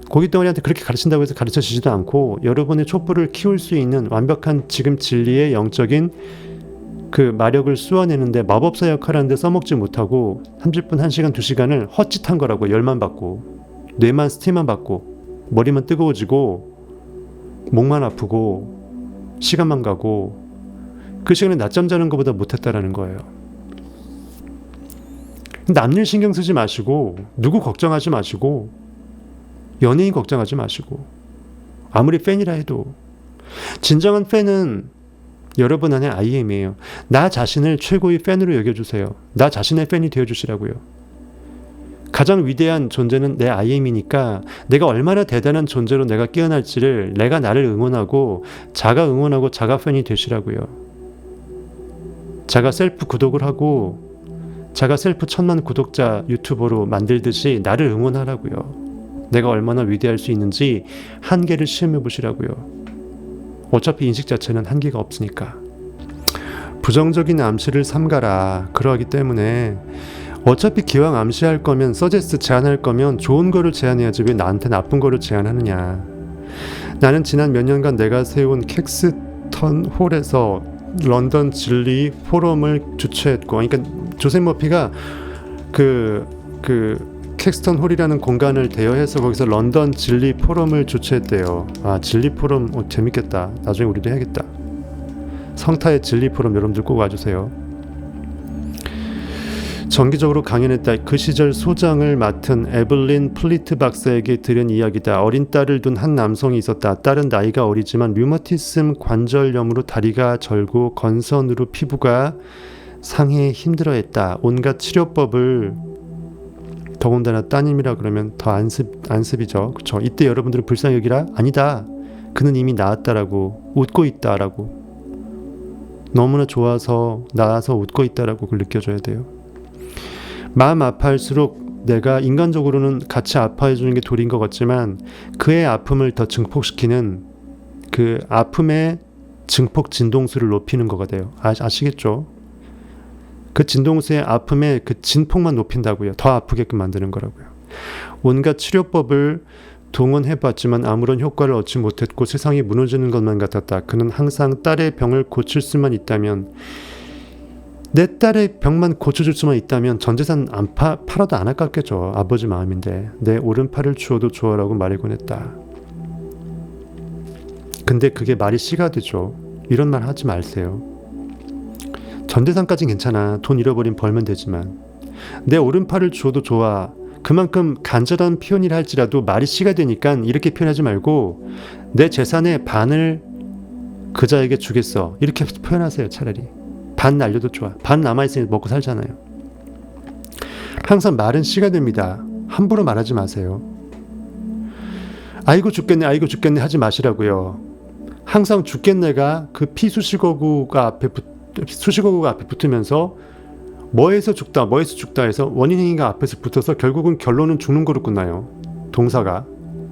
고깃덩어리한테 그렇게 가르친다고 해서 가르쳐지지도 않고, 여러분의 촛불을 키울 수 있는 완벽한 지금 진리의 영적인 그 마력을 쏘아내는데 마법사 역할하는데 써먹지 못하고 30분, 1시간, 2시간을 헛짓한 거라고. 열만 받고 뇌만 스팀만 받고 머리만 뜨거워지고 목만 아프고 시간만 가고 그 시간에 낮잠 자는 것보다 못했다라는 거예요. 남일 신경 쓰지 마시고 누구 걱정하지 마시고 연예인 걱정하지 마시고 아무리 팬이라 해도 진정한 팬은 여러분 안에 IM이에요. 나 자신을 최고의 팬으로 여겨주세요. 나 자신의 팬이 되어주시라고요. 가장 위대한 존재는 내 IM이니까 내가 얼마나 대단한 존재로 내가 깨어날지를 내가 나를 응원하고 자가 응원하고 자가 팬이 되시라고요. 자가 셀프 구독을 하고 자가 셀프 1000만 구독자 유튜버로 만들듯이 나를 응원하라고요. 내가 얼마나 위대할 수 있는지 한계를 시험해 보시라고요. 어차피 인식 자체는 한계가 없으니까. 부정적인 암시를 삼가라. 그러하기 때문에 어차피 기왕 암시할 거면 서제스트 제안할 거면 좋은 거를 제안해야지 왜 나한테 나쁜 거를 제안하느냐. 나는 지난 몇 년간 내가 세운 캑스턴 홀에서 런던 진리 포럼을 주최했고, 그러니까 조셉 머피가 그 캑스턴 홀이라는 공간을 대여해서 거기서 런던 진리 포럼을 주최했대요. 아, 진리 포럼 재밌겠다. 나중에 우리도 해야겠다. 성타의 진리 포럼 여러분들 꼭 와주세요. 정기적으로 강연했다. 그 시절 소장을 맡은 에블린 플리트 박사에게 들은 이야기다. 어린 딸을 둔 한 남성이 있었다. 딸은 나이가 어리지만 류머티즘 관절염으로 다리가 절고 건선으로 피부가 상해 힘들어했다. 온갖 치료법을, 더군다나 따님이라 그러면 더 안습이죠. 그렇죠? 이때 여러분들은 불쌍히 여기라? 아니다. 그는 이미 나았다라고, 웃고 있다라고, 너무나 좋아서 나아서 웃고 있다라고 그걸 느껴줘야 돼요. 마음 아파할수록 내가 인간적으로는 같이 아파해주는 게 도리인 것 같지만 그의 아픔을 더 증폭시키는 그 아픔의 증폭 진동수를 높이는 거가 돼요. 아시겠죠? 그 진동수의 아픔의 그 진폭만 높인다고요. 더 아프게끔 만드는 거라고요. 온갖 치료법을 동원해봤지만 아무런 효과를 얻지 못했고 세상이 무너지는 것만 같았다. 그는 항상 딸의 병을 고칠 수만 있다면, 내 딸의 병만 고쳐줄 수만 있다면 전 재산 안 팔아도 안 아깝겠죠. 아버지 마음인데 내 오른팔을 주어도 좋아라고 말이곤 했다. 근데 그게 말이 씨가 되죠. 이런 말 하지 마세요. 전 재산까진 괜찮아. 돈 잃어버린 벌면 되지만 내 오른팔을 주어도 좋아. 그만큼 간절한 표현이라 할지라도 말이 씨가 되니까 이렇게 표현하지 말고 내 재산의 반을 그자에게 주겠어. 이렇게 표현하세요. 차라리. 반 날려도 좋아. 반 남아있으니 먹고 살잖아요. 항상 말은 씨가 됩니다. 함부로 말하지 마세요. 아이고 죽겠네 아이고 죽겠네 하지 마시라고요. 항상 죽겠네가 그 수식어구가 앞에 붙으면서 뭐에서 죽다 해서 원인행위가 앞에서 붙어서 결국은 결론은 죽는 거로 끝나요. 동사가.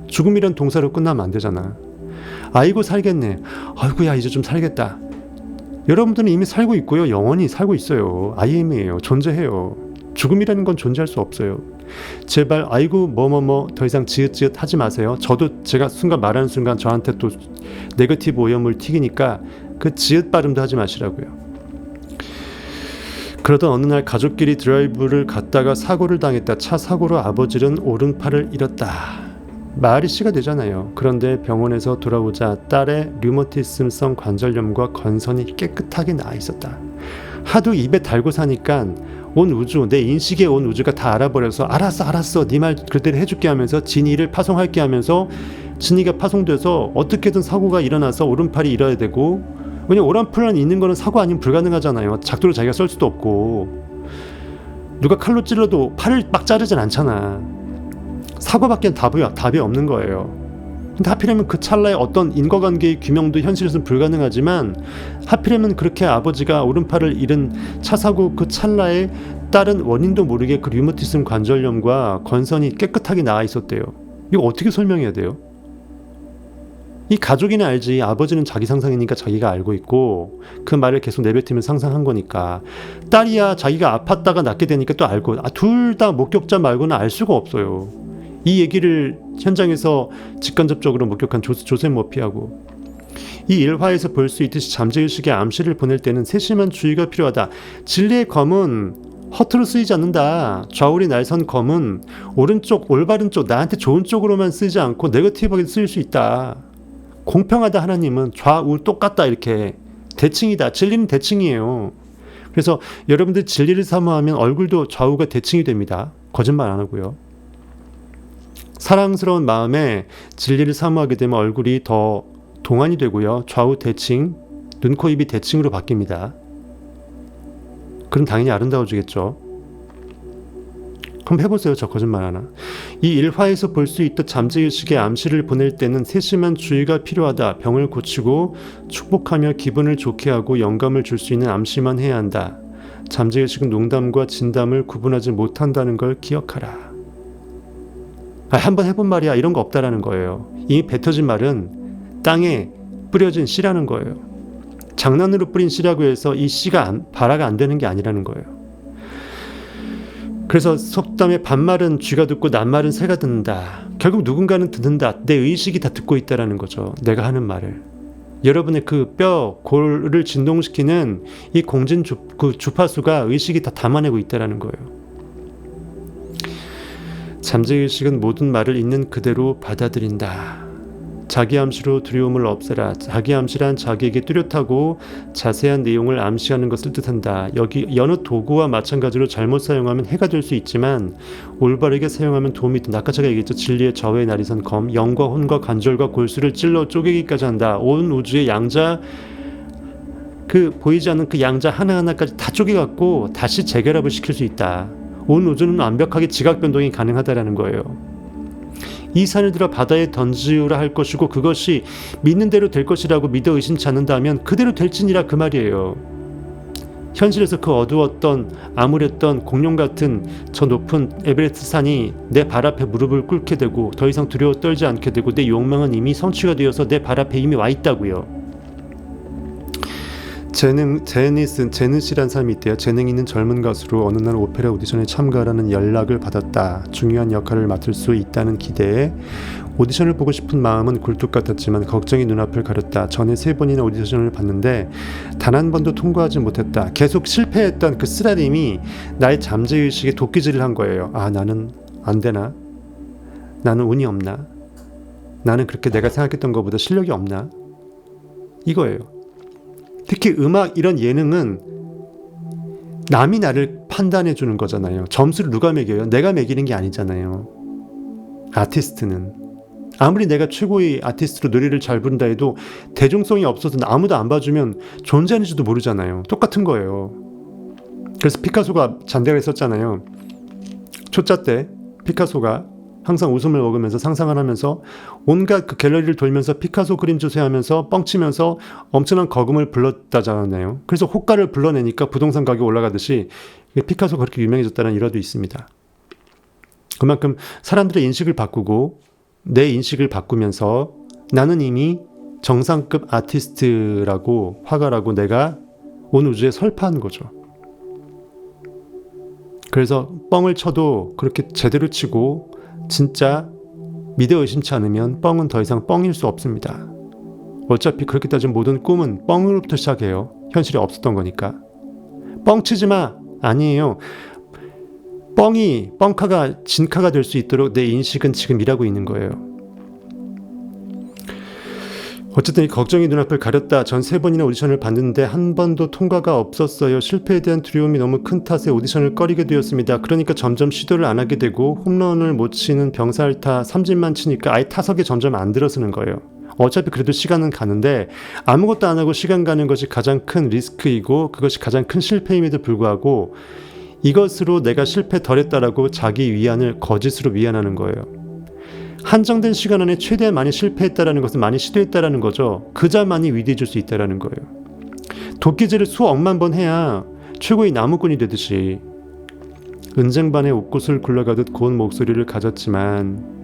죽음이란 동사로 끝나면 안 되잖아. 아이고 살겠네. 아이고야 이제 좀 살겠다. 여러분들은 이미 살고 있고요. 영원히 살고 있어요. IM이에요. 존재해요. 죽음이라는 건 존재할 수 없어요. 제발 아이고 더 이상 지읒지읒 하지 마세요. 저도 제가 순간 말하는 순간 저한테 또 네거티브 오염을 튀기니까 그 지읒 발음도 하지 마시라고요. 그러던 어느 날 가족끼리 드라이브를 갔다가 사고를 당했다. 차 사고로 아버지는 오른팔을 잃었다. 말이 씨가 되잖아요. 그런데 병원에서 돌아오자 딸의 류머티즘성 관절염과 건선이 깨끗하게 나아 있었다. 하도 입에 달고 사니까 온 우주, 내 인식의 온 우주가 다 알아버려서 알았어 네 말 그대로 해줄게 하면서 진이를 파송할게 하면서 진이가 파송돼서 어떻게든 사고가 일어나서 오른팔이 잃어야 되고, 왜냐면 오른팔 있는 거는 사고 아니면 불가능하잖아요. 작두로 자기가 썰 수도 없고 누가 칼로 찔러도 팔을 막 자르진 않잖아. 사고밖엔 답이 없는 거예요. 근데 하필이면 그 찰나에 어떤 인과관계의 규명도 현실에서는 불가능하지만 하필이면 그렇게 아버지가 오른팔을 잃은 차 사고 그 찰나에 딸은 원인도 모르게 그 류머티즘 관절염과 건선이 깨끗하게 나아 있었대요. 이거 어떻게 설명해야 돼요? 이 가족이나 알지. 아버지는 자기 상상이니까 자기가 알고 있고 그 말을 계속 내뱉으면 상상한 거니까. 딸이야 자기가 아팠다가 낫게 되니까 또 알고. 둘 다 목격자 말고는 알 수가 없어요. 이 얘기를 현장에서 직간접적으로 목격한 조셉 머피하고 이 일화에서 볼 수 있듯이 잠재의식의 암시를 보낼 때는 세심한 주의가 필요하다. 진리의 검은 허투루 쓰이지 않는다. 좌우리 날선 검은 오른쪽 올바른 쪽 나한테 좋은 쪽으로만 쓰지 않고 네거티브하게 쓰일 수 있다. 공평하다. 하나님은 좌우 똑같다. 이렇게 대칭이다. 진리는 대칭이에요. 그래서 여러분들 진리를 사모하면 얼굴도 좌우가 대칭이 됩니다. 거짓말 안 하고요. 사랑스러운 마음에 진리를 사모하게 되면 얼굴이 더 동안이 되고요. 좌우 대칭, 눈, 코, 입이 대칭으로 바뀝니다. 그럼 당연히 아름다워지겠죠. 그럼 해보세요. 저 거짓말 하나. 이 일화에서 볼 수 있듯 잠재의식의 암시를 보낼 때는 세심한 주의가 필요하다. 병을 고치고 축복하며 기분을 좋게 하고 영감을 줄 수 있는 암시만 해야 한다. 잠재의식은 농담과 진담을 구분하지 못한다는 걸 기억하라. 한번 해본 말이야. 이런 거 없다라는 거예요. 이미 뱉어진 말은 땅에 뿌려진 씨라는 거예요. 장난으로 뿌린 씨라고 해서 이 씨가 발화가 안 되는 게 아니라는 거예요. 그래서 속담에 반말은 쥐가 듣고 낱말은 새가 듣는다. 결국 누군가는 듣는다. 내 의식이 다 듣고 있다라는 거죠. 내가 하는 말을. 여러분의 그 뼈, 골을 진동시키는 이 공진 그 주파수가 의식이 다 담아내고 있다라는 거예요. 잠재의식은 모든 말을 있는 그대로 받아들인다. 자기 암시로 두려움을 없애라. 자기 암시란 자기에게 뚜렷하고 자세한 내용을 암시하는 것을 뜻한다. 여기 여느 도구와 마찬가지로 잘못 사용하면 해가 될 수 있지만 올바르게 사용하면 도움이 된다. 아까 제가 얘기했죠. 진리의 좌우에 날이선 검, 영과 혼과 관절과 골수를 찔러 쪼개기까지 한다. 온 우주의 양자, 그 보이지 않는 그 양자 하나하나까지 다 쪼개갖고 다시 재결합을 시킬 수 있다. 온 우주는 완벽하게 지각 변동이 가능하다라는 거예요. 이 산을 들어 바다에 던지우라 할 것이고 그것이 믿는 대로 될 것이라고 믿어 의심치 않는다면 그대로 될지니라 그 말이에요. 현실에서 그 어두웠던 암울했던 공룡 같은 저 높은 에베레스트 산이 내 발 앞에 무릎을 꿇게 되고 더 이상 두려워 떨지 않게 되고 내 욕망은 이미 성취가 되어서 내 발 앞에 이미 와 있다고요. 제닛이란 사람이 있대요. 재능 있는 젊은 가수로 어느 날 오페라 오디션에 참가하라는 연락을 받았다. 중요한 역할을 맡을 수 있다는 기대에 오디션을 보고 싶은 마음은 굴뚝 같았지만 걱정이 눈앞을 가렸다. 전에 3번이나 오디션을 봤는데 단 한 번도 통과하지 못했다. 계속 실패했던 그 쓰라림이 나의 잠재의식에 도끼질을 한 거예요. 아, 나는 안 되나? 나는 운이 없나? 나는 그렇게 내가 생각했던 것보다 실력이 없나? 이거예요. 특히 음악 이런 예능은 남이 나를 판단해 주는 거잖아요. 점수를 누가 매겨요? 내가 매기는 게 아니잖아요. 아티스트는 아무리 내가 최고의 아티스트로 노래를 잘 부른다 해도 대중성이 없어서 아무도 안 봐주면 존재하는지도 모르잖아요. 똑같은 거예요. 그래서 피카소가 잔대가 있었잖아요. 초짜 때 피카소가 항상 웃음을 먹으면서 상상을 하면서 온갖 그 갤러리를 돌면서 피카소 그림 조사하면서 뻥치면서 엄청난 거금을 불렀다잖아요. 그래서 호가를 불러내니까 부동산 가격이 올라가듯이 피카소가 그렇게 유명해졌다는 일화도 있습니다. 그만큼 사람들의 인식을 바꾸고 내 인식을 바꾸면서 나는 이미 정상급 아티스트라고 화가라고 내가 온 우주에 설파한 거죠. 그래서 뻥을 쳐도 그렇게 제대로 치고 진짜 믿어 의심치 않으면 뻥은 더 이상 뻥일 수 없습니다. 어차피 그렇게 따지면 모든 꿈은 뻥으로부터 시작해요. 현실에 없었던 거니까. 뻥치지 마! 아니에요. 뻥이 뻥카가 진카가 될 수 있도록 내 인식은 지금 일하고 있는 거예요. 어쨌든 이 걱정이 눈앞을 가렸다. 전 3번이나 오디션을 봤는데 한 번도 통과가 없었어요. 실패에 대한 두려움이 너무 큰 탓에 오디션을 꺼리게 되었습니다. 그러니까 점점 시도를 안 하게 되고 홈런을 못 치는 병살타 삼진만 치니까 아예 타석에 점점 안 들어서는 거예요. 어차피 그래도 시간은 가는데 아무것도 안 하고 시간 가는 것이 가장 큰 리스크이고 그것이 가장 큰 실패임에도 불구하고 이것으로 내가 실패 덜했다라고 자기 위안을 거짓으로 위안하는 거예요. 한정된 시간 안에 최대한 많이 실패했다라는 것은 많이 시도했다라는 거죠. 그자만이 위대해질 수 있다라는 거예요. 도끼질을 수억만 번 해야 최고의 나무꾼이 되듯이 은쟁반에 옥구슬 굴러가듯 고운 목소리를 가졌지만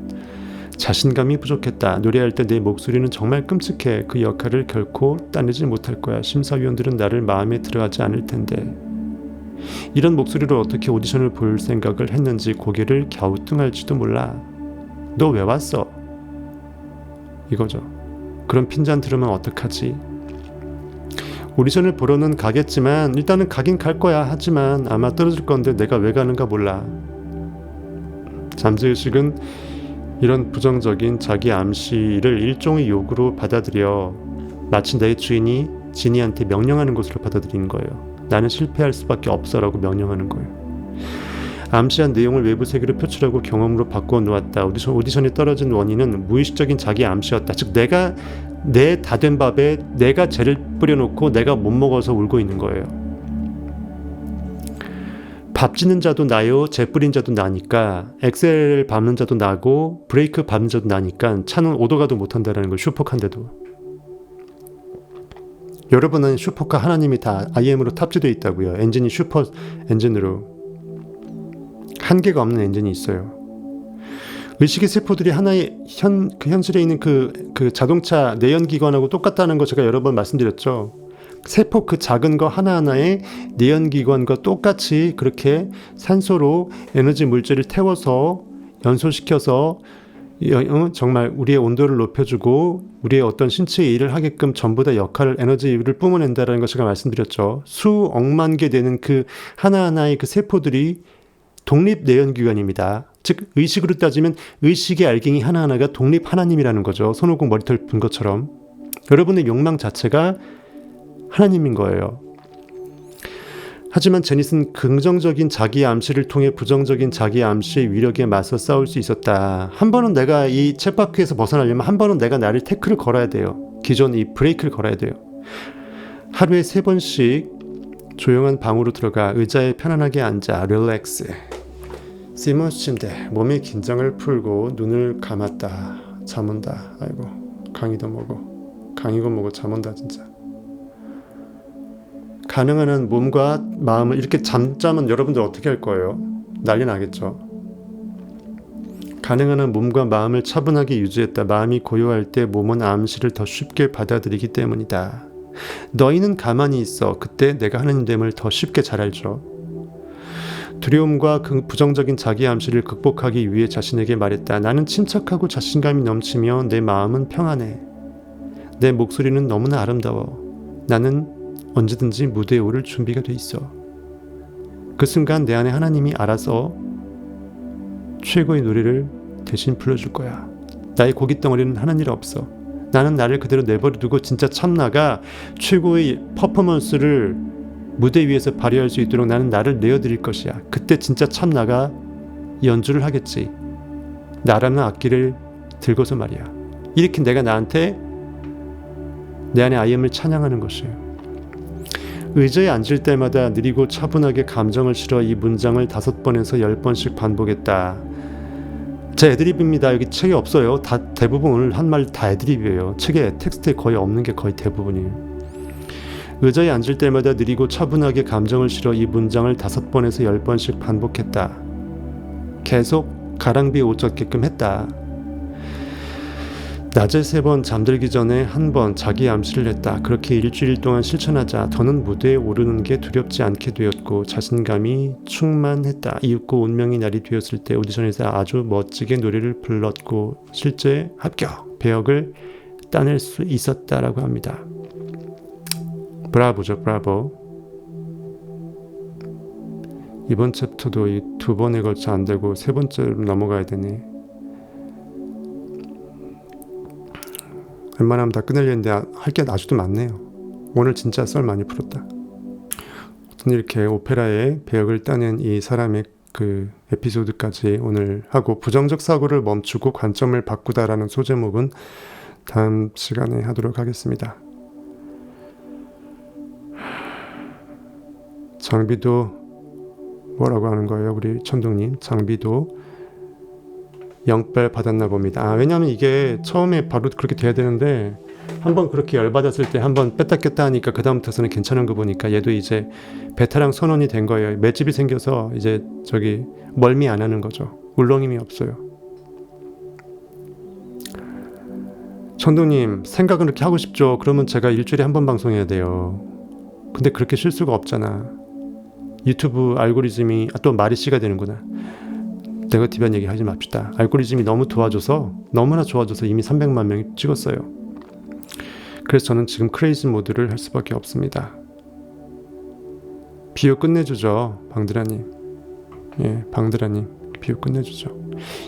자신감이 부족했다. 노래할 때 내 목소리는 정말 끔찍해. 그 역할을 결코 따내지 못할 거야. 심사위원들은 나를 마음에 들어하지 않을 텐데. 이런 목소리로 어떻게 오디션을 볼 생각을 했는지 고개를 갸우뚱할지도 몰라. 너 왜 왔어? 이거죠. 그런 핀잔 들으면 어떡하지? 오디션을 보러는 가겠지만 일단은 가긴 갈 거야. 하지만 아마 떨어질 건데 내가 왜 가는가 몰라. 잠재의식은 이런 부정적인 자기 암시를 일종의 요구로 받아들여 마치 내 주인이 지니한테 명령하는 것으로 받아들이는 거예요. 나는 실패할 수밖에 없어라고 명령하는 거예요. 암시한 내용을 외부 세계로 표출하고 경험으로 바꿔 놓았다. 오디션이 떨어진 원인은 무의식적인 자기 암시였다. 즉 내가 내 다 된 밥에 내가 죄를 뿌려놓고 내가 못 먹어서 울고 있는 거예요. 밥 짓는 자도 나요, 재 뿌린 자도 나니까, 엑셀 밟는 자도 나고 브레이크 밟는 자도 나니까 차는 오도 가도 못한다는 걸, 슈퍼카인데도. 여러분은 슈퍼카 하나님이 다 IM으로 탑재되어 있다고요. 엔진이 슈퍼 엔진으로. 한계가 없는 엔진이 있어요. 의식의 세포들이 하나의 현실에 있는 그 자동차 내연기관하고 똑같다는 거 제가 여러 번 말씀드렸죠. 세포 그 작은 거 하나하나에 내연기관과 똑같이 그렇게 산소로 에너지 물질을 태워서 연소시켜서 정말 우리의 온도를 높여주고 우리의 어떤 신체의 일을 하게끔 전부 다 역할을, 에너지를 뿜어낸다는 거 제가 말씀드렸죠. 수억만 개 되는 그 하나하나의 그 세포들이 독립 내연기관입니다. 즉 의식으로 따지면 의식의 알갱이 하나하나가 독립 하나님이라는 거죠. 손오공 머리털 분 것처럼. 여러분의 욕망 자체가 하나님인 거예요. 하지만 제닛은 긍정적인 자기 암시를 통해 부정적인 자기 암시의 위력에 맞서 싸울 수 있었다. 한 번은 내가 이 쳇바퀴에서 벗어나려면 한 번은 내가 나를 태클을 걸어야 돼요. 기존 이 브레이크를 걸어야 돼요. 하루에 3번씩 조용한 방으로 들어가 의자에 편안하게 앉아 릴렉스. 시몬스 침대. 몸의 긴장을 풀고 눈을 감았다. 잠 온다. 아이고 강의도 뭐고 강의고 뭐고 잠 온다 진짜. 가능한 한 몸과 마음을 이렇게 잠자면 여러분들 어떻게 할 거예요? 난리 나겠죠. 가능한 한 몸과 마음을 차분하게 유지했다. 마음이 고요할 때 몸은 암시를 더 쉽게 받아들이기 때문이다. 너희는 가만히 있어. 그때 내가 하나님됨을 더 쉽게 잘 알죠. 두려움과 부정적인 자기 암시를 극복하기 위해 자신에게 말했다. 나는 침착하고 자신감이 넘치며 내 마음은 평안해. 내 목소리는 너무나 아름다워. 나는 언제든지 무대에 오를 준비가 돼 있어. 그 순간 내 안에 하나님이 알아서 최고의 노래를 대신 불러줄 거야. 나의 고깃덩어리는 하는 일 없어. 나는 나를 그대로 내버려두고 진짜 참나가 최고의 퍼포먼스를 무대 위에서 발휘할 수 있도록 나는 나를 내어드릴 것이야. 그때 진짜 참나가 연주를 하겠지. 나라는 악기를 들고서 말이야. 이렇게 내가 나한테 내 안에 IM을 찬양하는 것이에요. 의자에 앉을 때마다 느리고 차분하게 감정을 실어 이 문장을 5번에서 10번씩 반복했다. 제 애드립입니다. 여기 책에 없어요. 다 대부분 오늘 한 말 다 애드립이에요. 책에 텍스트에 거의 없는 게 거의 대부분이에요. 의자에 앉을 때마다 느리고 차분하게 감정을 실어 이 문장을 5번에서 10번씩 반복했다. 계속 가랑비에 옷 젖게끔 했다. 낮에 3번, 잠들기 전에 1번 자기 암시를 했다. 그렇게 일주일 동안 실천하자 더는 무대에 오르는 게 두렵지 않게 되었고 자신감이 충만했다. 이윽고 운명의 날이 되었을 때 오디션에서 아주 멋지게 노래를 불렀고 실제 합격, 배역을 따낼 수 있었다라고 합니다. 브라보죠, 브라보. 이번 챕터도 이 2번에 걸쳐 안 되고 3번째로 넘어가야 되네. 웬만하면 다 끝내려 했는데 할 게 아직도 많네요. 오늘 진짜 썰 많이 풀었다. 이렇게 오페라의 배역을 따낸 이 사람의 그 에피소드까지 오늘 하고 부정적 사고를 멈추고 관점을 바꾸다라는 소제목은 다음 시간에 하도록 하겠습니다. 장비도 뭐라고 하는 거예요? 우리 천둥님 장비도 영빨 받았나 봅니다. 왜냐하면 이게 처음에 바로 그렇게 돼야 되는데 한번 그렇게 열받았을 때 한번 뺐다 꼈다 하니까 그 다음부터는 괜찮은 거 보니까 얘도 이제 베테랑 선언이 된 거예요. 맷집이 생겨서 이제 저기 멀미 안 하는 거죠. 울렁임이 없어요. 천둥님 생각은 그렇게 하고 싶죠. 그러면 제가 일주일에 한 번 방송해야 돼요. 근데 그렇게 쉴 수가 없잖아. 유튜브 알고리즘이 또 말이 씨가 되는구나. 네거티브한 얘기 하지 맙시다. 알고리즘이 너무 도와줘서 너무나 좋아져서 이미 300만 명이 찍었어요. 그래서 저는 지금 크레이지 모드를 할 수밖에 없습니다. 비유 끝내주죠, 방드라님. 예, 방드라님 비유 끝내주죠.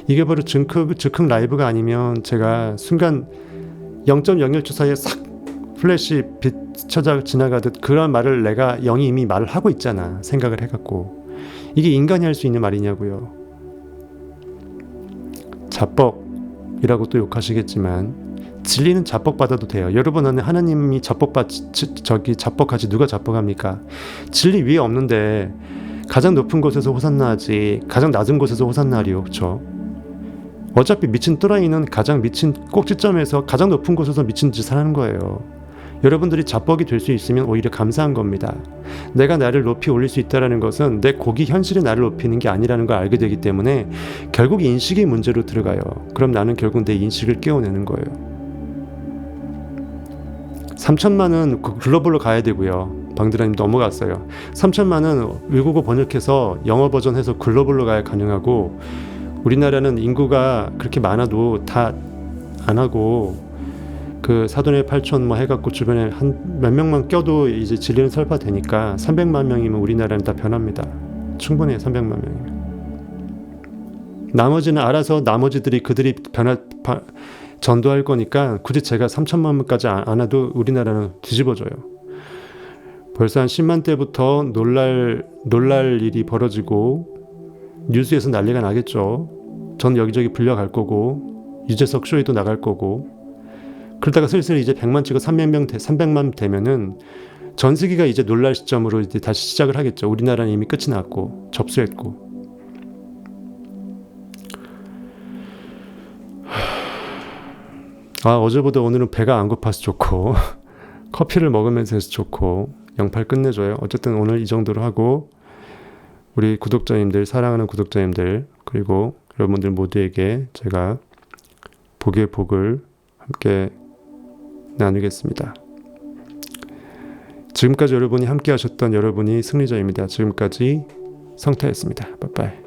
이게 바로 즉흥 라이브가 아니면 제가 순간 0.01초 사이에 싹 플래시 비쳐져 지나가듯 그런 말을 내가 영이 이미 말을 하고 있잖아. 생각을 해갖고. 이게 인간이 할 수 있는 말이냐고요. 자뻑이라고 또 욕하시겠지만 진리는 자뻑받아도 돼요. 여러분은 하나님이 자뻑하지 누가 자뻑합니까? 진리 위에 없는데 가장 높은 곳에서 호산나하지 가장 낮은 곳에서 호산나하리요. 그렇죠? 어차피 미친 또라이는 가장 미친 꼭지점에서 가장 높은 곳에서 미친 짓을 하는 거예요. 여러분들이 자뻑이 될 수 있으면 오히려 감사한 겁니다. 내가 나를 높이 올릴 수 있다는 것은 내 고기 현실이 나를 높이는 게 아니라는 걸 알게 되기 때문에 결국 인식의 문제로 들어가요. 그럼 나는 결국 내 인식을 깨워내는 거예요. 3천만은 글로벌로 가야 되고요. 방드라님 넘어갔어요. 3천만은 외국어 번역해서 영어 버전 해서 글로벌로 가야 가능하고, 우리나라는 인구가 그렇게 많아도 다 안 하고 그 사돈의 8천 뭐 해갖고 주변에 한 몇 명만 껴도 이제 진리는 설파되니까 300만 명이면 우리나라는 다 변합니다. 충분해요. 300만 명이면. 나머지는 알아서 나머지들이 그들이 전도할 거니까 굳이 제가 3천만 명까지 안 해도 우리나라는 뒤집어져요. 벌써 한 10만 대부터 놀랄 일이 벌어지고 뉴스에서 난리가 나겠죠. 전 여기저기 불려갈 거고 유재석 쇼에도 나갈 거고, 그러다가 슬슬 이제 100만 찍어 300만 되면은 전세기가 이제 놀랄 시점으로 이제 다시 시작을 하겠죠. 우리나라는 이미 끝이 났고 접수했고. 어제보다 오늘은 배가 안 고파서 좋고 커피를 먹으면서 해서 좋고, 영팔 끝내줘요. 어쨌든 오늘 이 정도로 하고, 우리 구독자님들, 사랑하는 구독자님들, 그리고 여러분들 모두에게 제가 복의 복을 함께 나누겠습니다. 지금까지 여러분이 함께 하셨던 여러분이 승리자입니다. 지금까지 성타였습니다. 빠빠이.